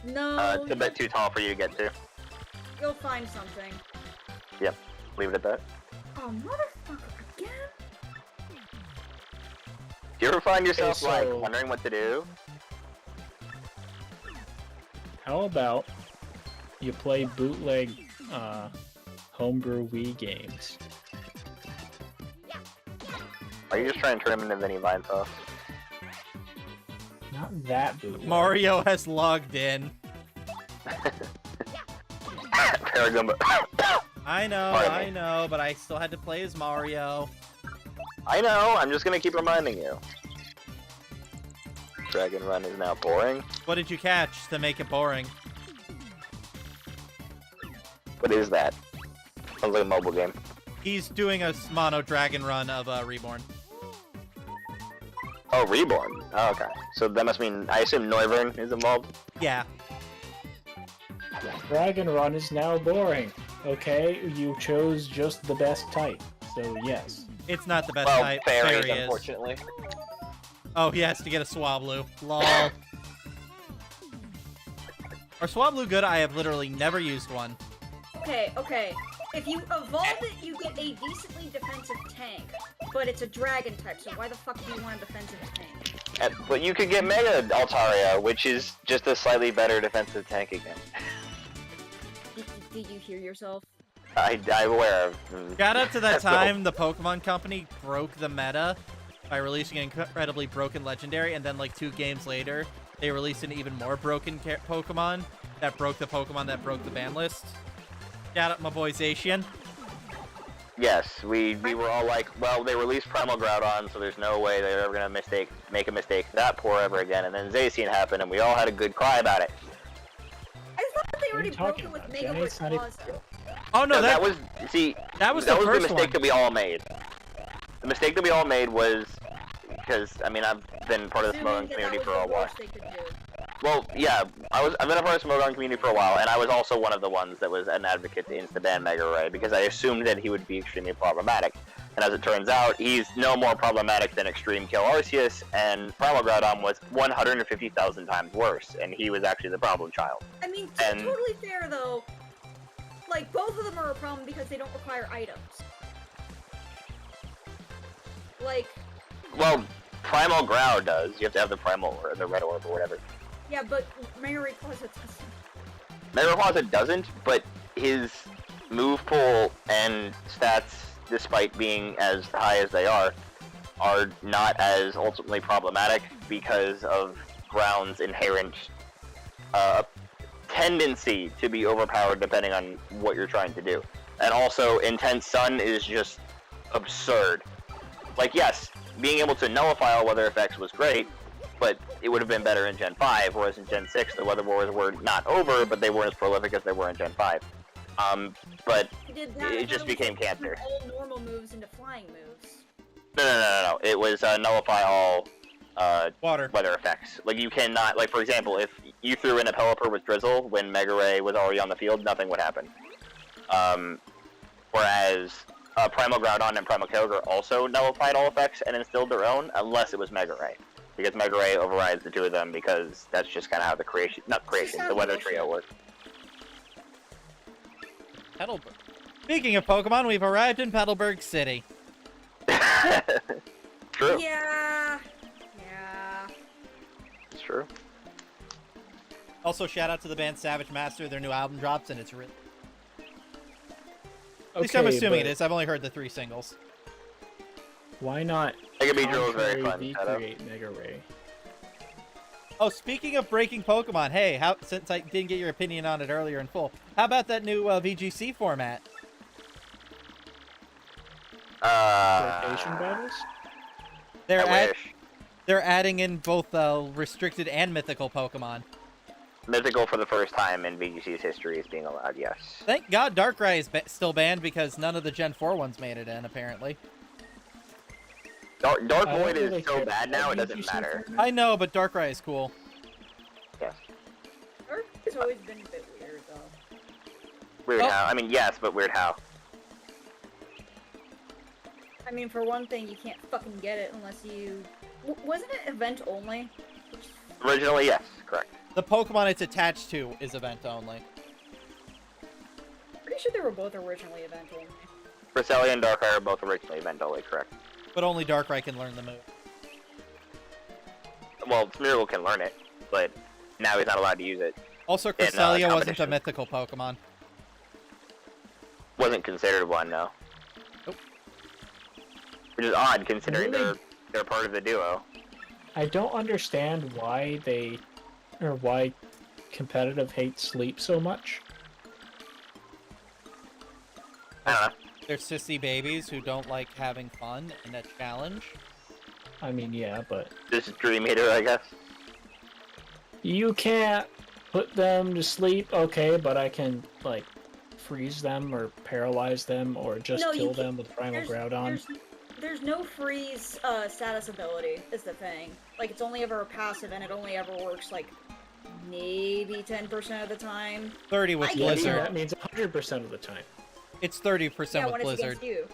No, It's a bit too tall for you to get to. you'll find something. Yep, leave it at that. Oh, motherfucker, again? Do you ever find yourself Okay, so- like wondering what to do? How about you play bootleg homebrew Wii games? Are you just trying to turn him into Vinny Vine Sauce? Not that bootleg. Mario has logged in. Paragumba. Pardon me. I know, but I still had to play as Mario. I know. I'm just gonna keep reminding you. Dragon Run is now boring. What did you catch to make it boring? What is that? Sounds like a mobile game. He's doing a mono dragon run of Reborn. Oh, Reborn. Oh, okay. So that must mean I assume Noivern is involved. Yeah. Dragon Run is now boring. Okay, you chose just the best type, so yes. It's not the best Well, type. fairies, Fairy is. unfortunately. Oh, he has to get a Swablu. Lol. Are Swablu good? I have literally never used one. Okay, okay. If you evolve it, you get a decently defensive tank. But it's a dragon type, so why the fuck do you want a defensive tank? But you could get Mega Altaria, which is just a slightly better defensive tank again. Did you hear yourself? I'm aware of. Shout out to that That's time the Pokemon Company broke the meta by releasing an incredibly broken legendary, and then like 2 games later, they released an even more broken Pokemon that broke the Pokemon that broke the ban list. Shout out my boy Zacian. Yes, we were all like, well, they released Primal Groudon, so there's no way they're ever gonna make a mistake that poor ever again. And then Zacian happened, and we all had a good cry about it. I thought they are already you broke talking it with about? Mega Johnny, it's not even- Rayquaza. Oh no, that was see that was that the was the first mistake one. that we all made. The mistake that we all made was because I mean I've been part of the Assuming Smogon that community was for the a while. worst they could do. Well, yeah, I've been a part of the Smogon community for a while, and I was also one of the ones that was an advocate to insta-ban Mega Ray because I assumed that he would be extremely problematic. And as it turns out, he's no more problematic than Extreme Kill Arceus, and Primal Groudon was 150,000 times worse, and he was actually the problem child. I mean, to And- be totally fair though, like both of them are a problem because they don't require items. Like, Well, Primal Groud does. You have to have the Primal or the Red Orb or whatever. yeah, but Mega Rayquaza doesn't. Mega Rayquaza doesn't, but his move pool and stats, despite being as high as they are not as ultimately problematic because of Ground's inherent tendency to be overpowered depending on what you're trying to do. And also, Intense Sun is just absurd. Like, yes, being able to nullify all weather effects was great, but it would have been better in Gen 5, whereas in Gen 6 the weather wars were not over, but they weren't as prolific as they were in Gen 5. But He did that, it and just then became was cancer. all normal moves into flying moves. No. It was nullify all Water. weather effects. Like, you cannot, like, for example, if you threw in a Pelipper with Drizzle when Mega Ray was already on the field, nothing would happen. Whereas Primal Groudon and Primal Kyogre also nullified all effects and instilled their own, unless it was Mega Ray. Because Mega Ray overrides the two of them because that's just kind of how the weather trio works. Petalburg. Speaking of Pokemon, we've arrived in Petalburg City. True. Yeah. It's true. Also, shout out to the band Savage Master. Their new album drops, and it's really. At least I'm assuming it is. I've only heard the 3 singles. Why not Mega Beedrill is very fun. contrary Shout out. recreate Mega Ray? Oh, speaking of breaking Pokemon, hey, since I didn't get your opinion on it earlier in full, how about that new VGC format? Rotation battles? They're adding in both restricted and mythical Pokemon. Mythical for the first time in VGC's history is being allowed, yes. Thank God Darkrai is still banned because none of the Gen 4 ones made it in, apparently. Dark I don't Void really is so care bad about now, it doesn't VGC matter. format. I know, but Darkrai is cool. Yes. always been a bit weird, though. Weird Oh. how? I mean, yes, but weird how? I mean, for one thing, you can't fucking get it unless you... wasn't it event only? Originally, yes, correct. The Pokemon it's attached to is event only. Pretty sure they were both originally event only. Cresselia and Darkrai are both originally event only, correct. But only Darkrai can learn the move. Well, Smeargle can learn it, but now he's not allowed to use it. Also, In, Cresselia wasn't a competition. mythical Pokemon. Wasn't considered one, no. Nope. Which is odd, considering Really? they're part of the duo. I don't understand why why competitive hates sleep so much. I don't know. They're sissy babies who don't like having fun in a challenge. I mean, yeah, but This is Dream Eater, I guess. you can't put them to sleep, okay, but I can, like, freeze them or paralyze them or just No, you kill can't- them with Primal Groudon. There's no freeze status ability, is the thing. Like, it's only ever a passive, and it only ever works, like, maybe 10% of the time. 30 with I get Yeah, so Blizzard. that means 100% of the time. It's 30% Yeah, with when it's Blizzard. against you.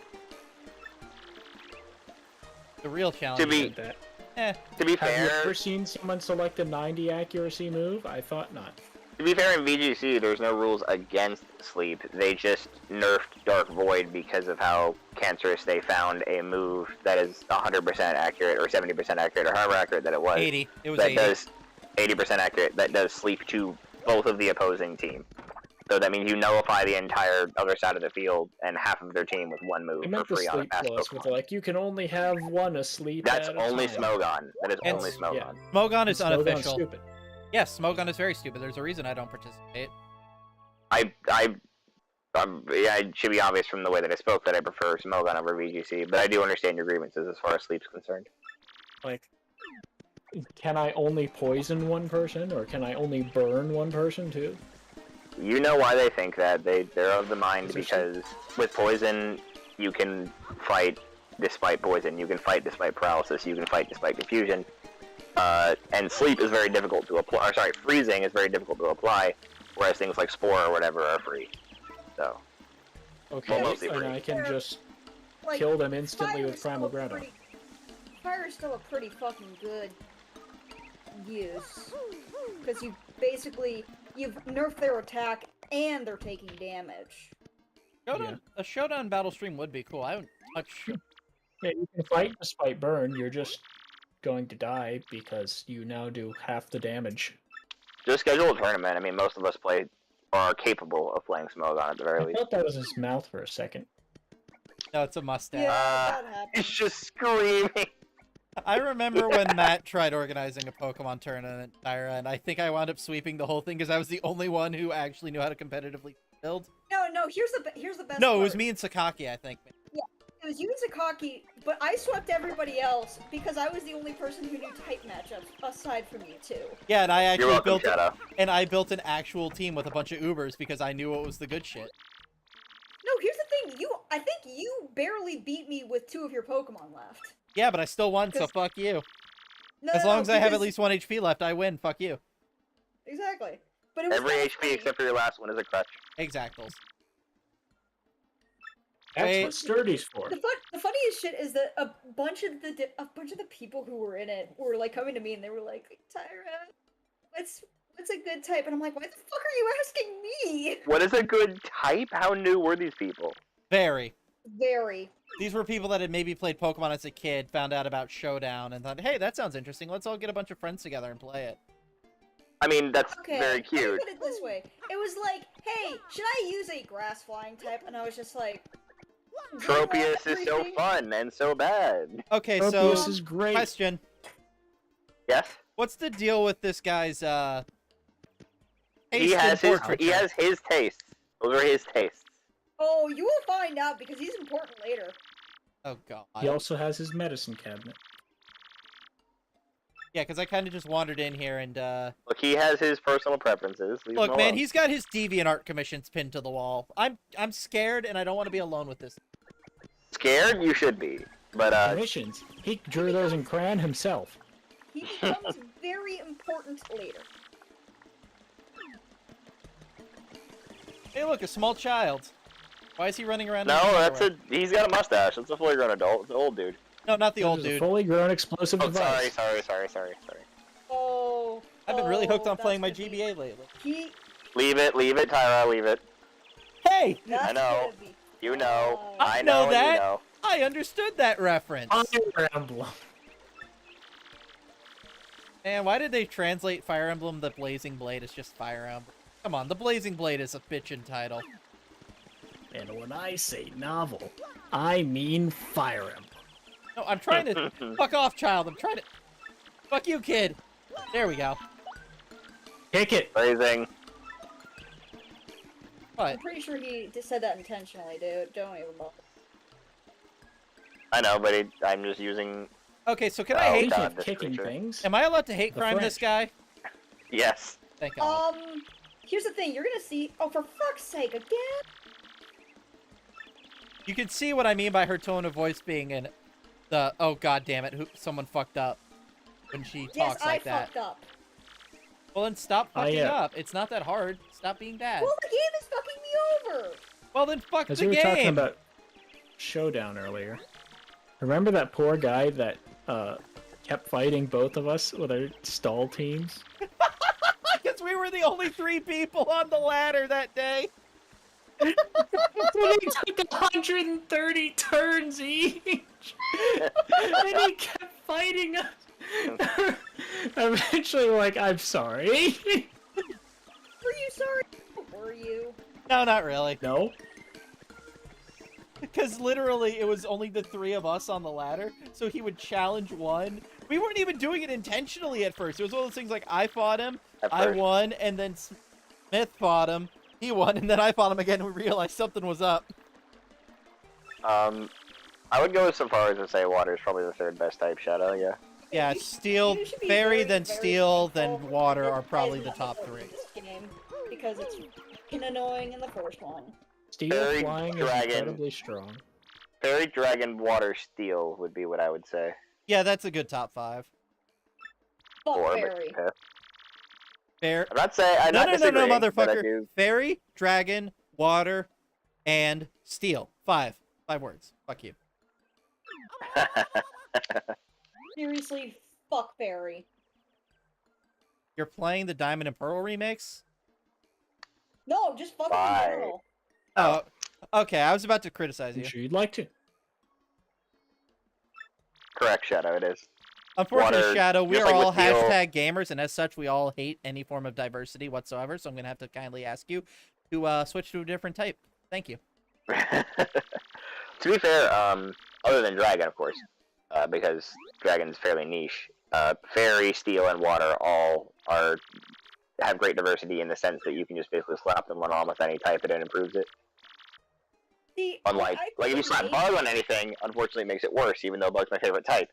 The real challenge To be- is Did that. To be Have you fair, ever seen someone select a 90 accuracy move? I thought not. in VGC, there's no rules against sleep. They just nerfed Dark Void because of how cancerous they found a move that is 100% accurate, or 70% accurate, or however accurate that it was. 80. It was that 80. does 80% accurate, that does sleep to both of the opposing team. So that means you nullify the entire other side of the field and half of their team with one move I for meant the free on a sleep fast plus with Pokemon. like you can only have one asleep. That's at a only time. Smogon. That is And only s- Smogon. yeah. Smogon is Smogon's unofficial. Stupid. Yes, Smogon is very stupid. There's a reason I don't participate. Yeah, it should be obvious from the way that I spoke that I prefer Smogon over VGC, but I do understand your grievances as far as sleep's concerned. Like, can I only poison one person or can I only burn one person too? You know why they think that. They're of the mind Is there because with poison, you can fight despite poison. You can fight despite paralysis. You can fight despite confusion. And sleep is very difficult to apply. Or sorry, freezing is very difficult to apply, whereas things like Spore or whatever are free. So, Okay, mostly and free. I can just Like, kill them instantly fire with is still Primal a Groudon. pretty- Fire is still a pretty fucking good use. Because you've nerfed their attack and they're taking damage. Showdown, a Showdown battle stream would be cool. I haven't touched... Yeah, you can fight despite burn. You're just going to die because you now do half the damage. just schedule a tournament. I mean, most of us play or are capable of playing Smogon at the very I least. thought that was his mouth for a second. No, it's a mustache. Yeah, Uh, that happens. It's just screaming. I remember when Matt tried organizing a Pokemon tournament, Tyra, and I think I wound up sweeping the whole thing because I was the only one who actually knew how to competitively build. No, here's the best No, it was part. me and Sakaki, I think. It was you and Sakaki, but I swept everybody else because I was the only person who knew type matchups aside from you two. Yeah, and I You're actually welcome, built Shadow. and I built an actual team with a bunch of Ubers because I knew what was the good shit. No, here's the thing. I think you barely beat me with 2 of your Pokemon left. Yeah, but I still won, so Because- fuck you. No, As no, long no, as I have at because- least 1 HP left, I win. Fuck you. Exactly. But it was Every kinda HP funny. except for your last one is a crutch. Exactals. That's Wait. what Sturdy's for. The funniest shit is that a bunch of the people who were in it were like coming to me and they were like, Tyra, what's a good type? And I'm like, why the fuck are you asking me? What is a good type? How new were these people? Very. Very. These were people that had maybe played Pokemon as a kid, found out about Showdown, and thought, hey, that sounds interesting. Let's all get a bunch of friends together and play it. I mean, that's Okay. very Let me cute. put it this way. It was like, hey, should I use a grass flying type? And I was just like, do you want Tropius is so everything? fun and so bad. Okay, Tropius so is great. question. Yes? What's the deal with this guy's He taste in has portraiture? he has his tastes. Those are his tastes. Oh, you will find out because he's important later. Oh god. He also has his medicine cabinet. Yeah, because I kind of just wandered in here and Look, he has his personal preferences. Leave look, him man, alone. he's got his DeviantArt commissions pinned to the wall. I'm scared and I don't want to be alone with this. scared. You should be, but Missions. He drew those in crayon himself. He becomes very important later. Hey, look, a small child. Why is he running around? No, in his that's underwear? he's got a mustache. That's a fully grown adult. It's an old dude. No, not the old This is a dude. fully grown explosive Oh, device. sorry. Oh. I've been really hooked on that's playing my gonna be- GBA lately. He. Leave it, Tyra, leave it. Hey, That's know. gonna be You know. fun. I I know know, that. You know. I understood that reference. Fire Emblem. Man, why did they translate Fire Emblem the Blazing Blade as just Fire Emblem? Come on, the Blazing Blade is a bitchin' title. And when I say novel, I mean Fire Emblem. No, I'm trying to... Fuck off, child. I'm trying to... Fuck you, kid. There we go. Kick it. Phrasing. What? I'm pretty sure he just said that intentionally, dude. Don't even bother. I know, but I'm just using. Okay, so can I Oh, hate... Speaking God, of this kicking creature. things, Am I allowed to hate The crime this guy? Yes. Thank God. Here's the thing. You're gonna see. Oh, for fuck's sake, again? You can see what I mean by her tone of voice being in the... Oh, God damn it. Someone fucked up when she Yes, talks I like that. fucked up. Well, then stop fucking yeah. up. It's not that hard. Stop being bad. Well, the game is fucking me over. Well, then fuck as the we were talking game. about Showdown earlier, remember that poor guy that kept fighting both of us with our stall teams? Because we were the only 3 people on the ladder that day. So they took 130 turns each, and he kept fighting us. Eventually, we're like, I'm sorry. Were you sorry? Were you? No, not really. No. Because literally, it was only the 3 of us on the ladder, so he would challenge one. We weren't even doing it intentionally at first. It was one of those things like I fought him, At I first. won, and then Smith fought him. He won, and then I fought him again, and we realized something was up. I would go so far as to say water is probably the 3rd best type Shadow. Yeah. Yeah, You- steel, you should be fairy, very, then very steel, thankful then for water the are probably the advertisement top of 3. This game, because it's fucking annoying in the first one. Steel Fairy flying dragon. is incredibly strong. Fairy, Dragon, Water, Steel would be what I would say. Yeah, that's a good top 5. Fuck Or, fairy. but, Fair. I'm not saying. I'm No, not no, no, disagreeing, no, but I motherfucker. do. Fairy, dragon, water, and steel. 5. 5 words. Fuck you. Seriously, fuck fairy. You're playing the Diamond and Pearl remix? No, just fuck Why? in general. Oh, okay. I was about to criticize I'm you. sure you'd like to. Correct, Shadow. It is. Unfortunately, Water, Shadow, we just are like all with steel. hashtag gamers, and as such, we all hate any form of diversity whatsoever, so I'm going to have to kindly ask you to switch to a different type. Thank you. To be fair, other than Dragon, of course, because Dragon's fairly niche. Fairy, Steel, and Water all have great diversity in the sense that you can just basically slap them on with any type and it improves it. See, Unlike, I like if you slap hate- Bug on anything, unfortunately it makes it worse, even though Bug's my favorite type.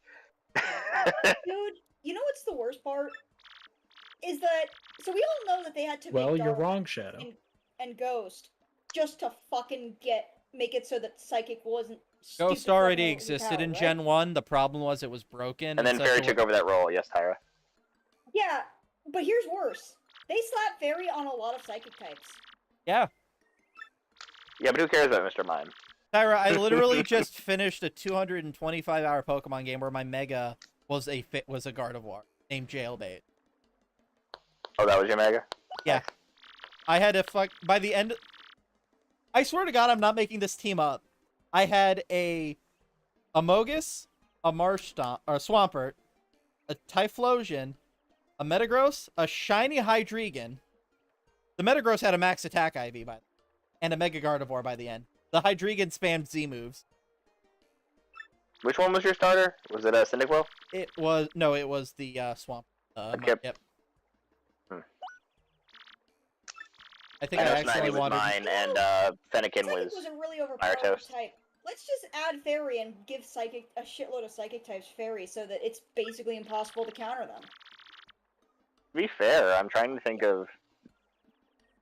Dude, you know what's the worst part? Is that so we all know that they had to Well, make you're Dark wrong, Shadow. and Ghost just to fucking make it so that Psychic wasn't. Ghost stupid already fucking existed overpowered, in right? Gen 1. The problem was it was broken. And then so Fairy the- took over that role, yes, Tyra. Yeah, but here's worse. They slap Fairy on a lot of Psychic types. Yeah. Yeah, but who cares about Mr. Mime? Tyra, I literally just finished a 225-hour Pokemon game where my Mega was a Gardevoir named Jailbait. Oh, that was your Mega? Yeah. I had to by the end. I swear to God, I'm not making this team up. I had a Amogus, a Swampert, a Typhlosion, a Metagross, a Shiny Hydreigon. The Metagross had a max attack IV and a Mega Gardevoir by the end. The Hydreigon spammed Z moves. Which one was your starter? Was it Cyndaquil? It was the Swamp. Okay. Yep. Hmm. I think I I know Snivy actually was wanted. mine, and Fennekin Psychic was... was a really overpowered Gyarados. type. Let's just add Fairy and give Psychic a shitload of Psychic types Fairy so that it's basically impossible to counter them. To be fair, I'm trying to think of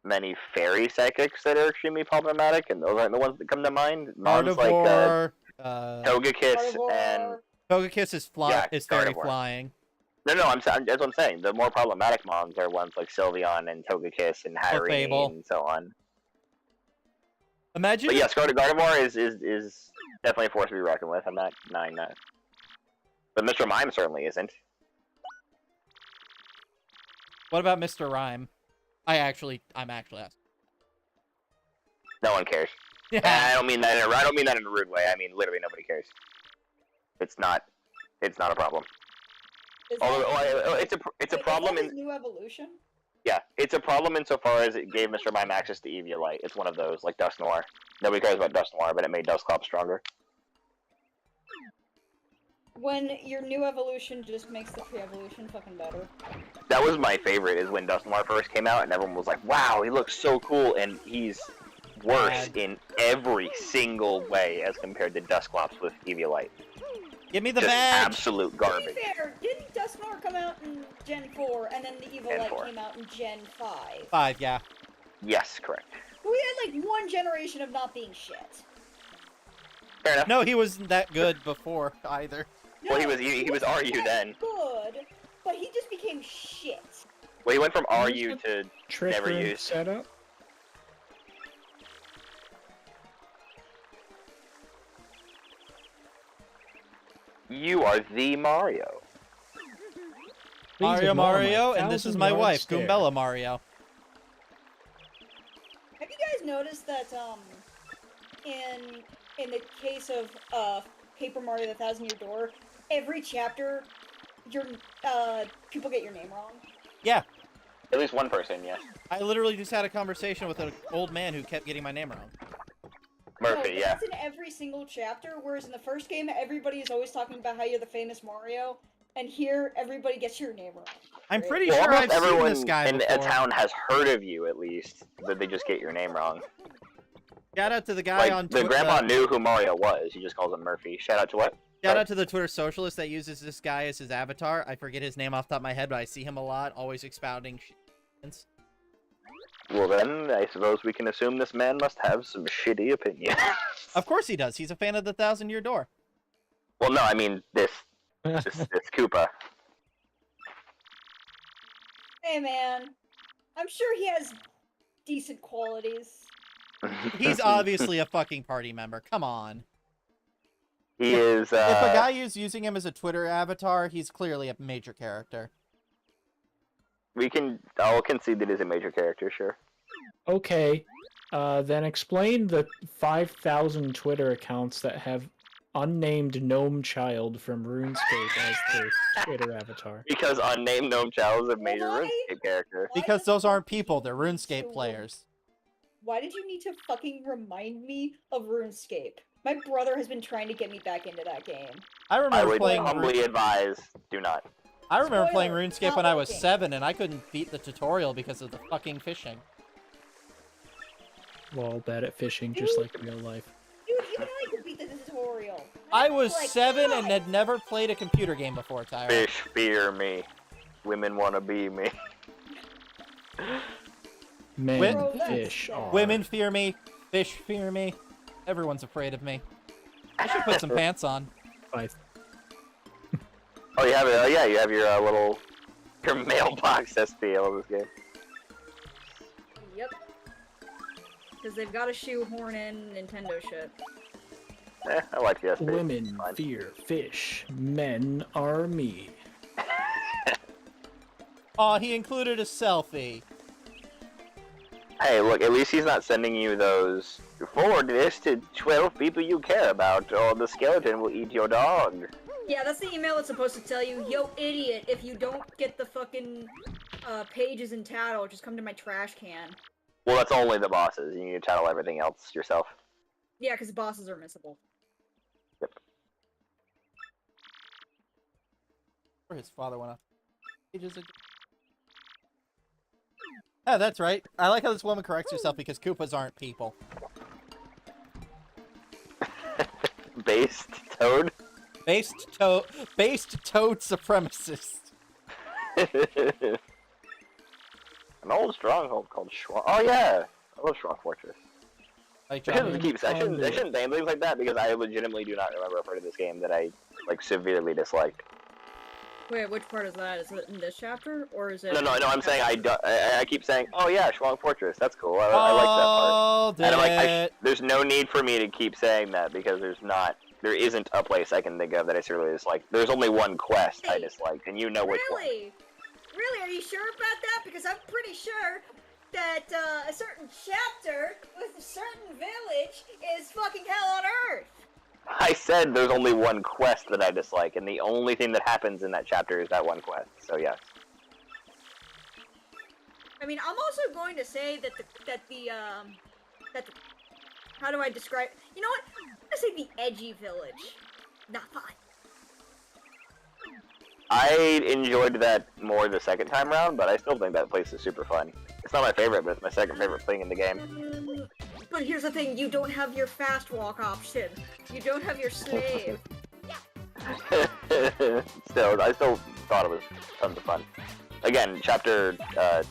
many fairy psychics that are extremely problematic, and those aren't the ones that come to mind. Mons like Gardevoir. Togekiss and... Gardevoir, Togekiss is Yeah, is fairy Gardevoir. flying. No, that's what I'm saying. The more problematic Mons are ones like Sylveon and Togekiss and Hyrian Fable. and so on. Imagine. But yes, Gardevoir is definitely a force to be reckoned with. I'm not denying that. But Mr. Mime certainly isn't. What about Mr. Rhyme? I'm actually asking. No one cares. And I don't mean that in a rude way. I mean literally nobody cares. It's not a problem. Is Although that- it's a Wait, problem is that in his new evolution? yeah, it's a problem insofar as it gave Mr. Mime access to Eviolite. It's one of those, like Dusknoir. Nobody cares about Dusknoir, but it made Dusclops stronger. When your new evolution just makes the pre-evolution fucking better. That was my favorite, is when Dusknoir first came out, and everyone was like, wow, he looks so cool, and he's worse Bad. in every single way as compared to Dusclops with Eviolite. Give me the Just badge. absolute To garbage. be fair, didn't Dusknoir come out in Gen 4, and then the Gen Evilite 4. came out in Gen 5? 5, yeah. Yes, correct. But we had like one generation of not being shit. Fair enough. No, he wasn't that good before either. No, Well, he was wasn't RU that then. Good, but he just became shit. Well, he went from RU to Trick Never room used. setup. you are the Mario. Please Mario ignore Mario, and this is my 1,000-yard wife, stare. Goombella Mario. Have you guys noticed that in the case of Paper Mario: The Thousand Year Door, every chapter, your people get your name wrong. Yeah, At least one person, yes. I literally just had a conversation with an old man who kept getting my name wrong. Murphy, No, yeah. That's in every single chapter. Whereas in the first game, everybody is always talking about how you're the famous Mario, and here everybody gets your name wrong. I'm Right? pretty Well, sure almost I've seen everyone this guy in before. a town has heard of you, at least, but they just get your name wrong. Shout out to the guy Like, on the Twitter. grandpa knew who Mario was. He just calls him Murphy. Shout out to what? Shout out to the Twitter socialist that uses this guy as his avatar. I forget his name off the top of my head, but I see him a lot, always expounding shit. Well, then, I suppose we can assume this man must have some shitty opinions. Of course he does. He's a fan of the Thousand Year Door. Well, no, I mean, this Koopa. Hey man, I'm sure he has decent qualities. He's obviously a fucking party member. Come on. He is, If a guy is using him as a Twitter avatar, he's clearly a major character. I'll concede that he's a major character, sure. Okay, then explain the 5,000 Twitter accounts that have unnamed gnome child from RuneScape as their Twitter avatar. Because unnamed gnome child is a major Why? RuneScape character. Why Because does those it aren't feel people, they're so RuneScape wrong? players. Why did you need to fucking remind me of RuneScape? My brother has been trying to get me back into that game. I I remember would playing humbly advise, do not. I remember playing Spoiler, RuneScape not when I was working. 7 and I couldn't beat the tutorial because of the fucking fishing. Lol, bad at fishing, just like real life. Dude, even I could beat the tutorial. I was Like, 7 and God. had never played a computer game before, Tyra. Fish fear me. Women wanna be me. Men, Bro, that's fish, sad. are. Women fear me, fish fear me, everyone's afraid of me. I should put some pants on. Oh, you have it. Oh, yeah, you have your your mailbox SP. I love this game. Yep. Because they've got to shoehorn in Nintendo shit. I like the SP. Women Fine. fear fish, men are me. Aw, he included a selfie. Hey, look, at least he's not sending you those. Forward this to 12 people you care about, or the skeleton will eat your dog. Yeah, that's the email that's supposed to tell you, yo, idiot, if you don't get the fucking pages and tattle, just come to my trash can. Well, that's only the bosses. You need to channel everything else yourself. Yeah, because bosses are missable. Or his father went off. Ages ago. Yeah, that's right. I like how this woman corrects herself because Koopas aren't people. Based Toad. Based toad supremacist. An old stronghold called Schwa. Oh yeah, I love Schwa Fortress. Like I Johnny. shouldn't say things like that because I legitimately do not remember a part of this game that I like severely disliked. Wait, which part is that? Is it in this chapter, or is it? No, I'm saying I keep saying, oh yeah, Shuang Fortress. That's cool. I like that part. Oh, And I'm like, it. there's no need for me to keep saying that because there isn't a place I can think of that I seriously dislike. There's only one quest I disliked, and you know which one. Really? Really? Are you sure about that? Because I'm pretty sure that a certain chapter with a certain village is fucking hell on earth. I said there's only one quest that I dislike, and the only thing that happens in that chapter is that one quest. So yes. I mean, I'm also going to say that the how do I describe? You know what? I'm gonna say the edgy village. Not fun. I enjoyed that more the second time round, but I still think that place is super fun. It's not my favorite, but it's my second favorite thing in the game. But here's the thing: you don't have your fast walk option. You don't have your slave. I still thought it was tons of fun. Again, chapter, the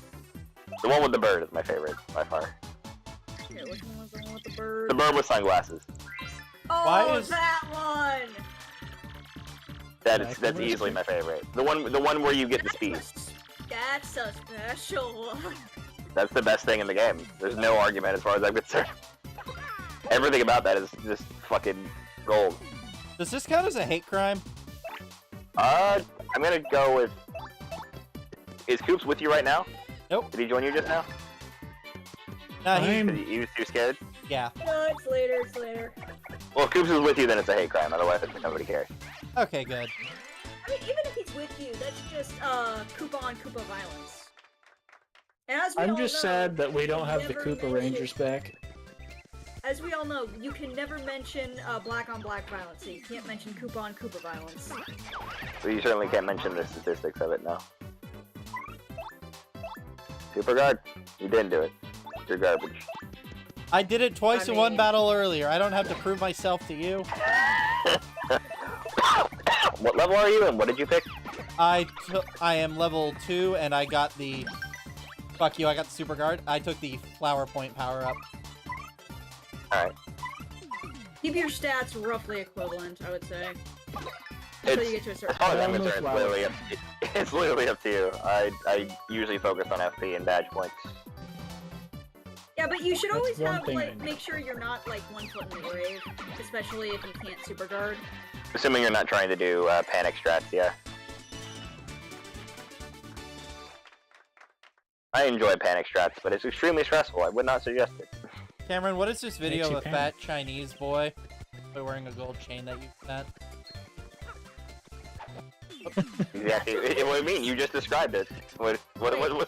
one with the bird is my favorite by far. Okay, which one was the one with the bird? The bird with sunglasses. Oh, Why is- that one! That's easily my favorite. The one where you get the speed. That's a special one. That's the best thing in the game. There's no argument as far as I'm concerned. Everything about that is just fucking gold. Does this count as a hate crime? I'm gonna go with. Is Coops with you right now? Nope. Did he join you just now? Nah, he, I'm- He was too scared? yeah. No, it's later, it's later. Well, if Coops is with you, then it's a hate crime. Otherwise, nobody cares. Okay, good. I mean, even if he's with you, that's just, Koopa on Koopa violence. And as we I'm all just know, sad that we don't have the never Koopa mention- Rangers back. As we all know, you can never mention, black on black violence, so you can't mention Koopa on Koopa violence. So you certainly can't mention the statistics of it now. Super guard, you didn't do it. You're garbage. I did it twice I in one mean- battle earlier. I don't have to prove myself to you. What level are you and what did you pick? I am level 2 and I got the... Fuck you, I got the super guard. I took the flower point power up. Alright. Keep your stats roughly equivalent, I would say. Until you get to a As certain far as I'm Almost concerned, level. it's literally up to you. I usually focus on FP and badge points. Yeah, but you should That's always one have, thing I like, know. make sure you're not, like, one foot in the grave. Especially if you can't super guard. Assuming you're not trying to do panic strats, yeah. I enjoy panic strats, but it's extremely stressful. I would not suggest it. Cameron, what is this video Makes of you a fat Chinese boy wearing a gold chain that you sent? Exactly. What do you mean? You just described it. What's the...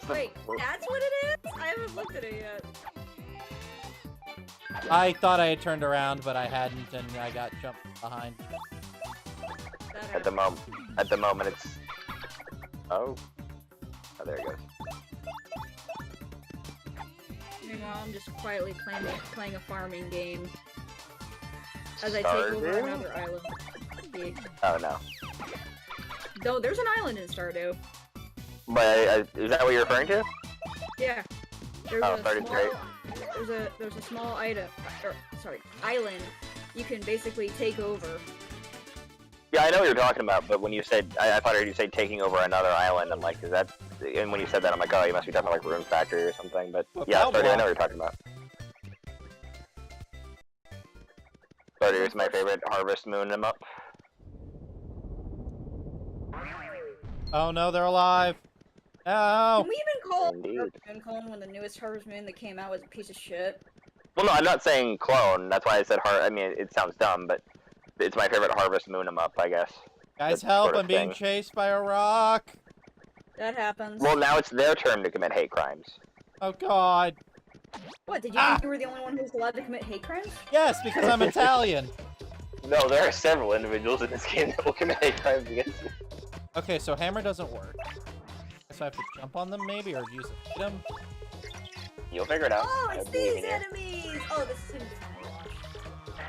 Wait, that's what it is? I haven't looked at it yet. I thought I had turned around, but I hadn't, and I got jumped behind. That At the moment, it's. Oh, there it goes. Meanwhile, I'm just quietly playing a farming game. As I take over Stardew? another island. Yeah. Oh no. No, there's an island in Stardew. But is that what you're referring to? Yeah. There's Oh, a Stardew's small, great. there's a small island you can basically take over. Yeah, I know what you're talking about. But when you said, I thought I heard you say taking over another island. I'm like, is that? And when you said that, I'm like, oh, you must be talking about like Rune Factory or something. But Oh, yeah, Cowblock. Stardew, I know what you're talking about. Stardew is my favorite Harvest Moon 'em up. Oh no, they're alive! No! Can we even call Indeed. Harvest Moon Clone when the newest Harvest Moon that came out was a piece of shit? Well, no, I'm not saying clone. That's why I said I mean, it sounds dumb, but it's my favorite Harvest Moon 'em up, I guess. Guys, that help! sort of I'm being thing. chased by a rock! That happens. Well, now it's their turn to commit hate crimes. Oh god! What, did you Ah! think you were the only one who's allowed to commit hate crimes? Yes, because I'm Italian! No, there are several individuals in this game that will commit hate crimes against you. Okay, so hammer doesn't work. So I have to jump on them maybe, or use a item? You'll figure it out. Oh, I it's believe these in you. enemies! Oh, this is gonna be fun to watch.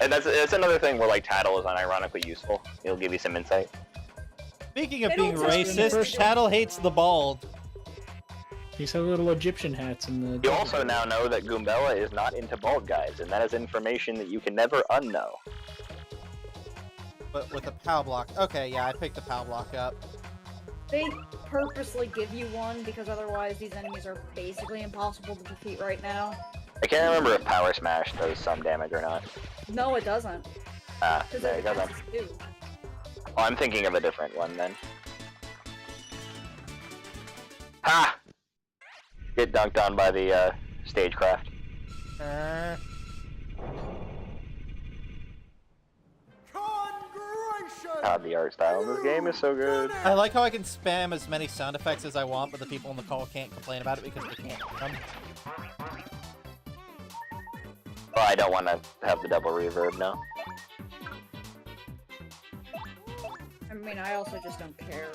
And that's another thing where like Tattle is unironically useful. He'll give you some insight. Speaking of They being don't touch me. racist, Tattle hates the bald. These are little Egyptian hats in the. You also now know that Goombella is not into bald guys, and that is information that you can never unknow. but with a POW block. Okay, yeah, I picked the POW block up. They purposely give you one because otherwise these enemies are basically impossible to defeat right now. I can't remember if Power Smash does some damage or not. No, it doesn't. Ah, Because there it you go then. passes too. Oh, I'm thinking of a different one then. Ha! Get dunked on by the stagecraft. God, the art style in this game is so good. I like how I can spam as many sound effects as I want, but the people on the call can't complain about it because they can't hear them. Well, I don't want to have the double reverb now. I mean, I also just don't care.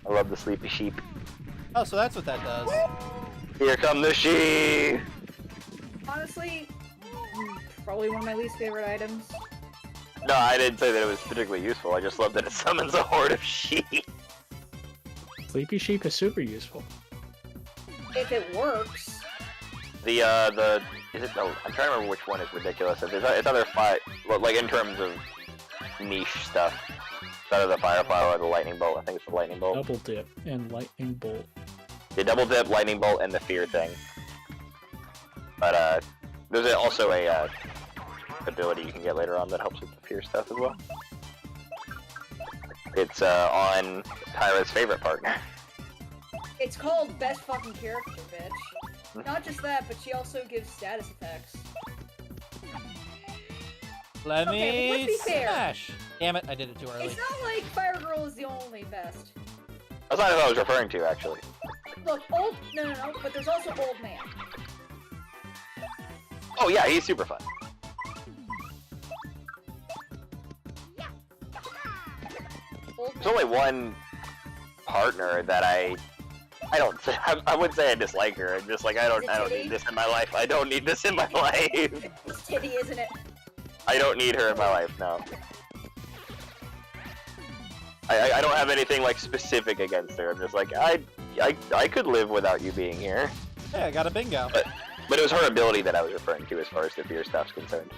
I love the sleepy sheep. Oh, so that's what that does. Here come the sheep! Honestly, probably one of my least favorite items. No, I didn't say that it was particularly useful. I just love that it summons a horde of sheep. Sleepy Sheep is super useful. If it works. Is it, no, I'm trying to remember which one is ridiculous. It's either like in terms of niche stuff. It's either the Firefly or the Lightning Bolt. I think it's the Lightning Bolt. Double Dip and Lightning Bolt. The Double Dip, Lightning Bolt, and the Fear thing. But, there's also a, ability you can get later on that helps with the Fear stuff as well. It's, on Tyra's favorite partner. It's called Best Fucking Character, bitch. Not just that, but she also gives status effects. Let Okay, but me let's be fair. smash! Damn it, I did it too early. It's not like Fire Girl is the only best. That's not what I was referring to, actually. Look, no, but there's also Old Man. Oh yeah, he's super fun. There's only one partner that I wouldn't say I dislike her. I'm just like I don't need this in my life. I don't need this in my life. It's Titty, isn't it? I don't need her in my life, no. I don't have anything like specific against her. I'm just like I could live without you being here. Hey, I got a bingo. But it was her ability that I was referring to as far as the fear stuff's concerned.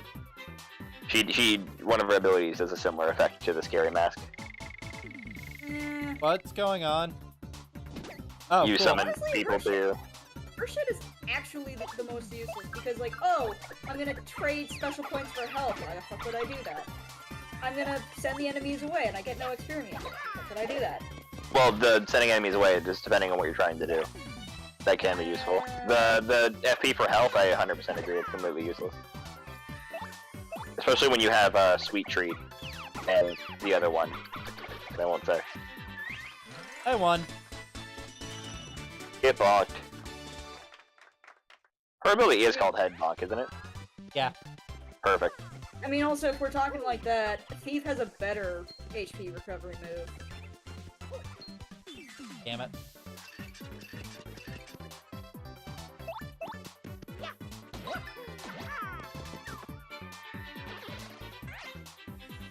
One of her abilities does a similar effect to the scary mask. What's going on? Oh, You cool. summon Honestly, people to you. Her shit is actually the most useless because, like, oh, I'm gonna trade special points for health. Why the fuck would I do that? I'm gonna send the enemies away and I get no experience. How could I do that? Well, the sending enemies away, just depending on what you're trying to do. That can be useful. The FP for health, I 100% agree, it's completely useless. Especially when you have Sweet Treat and the other one. I won't say. I won. Get bonked. Her ability is called Head Bonk, isn't it? Yeah. Perfect. I mean, also, if we're talking like that, Thief has a better HP recovery move. Damn it.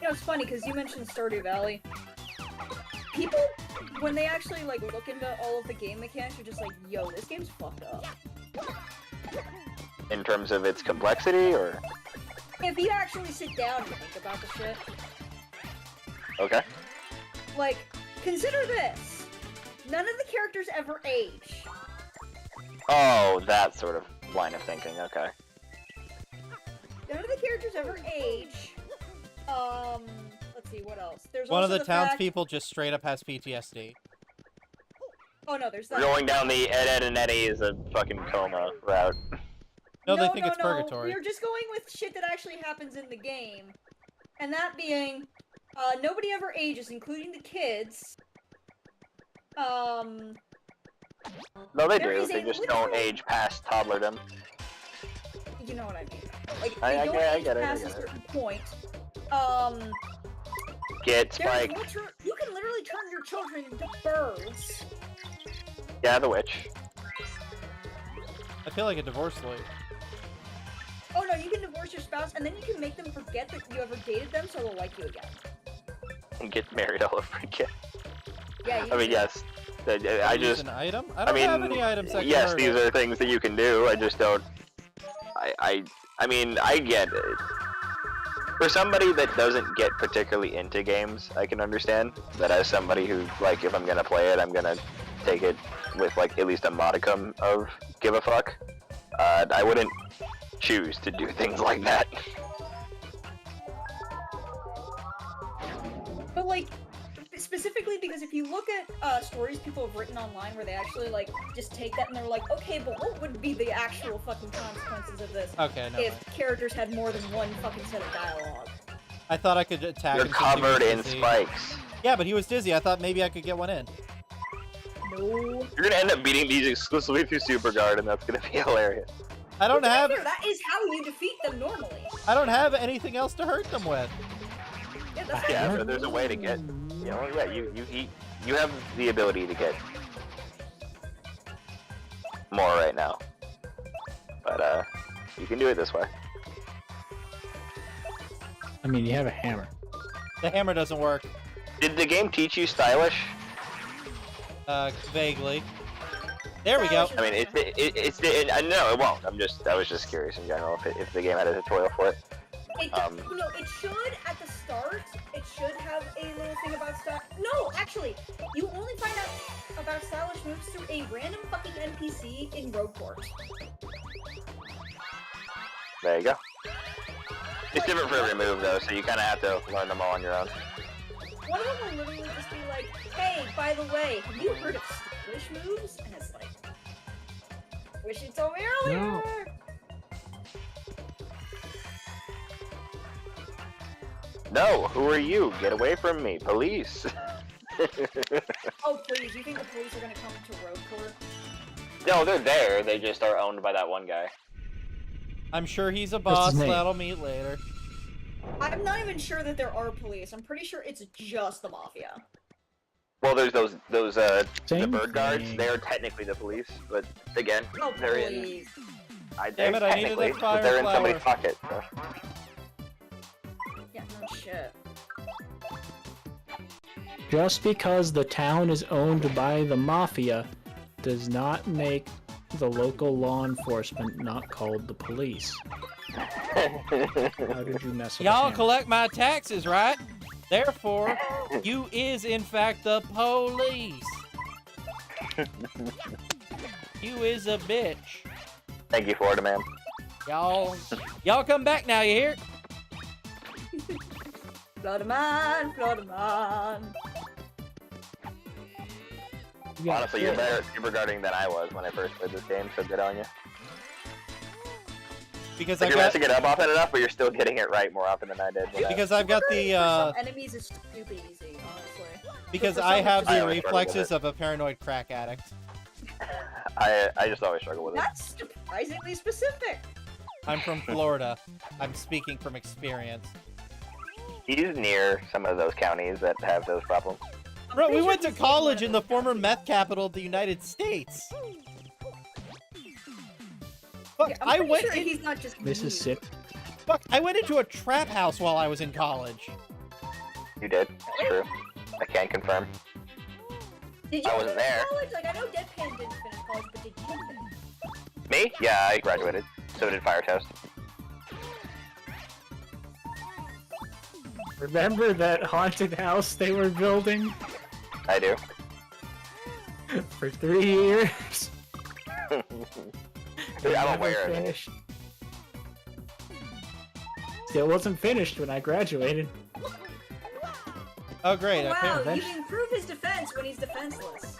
You know, it's funny because you mentioned Stardew Valley. People, when they actually like look into all of the game mechanics, are just like, "Yo, this game's fucked up." In terms of its complexity, or? If you actually sit down and think about the shit, Okay. like, consider this: none of the characters ever age. Oh, that sort of line of thinking, okay. None of the characters ever age. Let's see, what else? There's One of also the fact- townspeople just straight up has PTSD. Oh no, there's We're that. going down the Ed, and Eddie is a fucking coma route. No, they think it's no. purgatory. We're just going with shit that actually happens in the game. And that being, nobody ever ages, including the kids. No, they There do. is a They just don't literal- age past toddlerdom. You know what I mean. Like, I they don't age get it, I past a get it. certain point. Get There's Spike. you can literally turn your children into birds. Yeah, the witch. I feel like a divorce lawyer. Oh no, you can divorce your spouse, and then you can make them forget that you ever dated them, so they'll like you again. And get married all over again. Yeah, you I mean, yes. I Use just. an item? I I don't mean, have any items that can yes, hurt these it. are things that you can do. I just don't. I mean, I get it. For somebody that doesn't get particularly into games, I can understand. But as somebody who, like, if I'm gonna play it, I'm gonna take it with, like, at least a modicum of give a fuck. I wouldn't choose to do things like that. But like, specifically because if you look at stories people have written online where they actually like just take that and they're like, okay, but what would be the actual fucking consequences of this Okay, no. if characters had more than one fucking set of dialogue? I thought I could attack You're him since he was covered in dizzy. spikes. Yeah, but he was dizzy. I thought maybe I could get one in. No. You're gonna end up beating these exclusively through Super Guard, and that's gonna be hilarious. I don't have. That is how you defeat them normally. I don't have anything else to hurt them with. Yeah, that's Yeah, how but there's a way to get. You know, yeah, you have the ability to get more right now, but you can do it this way. I mean, you have a hammer. The hammer doesn't work. Did the game teach you stylish? Vaguely. There we go. I mean, no, it won't. I was just curious in general if the game had a tutorial for it. It, no, it should at the start. It should have a little thing about style. No, actually, you only find out about stylish moves through a random fucking NPC in Road Course. There you go. It's different for every move though, so you kind of have to learn them all on your own. One of them will literally just be like, "Hey, by the way, have you heard of stylish moves?" And it's like, "Wish you told me earlier." No. No, who are you? Get away from me, police! Oh please, you think the police are gonna come to Road Course? No, they're there. They just are owned by that one guy. I'm sure he's a What's his boss name? that'll meet later. I'm not even sure that there are police. I'm pretty sure it's just the mafia. Well, there's those the Same bird guards. thing. They are technically the police, but again, Oh they're in. please. Damn it, I needed Technically, that but they're in fire somebody's pocket. So. Yeah, no shit. Just because the town is owned by the mafia does not make the local law enforcement not called the police. How did you mess with Y'all him? collect my taxes, right? Therefore, you is in fact the police. You is a bitch. Thank you, Florida man. Y'all come back now, you hear? Florida man, Florida man. Yeah, Honestly, you're better at super guarding than I was when I first played this game, so good on you. Because Like, I you're got messing it up often enough, but you're still getting it right more often than I did. when I- because I've got the Some enemies is stupid easy, honestly. because for I some, have it's I the always struggle with reflexes it. of a paranoid crack addict. I just always struggle with it. That's surprisingly specific. I'm from Florida. I'm speaking from experience. He's near some of those counties that have those problems. I'm Bro, pretty we sure went to he's like one college of in the those former guys. meth capital of the United States. Fuck, Yeah, I'm I pretty went sure in, he's not just Mississippi. fuck, I went into a trap house while I was in college. You did. It's true. I can confirm. Did you I wasn't finish there. college? Like, I know Deadpan didn't finish college, but did you finish? Me? Yeah, I graduated. So did Fire Toast. Remember that haunted house they were building I do. for 3 years? They I'm never aware of it. finished. Still wasn't finished when I graduated. Oh great, Oh, I wow, can't- you can improve his defense when he's defenseless.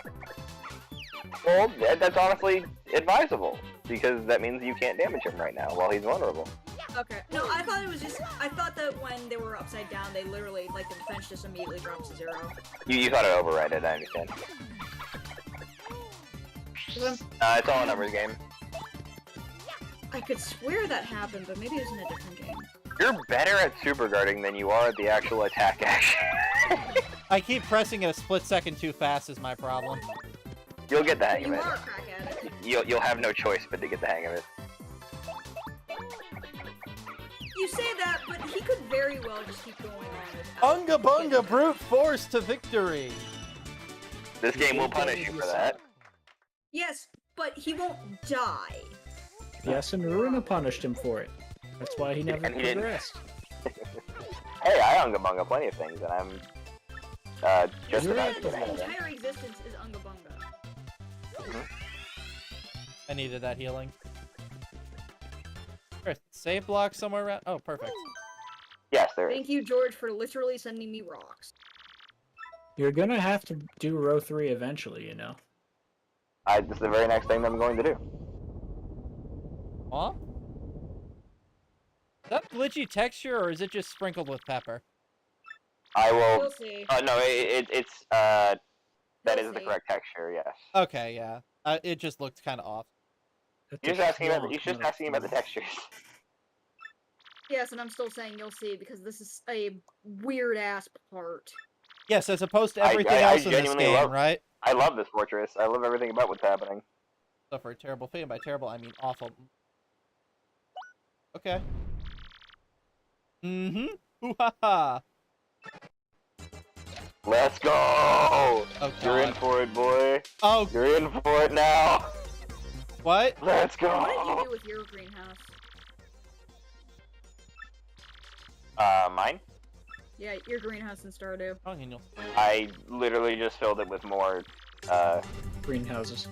Well, that's honestly advisable, because that means you can't damage him right now while he's vulnerable. Okay. No, I thought it was just. I thought that when they were upside down, they literally, like, the defense just immediately drops to 0. You thought it overrided, I understand. It's all a numbers game. I could swear that happened, but maybe it was in a different game. You're better at super guarding than you are at the actual attack action. I keep pressing it a split second too fast is my problem. You'll get the hang of You it. are a crack addict. You'll have no choice but to get the hang of it. You say that, but he could very well just keep going on with Unga bunga brute force to victory. This game will punish you for that. Yes, but he won't die. Yes, and Runa punished him for it. That's why he never And he didn't. progressed. Hey, I Unga Bunga plenty of things, and I'm just You're about at to the get His out of it. entire existence is Unga Bunga. I needed that healing. Chris, save block somewhere around. Oh, perfect. Yes, there is. Thank you, George, for literally sending me rocks. You're gonna have to do row 3 eventually, you know. This is the very next thing that I'm going to do. Huh? Is that glitchy texture, or is it just sprinkled with pepper? I will. We'll see. No, it's that We'll is the see. correct texture. Yes. Okay, yeah. It just looked kind of off. That's You're a just asking about. schlock, You're just not a asking about the fluke. textures. Yes, and I'm still saying you'll see because this is a weird ass part. Yes, as opposed to I everything else in this genuinely game, love- right? I love this fortress. I love everything about what's happening. Suffer a terrible fate, and by terrible, I mean awful. Okay. Mm-hmm. Hoo-ha-ha. Let's go! Oh, You're in God. for it, boy. Oh, You're in for it now. what? Let's go. What did you do with your greenhouse? Mine? Yeah, your greenhouse in Stardew. Oh, you know. I literally just filled it with more, Greenhouses.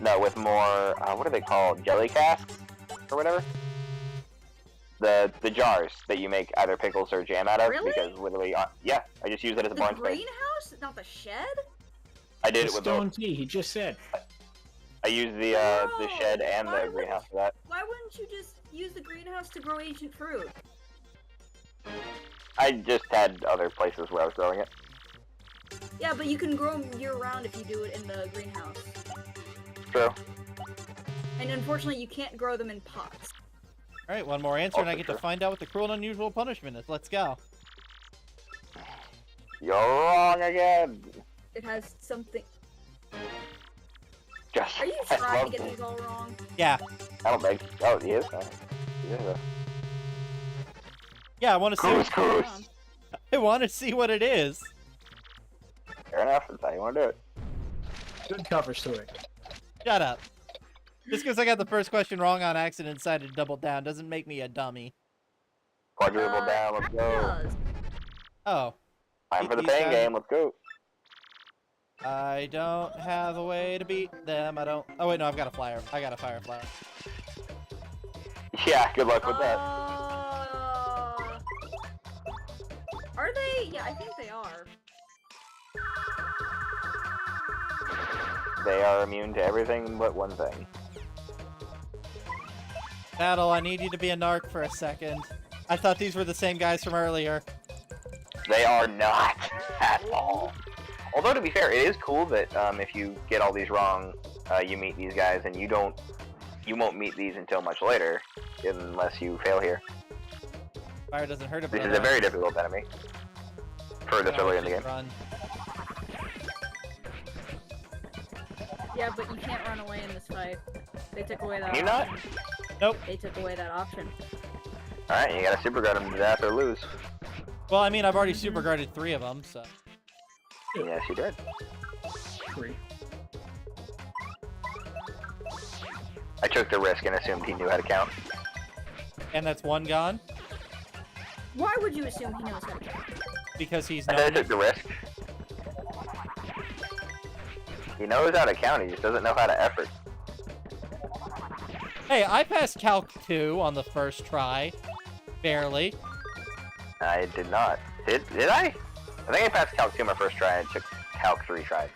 no, with more, what are they called? Jelly casks? Or whatever? The jars that you make either pickles or jam out of. Really? Because literally, yeah, I just use it as a The barn space. greenhouse, not the shed. I did The it with stone both. tea, he just said. I used the shed and Why the would- greenhouse for that. Why wouldn't you just use the greenhouse to grow ancient fruit? I just had other places where I was growing it. Yeah, but you can grow them year-round if you do it in the greenhouse. True. And unfortunately, you can't grow them in pots. Alright, one more answer, and I Also get to true. find out what the cruel and unusual punishment is. Let's go. You're wrong again. It has something. Just, Are you I trying to love get it. these all wrong? Yeah. I don't think. Oh, he is. Yeah. Yeah, I want to see. Course, course. I want to see what it is. Fair enough. That's how you want to do it. Good cover story. Shut up. Just because I got the first question wrong on accident and decided to double down doesn't make me a dummy. Quadruple down. Let's It go. does. Oh, Time for the These pain guys- game. Let's go. I don't have a way to beat them. I don't. Oh wait, no, I've got a flyer. I got a fire flyer. Yeah. Good luck with that. Are they? Yeah, I think they are. They are immune to everything but one thing. Battle, I need you to be a narc for a second. I thought these were the same guys from earlier. They are not at all. Although to be fair, it is cool that if you get all these wrong, you meet these guys, and you won't meet these until much later, unless you fail here. Fire doesn't hurt it, but This is a very difficult enemy for this early in the game. Run. Yeah, but you can't run away in this fight. They took away that Can you not? option. Nope. They took away that option. All right, you gotta super guard them to death or lose. Well, I mean, I've already super guarded 3 of them, so. Yes, you did. 3. I took the risk and assumed he knew how to count. And that's 1 gone Why would you assume he knows how to count? because he's I said I known. took the risk. He knows how to count, he just doesn't know how to effort. Hey, I passed Calc 2 on the first try. Barely. I did not. Did I? I think I passed Calc 2 my first try and took Calc 3 tries.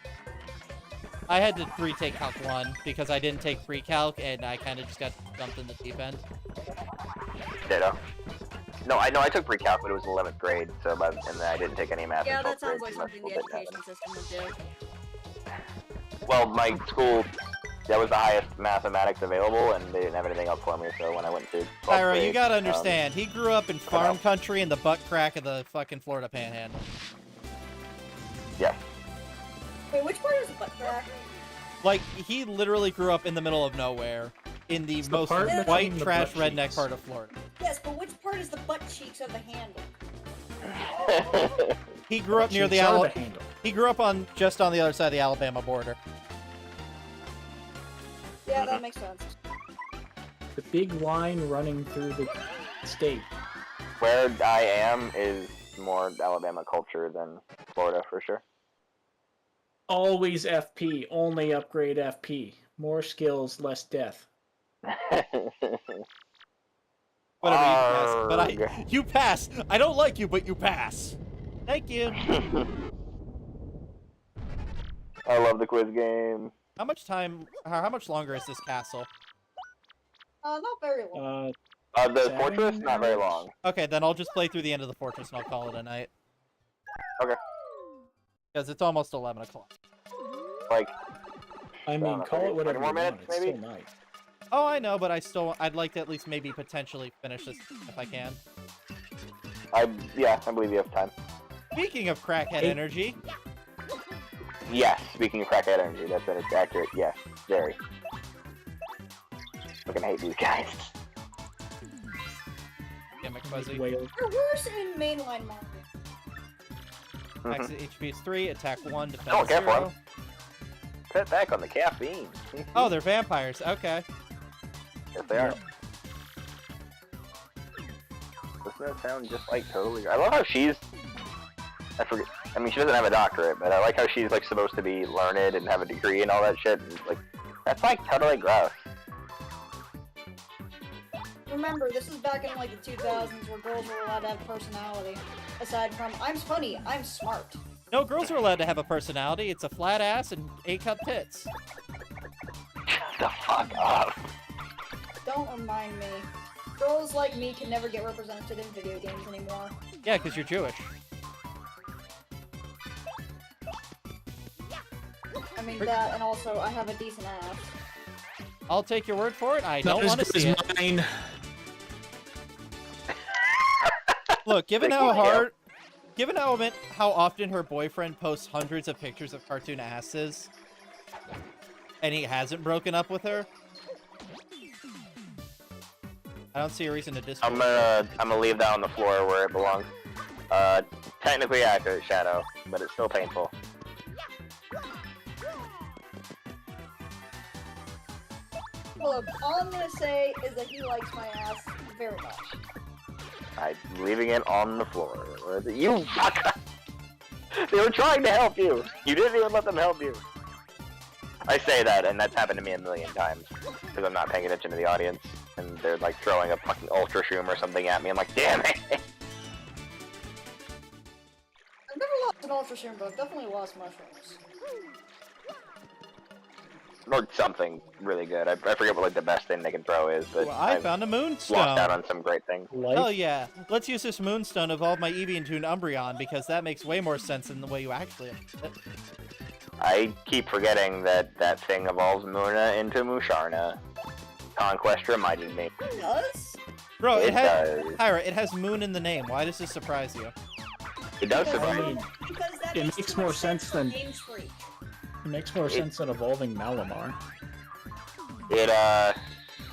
I had to retake Calc 1 because I didn't take pre-calc and I kind of just got dumped in the deep end. Ditto. No, I took pre-calc, but it was 11th grade, so and then I didn't take any math Yeah, in that 12th sounds grade. like so something the that's what didn't education system would do. happen. Well, my school, that was the highest mathematics available, and they didn't have anything else for me, so when I went to 12th Pyro, grade, you gotta understand, he grew up in cut farm out. country in the butt crack of the fucking Florida Panhandle. Yes. Wait, which part is the butt crack? Like, he literally grew up in the middle of nowhere in the It's the most part white between the trash butt redneck cheeks. part of Florida. Yes, but which part is the butt cheeks of the handle? He grew up near the Cheeks are Ala- handle. He grew up on just on the other side of the Alabama border. Yeah, that makes sense. The big line running through the state. where I am is more Alabama culture than Florida for sure. Always FP. Only upgrade FP. More skills, less death. Whatever, you pass. But Arrgh. you pass. I don't like you, but you pass. Thank you. I love the quiz game. How much time? How much longer is this castle? Not very long. The 7 fortress, not very hours? long. Okay, then I'll just play through the end of the fortress and I'll call it a night. Okay. Because it's almost 11 o'clock. Like, I mean, know, call 30 it whatever more you minutes, want. It's maybe? still night. Oh, I know, but I'd like to at least maybe potentially finish this if I can. I believe you have time. Speaking of crackhead Hey. energy, Yes, speaking of crackhead energy, that's accurate. Yes, very. Fucking hate these guys. gimmick fuzzy. Whale. They're worse in mainline manga. Max HP is 3, attack 1, defense Oh, careful. 0. Cut back on the caffeine. Oh, they're vampires. Okay. Yes, they are. Doesn't that sound just like totally? I love how she's. I forget. I mean, she doesn't have a doctorate, but I like how she's like supposed to be learned and have a degree and all that shit. And like, that's like totally gross. Remember, this is back in like the 2000s where girls were allowed to have personality. Aside from, I'm funny, I'm smart. No, girls are allowed to have a personality. It's a flat ass and A-cup tits. Shut the fuck up. Don't remind me. Girls like me can never get represented in video games anymore. Yeah, because you're Jewish. I mean that, and also I have a decent ass. I'll take your word for it. I Not don't as want to good see as it. mine. Look, given Thank how you, hard, given how often her boyfriend posts hundreds of pictures of cartoon asses, and he hasn't broken up with her, I don't see a reason to disagree. I'm gonna leave that on the floor where it belongs. Technically accurate, Shadow, but it's still painful. Look, all I'm gonna say is that he likes my ass very much. I'm leaving it on the floor. You fucker! They were trying to help you. You didn't even let them help you. I say that, and that's happened to me a million times because I'm not paying attention to the audience, and they're like throwing a fucking Ultra Shroom or something at me. I'm like, damn it! I've never lost an Ultra Shroom, but I've definitely lost mushrooms. Or something really good. I forget what like the best thing they can throw is, but Well, I I've found a lost out moonstone. on some great things. Life. Oh yeah, let's use this moonstone to evolve my Eevee into an Umbreon because that makes way more sense than the way you actually evolved it. I keep forgetting that that thing evolves Muna into Musharna. Conquest reminded me. It does? Bro, It it has does. Hyra, it has moon in the name. Why does this surprise you? It does Because, surprise I me. mean, because that it makes makes too more much sense for than- Game Freak. It makes more sense than evolving Malamar. It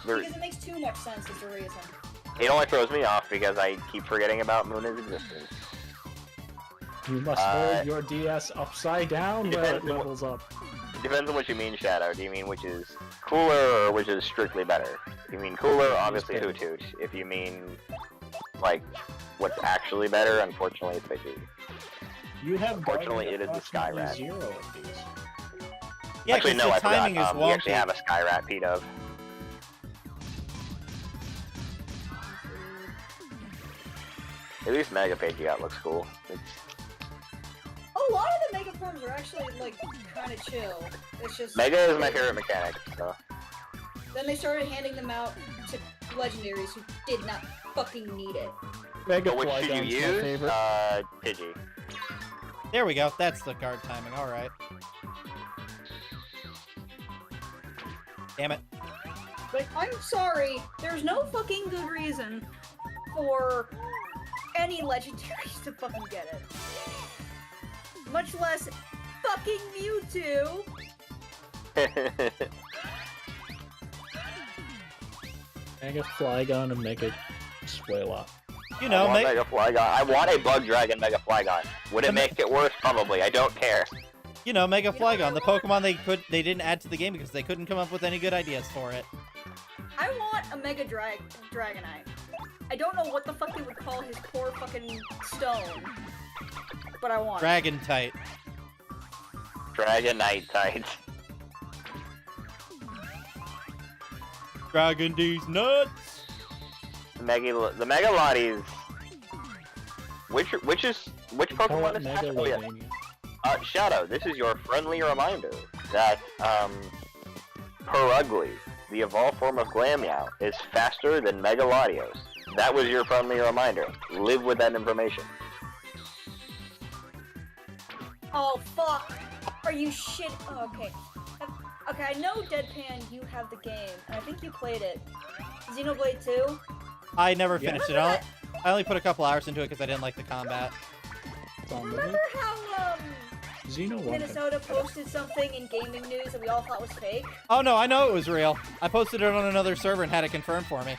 Because it makes too much sense is the reason. it only throws me off because I keep forgetting about Muna's existence. You must hold your DS upside down where it levels up. Depends on what you mean, Shadow. Do you mean which is cooler or which is strictly better? If you mean cooler, obviously better. Hoot Hoot. If you mean like what's actually better, unfortunately it's Pidgey. You have Unfortunately, guarded it is the approximately Skyrat. 0 of these. Yeah, Actually, because no, the I timing forgot. is We actually wonky. have a Skyrat P-Dove. At least Mega Pidgeot looks cool. It's A lot of the Mega Forms are actually, like, kinda chill. It's just... Mega is my favorite mechanic, so Then they started handing them out to legendaries who did not fucking need it. Mega but which should you Flygon's my use? favorite. Pidgey. There we go. That's the guard timing. All right. Damn it. Like, I'm sorry, there's no fucking good reason for any legendaries to fucking get it. Much less fucking Mewtwo. Mega Flygon and Mega Swayla. You know, I want ma- Mega Flygon. I want a Bug Dragon Mega Flygon. Would it The- make it worse? Probably. I don't care. you know, Mega Flygon, the Pokemon they didn't add to the game because they couldn't come up with any good ideas for it. I want a Mega Dragonite. I don't know what the fuck they would call his poor fucking stone. But I want it. Dragon tight. Dragonite tight. Dragon D's nuts. The Mega Lotties. Which Pokemon is that? Oh, yeah. Megalovania. Shadow, this is your friendly reminder that, Perugly, the evolved form of Glameow, is faster than Mega Latios. That was your friendly reminder. Live with that information. Oh fuck! Are you shit? Oh, okay. Okay, I know Deadpan, you have the game, and I think you played it. Xenoblade 2? I never finished it. Remember I only put a couple hours into it because I didn't like the combat. It's on the Remember how, Xeno one. Minnesota posted something in gaming news that we all thought was fake? Oh no, I know it was real. I posted it on another server and had it confirmed for me.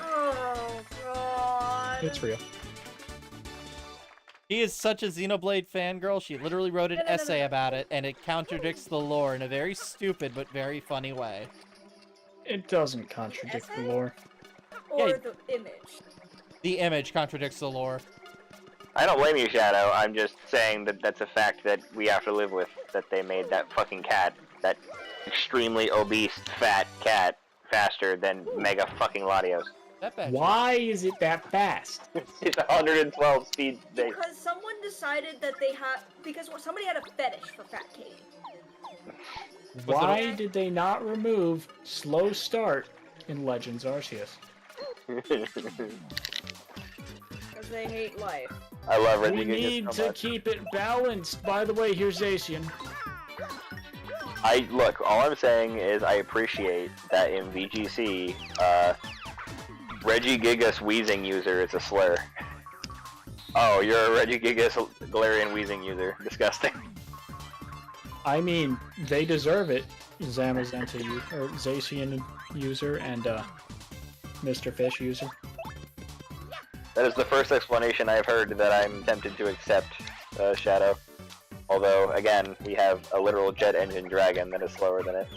Oh god. It's real. She is such a Xenoblade fangirl, she literally wrote an essay about it, and it contradicts the lore in a very stupid but very funny way. It doesn't contradict the Essay? lore. Or Yeah. the image. The image contradicts the lore. I don't blame you, Shadow. I'm just saying that that's a fact that we have to live with. That they made that fucking cat, that extremely obese, fat cat, faster than Mega fucking Latios. That bad. Why is it that fast? It's 112 speed base. Because someone decided that they had... Because somebody had a fetish for Fat Kate. Why did they not remove slow start in Legends Arceus? Because they hate life. I love We Regigigas need so to much. keep it balanced. By the way, here's Zacian. Look, all I'm saying is I appreciate that in VGC, Regigigas Wheezing user is a slur. Oh, you're a Regigigas Galarian Wheezing user. Disgusting. I mean, they deserve it. Zamazenta or Zacian user and Mr. Fish user. That is the first explanation I've heard that I'm tempted to accept, Shadow. Although, again, we have a literal jet engine dragon that is slower than it.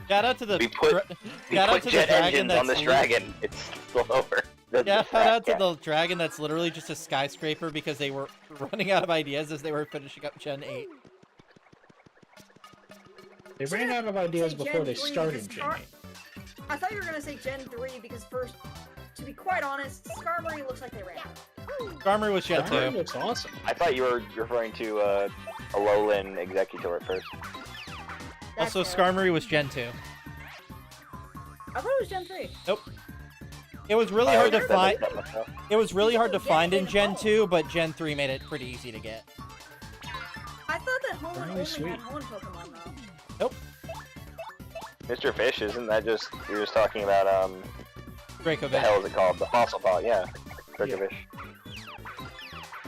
Shout out to the We put jet engines on this dragon. It's slower. than Yeah, the shout out to dragon. the dragon that's literally just a skyscraper because they were running out of ideas as they were finishing up Gen 8. They ran out of ideas Say before Gen they 3 started because Gen 8. I thought you were gonna say Gen 3 because first, to be quite honest, Skarmory looks like they ran out. Skarmory was Gen That 2. looks awesome. I thought you were referring to a Alolan Executor at first. That's Also, fair. Skarmory was Gen 2. I thought it was Gen 3. It was really hard to That find. doesn't much help. It was really hard to Gen find in 3 Gen home. 2, but Gen 3 made it pretty easy to get. I thought that Hoenn Really only sweet. had Hoenn Pokemon though. Mr. Fish, isn't that just you're just talking about the Dracovish. hell is it called? The fossil pot, yeah. Dracovish.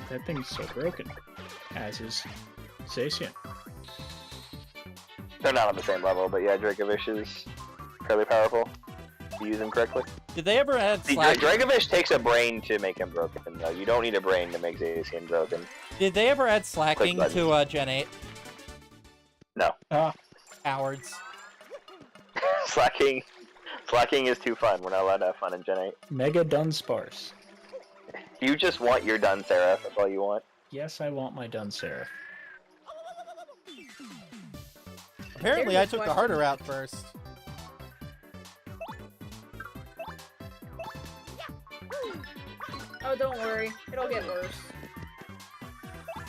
That thing's so broken. As is Zacian. They're not on the same level, but yeah, Dracovish is fairly powerful. If you use him correctly. Did they ever add See, Slack? Dracovish takes a brain to make him broken, though. You don't need a brain to make Zacian broken. Did they ever add slacking Click to Gen 8? No. Cowards. Slacking is too fun. We're not allowed to have fun in Gen 8. Mega Dunsparce. You just want your Dunsaraf, that's all you want. Yes, I want my Dunsaraf. Apparently, There's I a took the question. harder route first. Oh, don't worry, it'll get worse.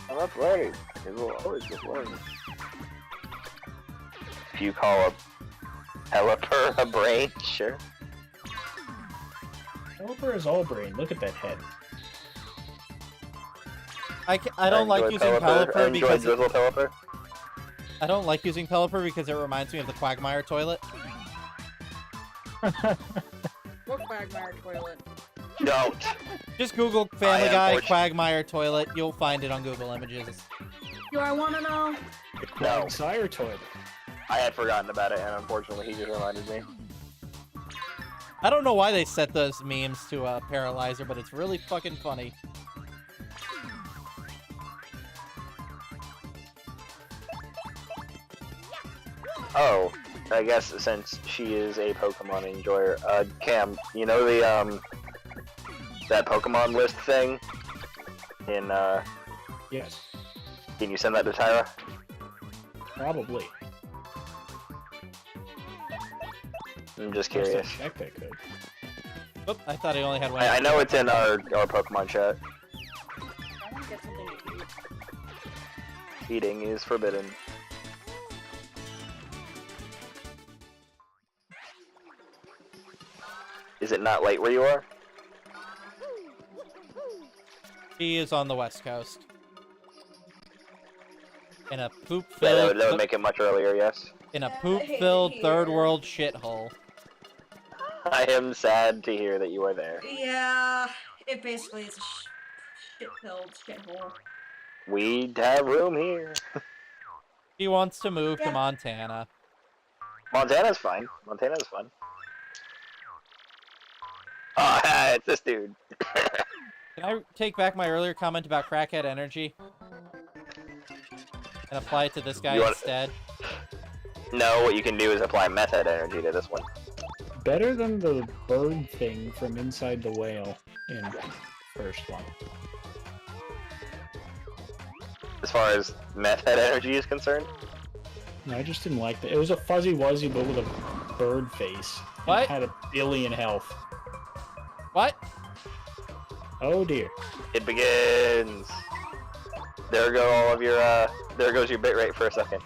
I'm not worried. It will always get worse. If you call a Pelipper a brain, sure. Pelipper is all brain. Look at that head. I don't like enjoy using Pelipper. Pelipper Enjoy because Drizzle Pelipper. I don't like using Pelipper because it reminds me of the Quagmire toilet. What Quagmire toilet? Don't. Just Google Family Guy unfortunate- Quagmire toilet. You'll find it on Google Images. Do I want to know? The No. Sire toilet. I had forgotten about it, and unfortunately, he just reminded me. I don't know why they set those memes to Paralyzer, but it's really fucking funny. Oh, I guess since she is a Pokemon enjoyer, Cam, you know the that Pokemon list thing in Yes, can you send that to Tyra? probably. I'm just Last I curious. checked, I could. Oop, I thought I only had one. I know it's in our Pokemon chat. I want to get something to eat. Eating is forbidden. Is it not late where you are? She is on the West Coast. In a Yeah, poop-filled, that would make it much earlier, yes. in a I hate poop-filled it third here. world shithole. I am sad to hear that you are there. Yeah, it basically is a shit-filled shithole. We have room here. She wants to move to Yeah. Montana. Montana's fine. Montana's fun. Oh, it's this dude. Can I take back my earlier comment about crackhead energy? And apply it to this guy You want- instead? No, what you can do is apply method energy to this one. Better than the bird thing from Inside the Whale in first one. As far as method energy is concerned. No, I just didn't like that. It was a fuzzy wuzzy, but with a bird face. and What? It had a billion health. What? Oh dear. It begins. There go all of your, there goes your bitrate for a second.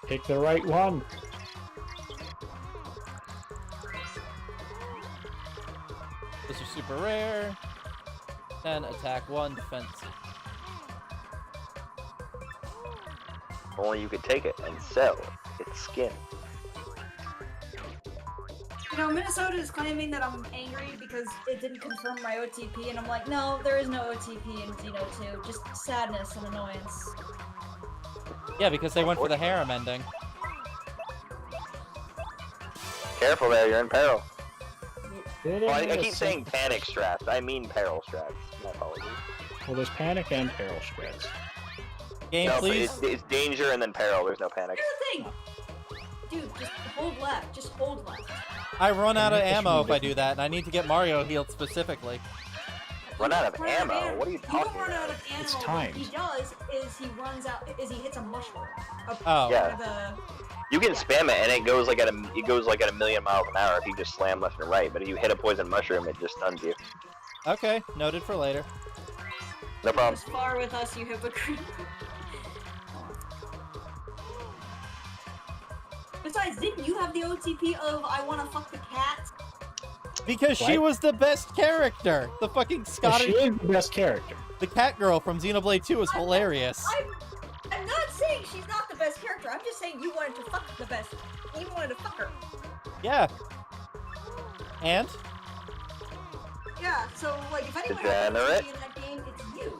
Pick the right one. Those are super rare. 10 attack, 1 defense. Only you could take it and sell its skin. You know, Minnesota is claiming that I'm angry because it didn't confirm my OTP, and I'm like, no, there is no OTP in Xeno 2, just sadness and annoyance. Yeah, because they went for the harem ending. Careful there, you're in peril. Well, Well, I keep saying panic straps. I mean peril straps. My apologies. Well, there's panic and peril strats. Game, No, but please. it's danger and then peril. There's no panic. Here's the thing! Dude, just hold left, just hold left. I run out of This ammo one if I do that, and I need to get Mario healed specifically. Run out of Run ammo? What are you You talking don't run out about? of ammo. It's What timed. he does is he runs out, is he hits a mushroom. Oh. Yeah. The, You can spam it and it goes like at a million miles an hour if you just slam left and right. But if you hit a poison mushroom, it just stuns you. Okay, noted for later. No problem. as far with us, you hypocrite. Besides, didn't you have the OTP of I wanna fuck the cat? Because she What? was the best character! The fucking Well, Scottish... she is the best character. The cat girl from Xenoblade 2 was hilarious. I'm not saying she's not the best character. I'm just saying you wanted to fuck the best. You wanted to fuck her. Yeah. And? Yeah. So like, if anyone Degenerate. has OTP in that game, it's you.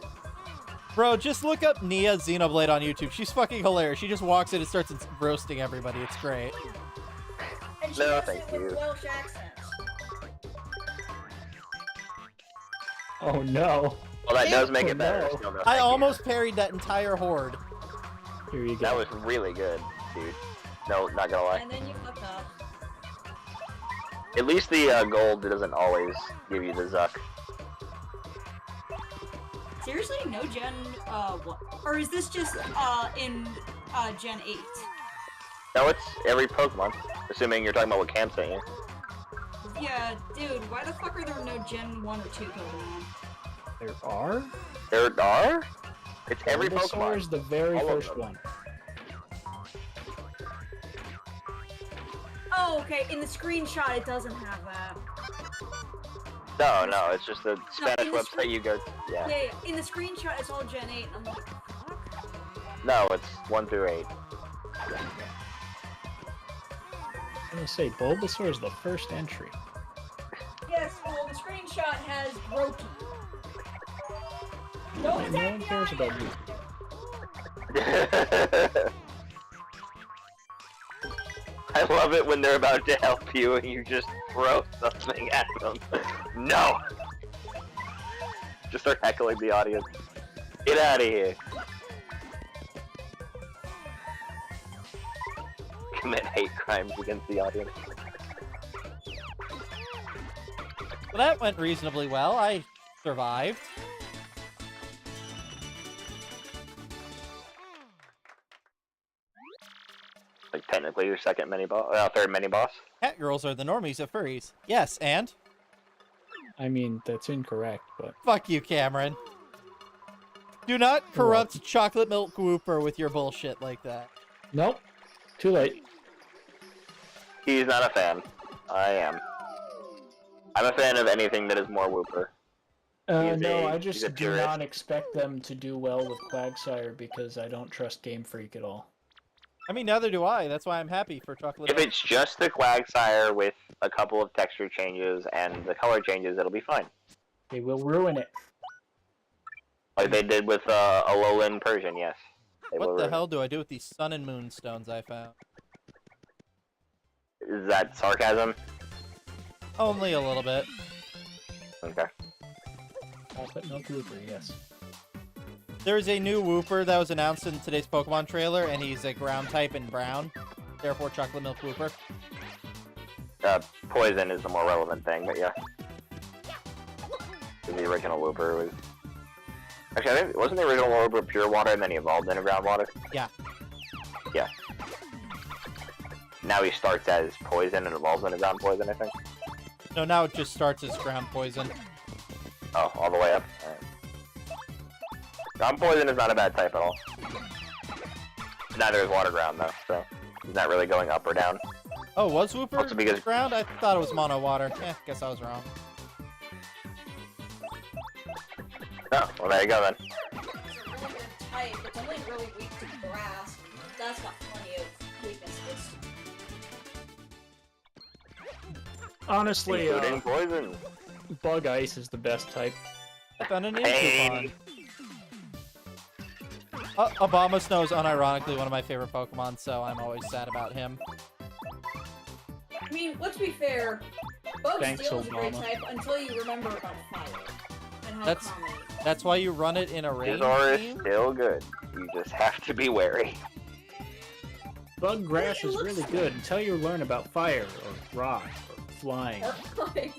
Bro, just look up Nia Xenoblade on YouTube. She's fucking hilarious. She just walks in and starts roasting everybody. It's great. And she No, does thank it with you. Welsh accent. Oh no. Well, that does make Oh, it better. no. Still no, I thank you. almost parried that entire horde. Here you go. That was really good, dude. No, not gonna lie. And then you fucked up. At least the gold doesn't always give you the Zuck. Seriously, no Gen what? Or is this just in Gen 8? No, it's every Pokemon. Assuming you're talking about what Cam sent you. Yeah, dude, why the fuck are there no Gen 1 or 2 Pokemon? There are? There are? It's every Bulbasaur Pokemon. is the very All of first them. one. Oh, okay, in the screenshot it doesn't have that. No, it's just the Spanish in the website you go to. Yeah. Yeah, in the screenshot it's all Gen 8, and I'm like, fuck? No, it's 1 through 8. I'm gonna say Bulbasaur is the first entry. Yes, well, the screenshot has Brokey. Don't No attack one the cares about audience! you. I love it when they're about to help you and you just throw something at them. No! Just start heckling the audience. Get out of here. commit hate crimes against the audience. Well, that went reasonably well. I survived. Like technically your second mini boss, third mini boss. Cat girls are the normies of furries. Yes, and? I mean, that's incorrect, but Fuck you, Cameron. Do not corrupt Chocolate Milk Whooper with your bullshit like that. nope. Too late. He's not a fan. I am. I'm a fan of anything that is more Whooper. No, I he's just a do purist. not expect them to do well with Quagsire because I don't trust Game Freak at all. I mean, neither do I. That's why I'm happy for Chocolate If Milk. it's just the Quagsire with a couple of texture changes and the color changes, it'll be fine. They will ruin it. Like they did with Alolan Persian, yes. They will What the ruin hell do I do with these Sun and Moon stones I found? it. Is that sarcasm? Only a little bit. Okay. Chocolate Milk Whooper, yes. There's a new Whooper that was announced in today's Pokemon trailer, and he's a ground type in brown. Therefore, Chocolate Milk Whooper. Poison is the more relevant thing, but yeah. The original Whooper was... Actually, I think, wasn't the original Whooper pure water and then he evolved into groundwater? Yeah. Yeah. Now he starts as poison and evolves into ground poison, I think. No, now it just starts as ground poison. Oh, all the way up? Alright. Ground poison is not a bad type at all. Neither is water ground, though, so he's not really going up or down. Oh, was Whooper Also because- ground? I thought it was mono water. Guess I was wrong. Oh, well, there you go then. It's a really good type. It's only really weak to grass. That's got plenty of weaknesses. Honestly, Including poison. Bug Ice is the best type. I found an Pain. Incoupon. Obama Snow is unironically one of my favorite Pokemon, so I'm always sad about him. I mean, let's be fair. Bug Thanks, Steel is a great Obama. type until you remember about fire. And how That's- common it is. That's why you run it in a rain Scizor is team? still good. You just have to be wary. Bug Grass It is looks really fun. good until you learn about fire, or rock, or flying. Or, like,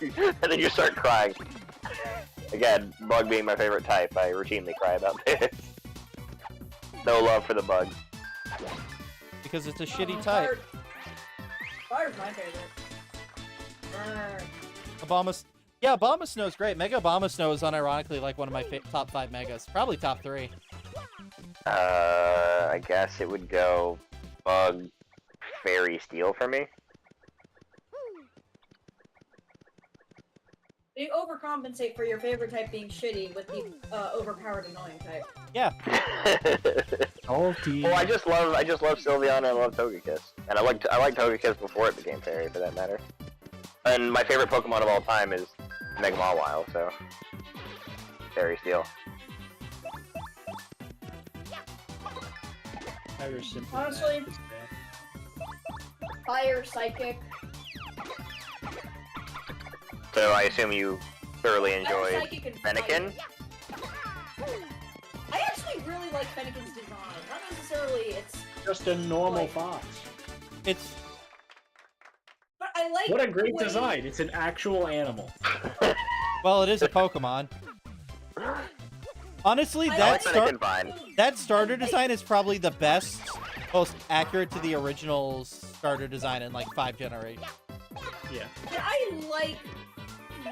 And then you start crying. Again, bug being my favorite type, I routinely cry about this. No love for the bug. Because it's a shitty fire- type. Fire's my favorite. Burn. Yeah, Obama Snow's great. Mega Obama Snow is unironically like one of my top 5 megas. Probably top 3. I guess it would go bug, fairy, steel for me. You overcompensate for your favorite type being shitty with the overpowered annoying type. Yeah. Salty. Well, I just love Sylveon and I love Togekiss. And I liked Togekiss before it became fairy, for that matter. And my favorite Pokemon of all time is Mega Mawile, so fairy, steel. Fire Sympathy Honestly- Mask is bad. Fire, psychic. So I assume you thoroughly Fire, enjoyed psychic, and Fennekin? fire. I actually really like Fennekin's design. Not necessarily its, Just a normal Like- fox. It's but I like. What a great the way- design! It's an actual animal. well, it is a Pokemon. Honestly, I that like Fennekin fine. that starter design is probably the best, most accurate to the original starter design in like 5 generations. Yeah. And I like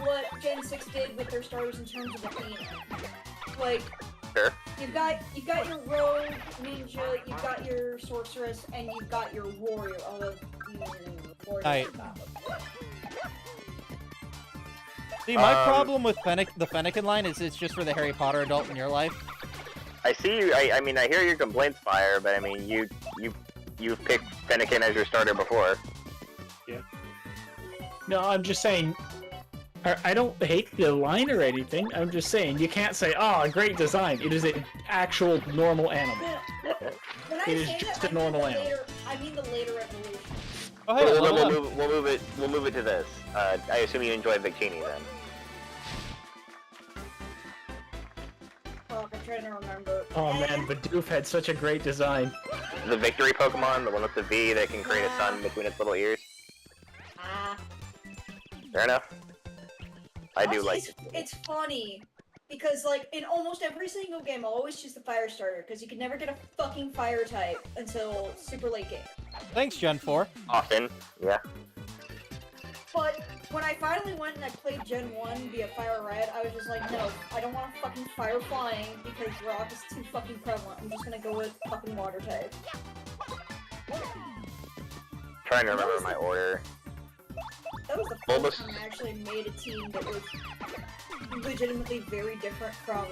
what Gen 6 did with their starters in terms of the theme. Like, Sure. you've got your rogue, ninja, you've got your sorceress, and you've got your warrior. Although, warrior Right. is not. See, my Um, problem with the Fennekin line is it's just for the Harry Potter adult in your life. I see you. I mean, I hear your complaints, Fire, but I mean, you've picked Fennekin as your starter before. No, I'm just saying. I don't hate the line or anything. I'm just saying you can't say, "Oh, a great design." It is an actual normal animal. When I It is say just that, a normal I mean the animal. later, I mean the later evolution. Oh, hey, We'll level up. move it to this. I assume you enjoy Victini then. Fuck, I'm trying to remember. Oh man, Bidoof had such a great design. The victory Pokemon, the one with the V that can create a sun between its little ears. Ah. Fair enough. I do like Honestly, it's funny. Because, like, in almost every single game, I'll always choose the Fire Starter, because you can never get a fucking Fire type until super late game. Thanks, Gen 4. often. Yeah. But when I finally went and I played Gen 1 via Fire Red, I was just like, no, I don't want fucking Fire Flying, because Rock is too fucking prevalent. I'm just gonna go with fucking Water type. Trying to remember my order. That was the first time I actually made a team that was legitimately very different from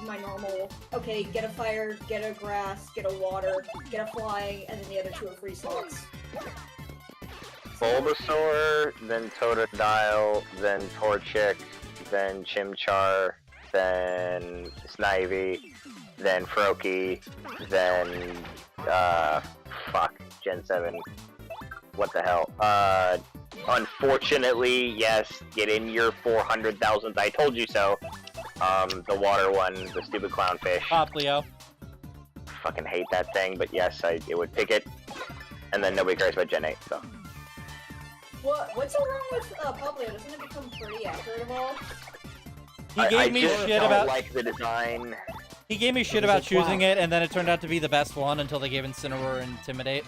my normal, okay, get a fire, get a grass, get a water, get a flying, and then the other two are free slots. Bulbasaur, then Totodile, then Torchic, then Chimchar, then Snivy, then Froakie, then, fuck, Gen 7. What the hell? Unfortunately, yes, get in your 400,000th, I told you so. The water one, the stupid clownfish. Poplio. Fucking hate that thing, but yes, it would pick it. And then nobody cares about Gen 8, so. What's so wrong with Poplio? Doesn't it become pretty accurate of all? He gave me just shit don't about. like the design. He gave me shit It was about a clown. choosing it, and then it turned out to be the best one until they gave Incineroar and Intimidate.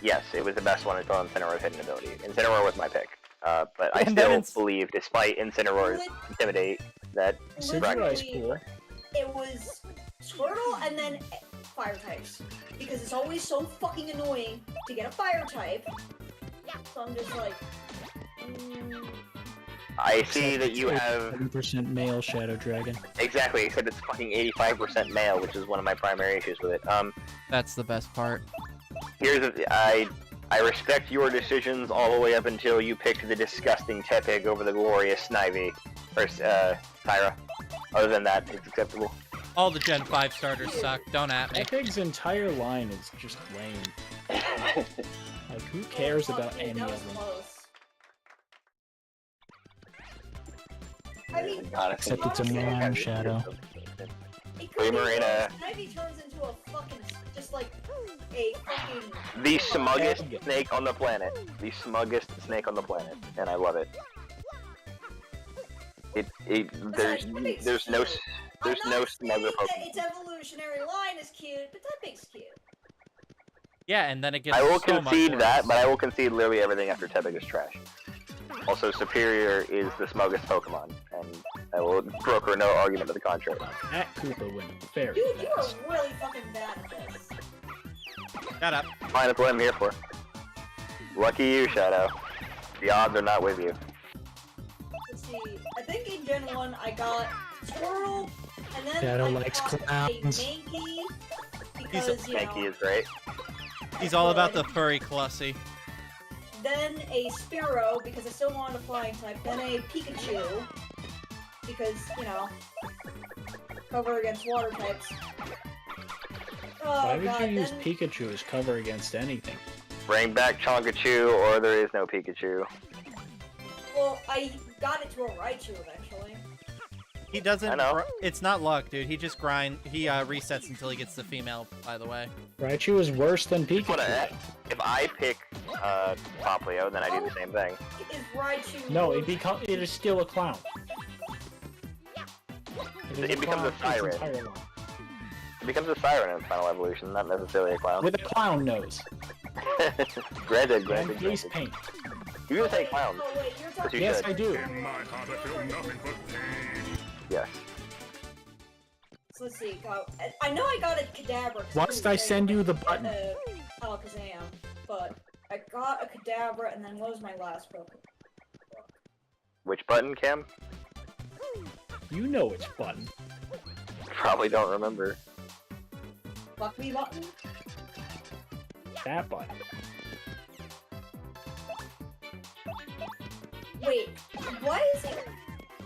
Yes, it was the best one until Incineroar's hidden ability. Incineroar was my pick. But I And then still believe, despite Incineroar's Intimidate, that Incineroar's cool. It was Squirtle and then fire types. Because it's always so fucking annoying to get a fire type. So I'm just like... I see that you have 7% male Shadow Dragon. exactly, except it's fucking 85% male, which is one of my primary issues with it. That's the best part. I respect your decisions all the way up until you picked the disgusting Tepig over the glorious Snivy or Tyra. Other than that, it's acceptable. All the Gen 5 starters suck. Don't at me. Tepig's entire line is just lame. Like, who cares about any that was of them? close. I mean, Honestly, Except it's a man Shadow. it Hey, could be Marina. worse. Snivy turns into a fucking, just like, a fucking... The smuggest snake on the planet. The smuggest snake on the planet, and I love it. There's no smugger Pokemon. Pokemon. Its evolutionary line is cute, but that makes cute. Yeah, and then it gets I will so much concede worse. that, but I will concede literally everything after Tepig is trash. Also, Superior is the smuggest Pokemon, and I will broker no argument to the contrary. That Koopa went very Dude, you are fast. really fucking bad at this. Shut up. Fine, that's what I'm here for. Lucky you, Shadow. The odds are not with you. Let's see. I think in Gen 1 I got Squirrel, and then Shadow I likes got clowns. a Mankey, because, you Mankey know, is great. He's all about the furry Clussy. then a Spearow, because I still wanted a flying type, then a Pikachu, because, you know, cover against water types. Oh, Why would God, you use then- Pikachu as cover against anything? Bring back Chonkachu, or there is no Pikachu. Well, I got it to a Raichu eventually. He doesn't. I know. It's not luck, dude. He just grind. He resets until he gets the female. By the way. Raichu is worse than But Pikachu. if I pick Poplio, then I do the same thing. Is Raichu... No, it is still a clown. is It a becomes a clown its siren. entire line. It becomes a siren in Final Evolution, not necessarily a clown. With a clown nose granted. and face paint. You can say clown. Oh, wait, you're But talking... you Yes, should. I do. In my heart I feel nothing but pain. Yes. So let's see. I know I got a Kadabra. 'cause Must it was I send you the button? Alakazam, but I got a Kadabra, and then what was my last Pokemon? Which button, Cam? You know which button. Probably don't remember. Fuck me button? That button. Wait, why is he...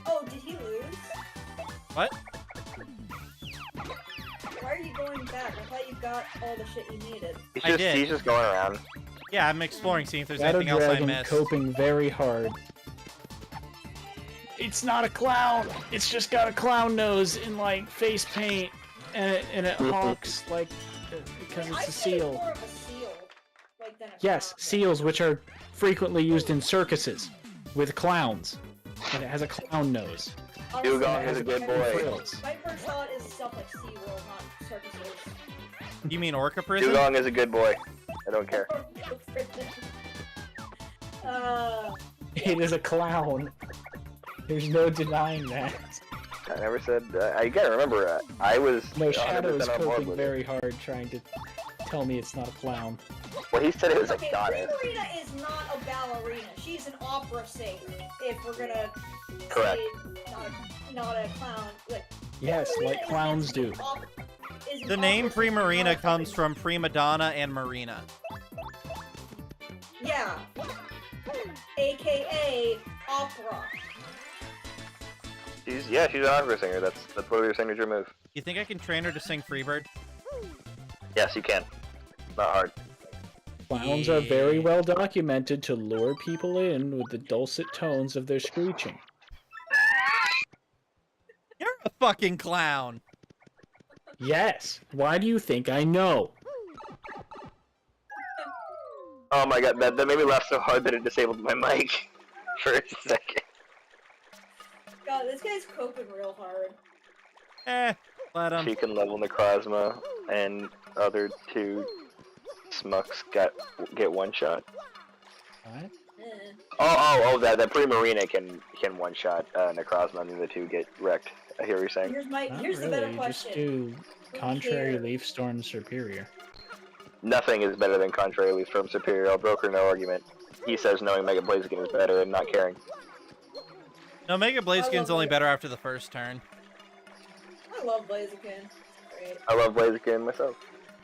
Oh, did he lose? What? Why are you going back? I thought you got all the shit you needed. I did. He's just going around. Yeah, I'm exploring, seeing if there's Shadow anything else I Dragon missed. coping very hard. It's not a clown. It's just got a clown nose and like face paint, and it honks like because I it's a said it's seal. more of a seal, like than a Yes, clown. seals, which are frequently used in circuses with clowns, and it has a clown nose. Honestly, Dugong is a good my- boy. Frills. My first thought is stuff like SeaWorld, not circuses. You mean Orca Prison? Dugong is a good boy. I don't care. It is a clown. There's no denying that. I never said. I gotta remember. I was No, 100% Shadow is on board coping with it. very hard trying to tell me it's not a clown. Well, he said it was a Okay, goddess. Primarina is not a ballerina. She's an opera singer. If we're gonna Correct. say not a clown, like Yes, Primarina like is clowns do. is an The name opera singer, not Primarina a comes fucking- from prima donna and marina. Yeah. AKA opera. She's an opera singer. That's one of your signature moves. You think I can train her to sing Freebird? Yes, you can. Not hard. Clowns are very Yeah. well documented to lure people in with the dulcet tones of their screeching. You're a fucking clown. Yes. Why do you think I know? Oh my god, that made me laugh so hard that it disabled my mic for a second. God, this guy's coping real hard. Let him. She can level Necrozma, and other two smucks get one shot. What? Eh. Oh, that Primarina can one shot Necrozma, and the other two get wrecked. I hear what you're saying. Not Here's the really. better You question. just do Who contrary cares? leaf storm superior. Nothing is better than Contrary Leaf from Superior. I'll broker no argument. He says knowing Mega Blaziken is better and not caring. No, Mega Blaziken's I only love better after the first turn. I love Blaziken. Great. I love Blaziken myself.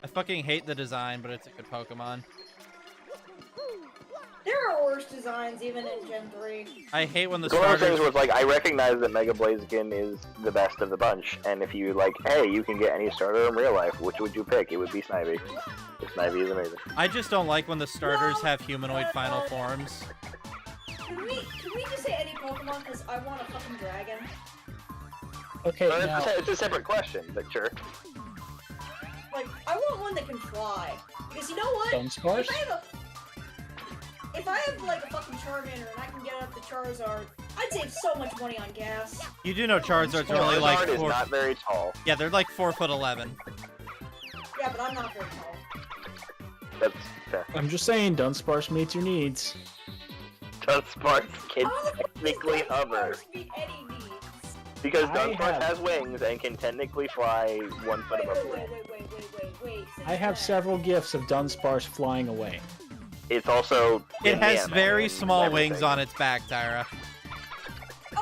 I fucking hate the design, but it's a good Pokemon. There are worse designs even in Gen 3. I hate when the One of the things starters... was like, I recognize that Mega Blaziken is the best of the bunch, and if you like, hey, you can get any starter in real life, which would you pick? It would be Snivy. Snivy is amazing. I just don't like when the starters No, have humanoid but, final forms. Can we just say any Pokemon? Because I want a fucking dragon. Okay, So now it's a separate question, but sure. Like, I want one that can fly. Because you know what? Dunsparce? If I have like a fucking Charmander and I can get up the Charizard, I'd save so much money on gas. You do know Charizard's only Charizard like is 4... not very tall. Yeah, they're like 4'11". Yeah, but I'm not very tall. That's fair. I'm just saying Dunsparce meets your needs. Dunsparce can How the fuck does technically hover. Dunsparce meet any needs? Because I Dunsparce have- has wings and can technically fly 1 foot Wait, above the wait, ground. wait. I have several gifts of Dunsparce flying away. It's also It in the has anime very and small everything. wings on its back, Tyra.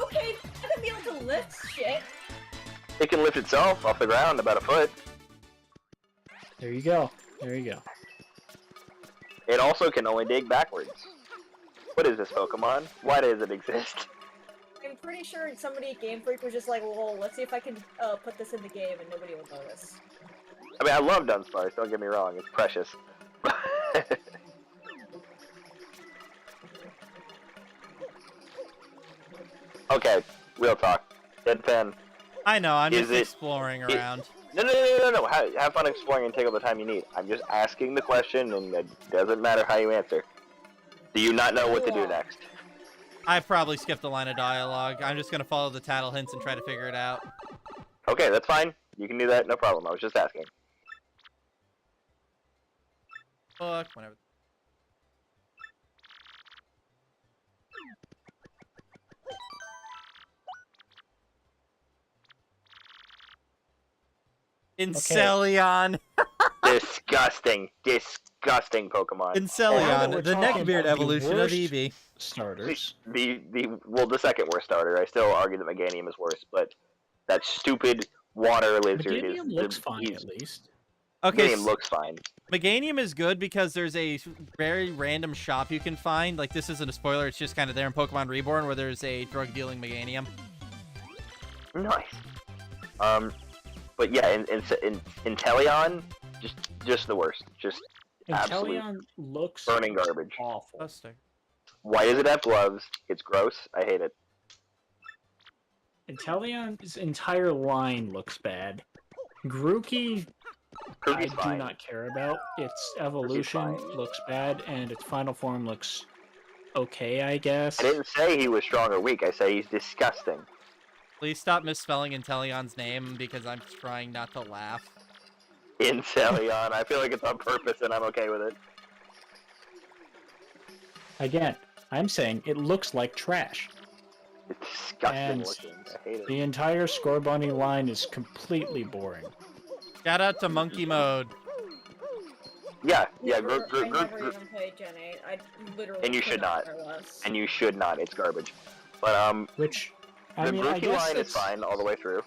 Okay, I can be able to lift shit. It can lift itself off the ground about a foot. There you go. There you go. It also can only dig backwards. What is this Pokemon? Why does it exist? I'm pretty sure somebody at Game Freak was just like, "Lol, let's see if I can put this in the game," and nobody will notice. I mean, I love Dunsparce, don't get me wrong, it's precious. Okay, real talk. Deadpan. I know, I'm Is just it- exploring around. No. Have fun exploring and take all the time you need. I'm just asking the question, and it doesn't matter how you answer. Do you not know what to do Yeah. next? I probably skipped a line of dialogue. I'm just gonna follow the tattle hints and try to figure it out. Okay, that's fine. You can do that, no problem. I was just asking. Fuck, whatever. Incelion! Disgusting Pokemon. Incelion, we're the talking neckbeard about the evolution of worst- Eevee. Starters. The second worst starter. I still argue that Meganium is worse, but that stupid water lizard is. Meganium looks fine he's- at least. Okay, Meganium looks fine. Meganium is good because there's a very random shop you can find. Like, this isn't a spoiler, it's just kind of there in Pokemon Reborn where there's a drug-dealing Meganium. Nice. But yeah, in Inteleon, just the worst. Just absolute Inteleon looks burning garbage. awful. Buster. Why does it have gloves? It's gross. I hate it. Inteleon's entire line looks bad. Grookey, I Grookey's do fine. not care about. Its evolution fine. looks bad, and its final form looks okay, I guess. I didn't say he was strong or weak. I say he's disgusting. Please stop misspelling Inteleon's name because I'm trying not to laugh. Inteleon. I feel like it's on purpose, and I'm okay with it. Again, I'm saying it looks like trash. It's disgusting And looking. I hate it. The entire Scorbunny line is completely boring. Shout out to Monkey Mode. Yeah. Never, Grook, I never even played Gen 8. I literally And you could should not. care less. And you should not. It's garbage. But Which, the I mean, I Grookey guess line is it's fine all the way through.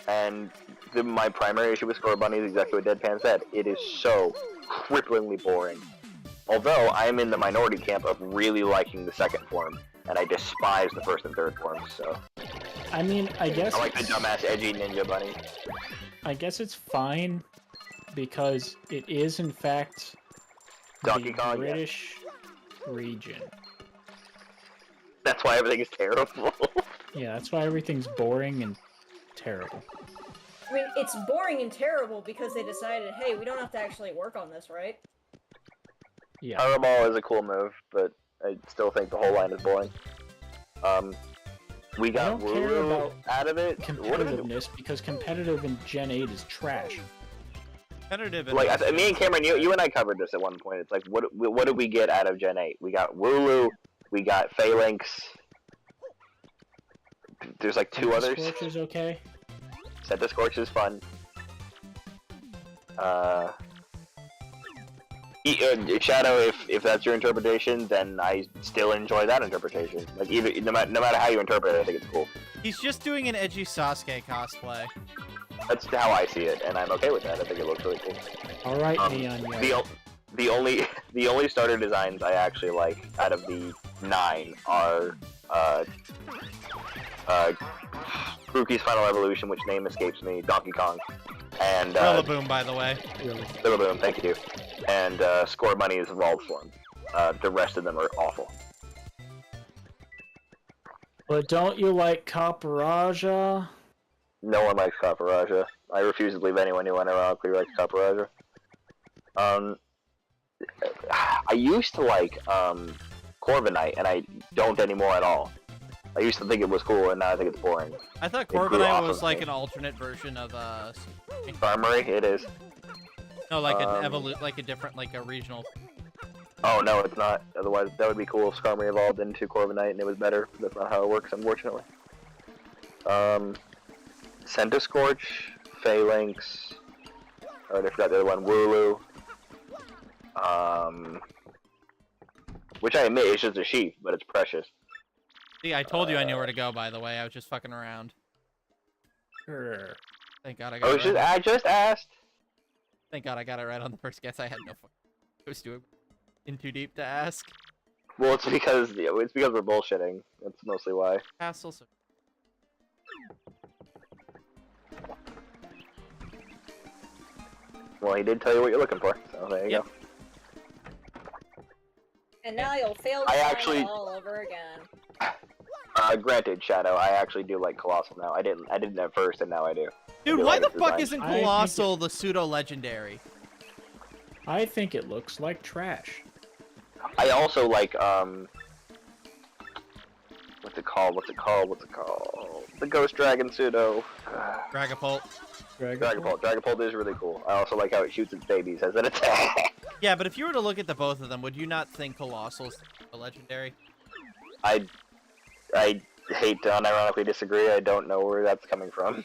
And my primary issue with Scorbunny is exactly what Deadpan said. It is so cripplingly boring. Although I am in the minority camp of really liking the second form, and I despise the first and third forms. So I mean, I guess I like the it's- dumbass edgy ninja bunny. I guess it's fine because it is in fact Donkey the Kong, yeah. British region. That's why everything is terrible. Yeah, that's why everything's boring and terrible. I mean, it's boring and terrible because they decided, hey, we don't have to actually work on this, right? Yeah. Powerball is a cool move, but I still think the whole line is boring. We got don't care Wooloo about out of it. What did it- Competitiveness, because competitive in Gen 8 is trash. Competitive. and- Like me and Cameron, you and I covered this at one point. It's like, what did we get out of Gen 8? We got Wooloo, we got Phalanx. There's like two others. Scorch is okay. Set the Scorch is fun. Shadow, if that's your interpretation, then I still enjoy that interpretation. Like either no matter how you interpret it, I think it's cool. He's just doing an edgy Sasuke cosplay. That's how I see it, and I'm okay with that. I think it looks really cool. Alright, Um, Neon Yard. The only starter designs I actually like out of the 9 are Grookey's Final Evolution, which name escapes me, Donkey Kong, and Rillaboom, by the way. Really. Rillaboom, thank you, and Scorbunny's Evolved form. The rest of them are awful. But don't you like Caporaja? No one likes Caparaja. I refuse to believe anyone who unironically likes Caparaja. I used to like Corviknight, and I don't anymore at all. I used to think it was cool, and now I think it's boring. I thought grew off Corviknight was of like me. an alternate version of Farmery, it is. no, like an Um, like a different, like a regional. Oh no, it's not. Otherwise, that would be cool if Skarmory evolved into Corviknight and it was better. That's not how it works, unfortunately. Centiskorch, Phalanx. I already forgot the other one. Wooloo. Which I admit is just a sheep, but it's precious. See, I told you I knew where to go. By the way, I was just fucking around. Grr. Thank God I got it right. I just asked. Thank God I got it right on the first guess. I had no fucking. I was doing in too deep to ask. Well, it's because we're bullshitting. That's mostly why. Castle. So Well, he did tell you what you're looking for, so there you Yep. go. And now you'll fail to I find actually- it all over again. Granted, Shadow, I actually do like Colossal now. I didn't at first, and now I do. dude, do why like the its fuck design. isn't I think Colossal the pseudo legendary? I think it looks like trash. I also like what's it called? The Ghost Dragon pseudo. Dragapult. Dragapult. Dragapult is really cool. I also like how it shoots its babies as an attack. Yeah, but if you were to look at the both of them, would you not think Colossal's a legendary? I hate to unironically disagree. I don't know where that's coming from.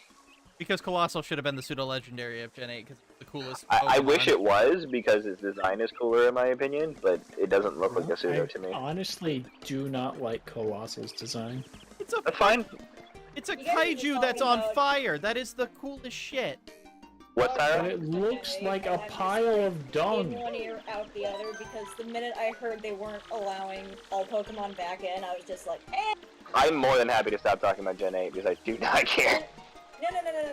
Because Colossal should have been the pseudo legendary of Gen 8 because it's the coolest. I wish Pokemon. it was because its design is cooler in my opinion, but it doesn't look like a pseudo I to me. honestly do not like Colossal's design. It's a That's fine. it's a You guys are just kaiju that's talking on about- fire. That is the coolest shit. What, But Tyra? it looks like a And I'm just pile like, of dung. in one ear, out the other, because the minute I heard they weren't allowing all Pokemon back in, I was just like, eh! I'm more than happy to stop talking about Gen 8 because I do not care.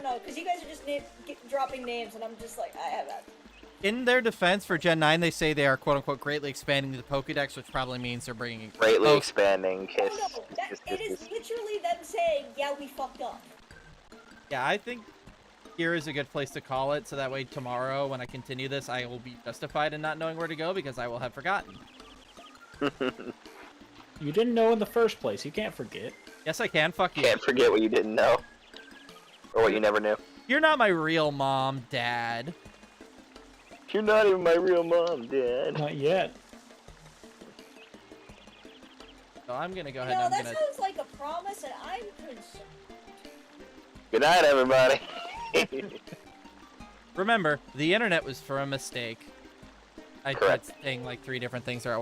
No, because you guys are just dropping names, and I'm just like, I have that. In their defense, for Gen 9, they say they are quote-unquote greatly expanding the Pokédex, which probably means they're bringing... Greatly Oh, expanding. Kiss. Oh no, kiss, it kiss, is kiss. literally them saying, yeah, we fucked up. yeah, I think here is a good place to call it, so that way tomorrow, when I continue this, I will be justified in not knowing where to go, because I will have forgotten. You didn't know in the first place. You can't forget. Yes, I can. Fuck you. Can't forget what you didn't know. Or what you never knew. You're not my real mom, Dad. You're not even my real mom, Dad. Not yet. So I'm gonna go You ahead know, and that I'm gonna... sounds like a promise, and I'm concerned. Good night, everybody. Remember, the internet was for a mistake. I tried Correct. saying like 3 different things there at once.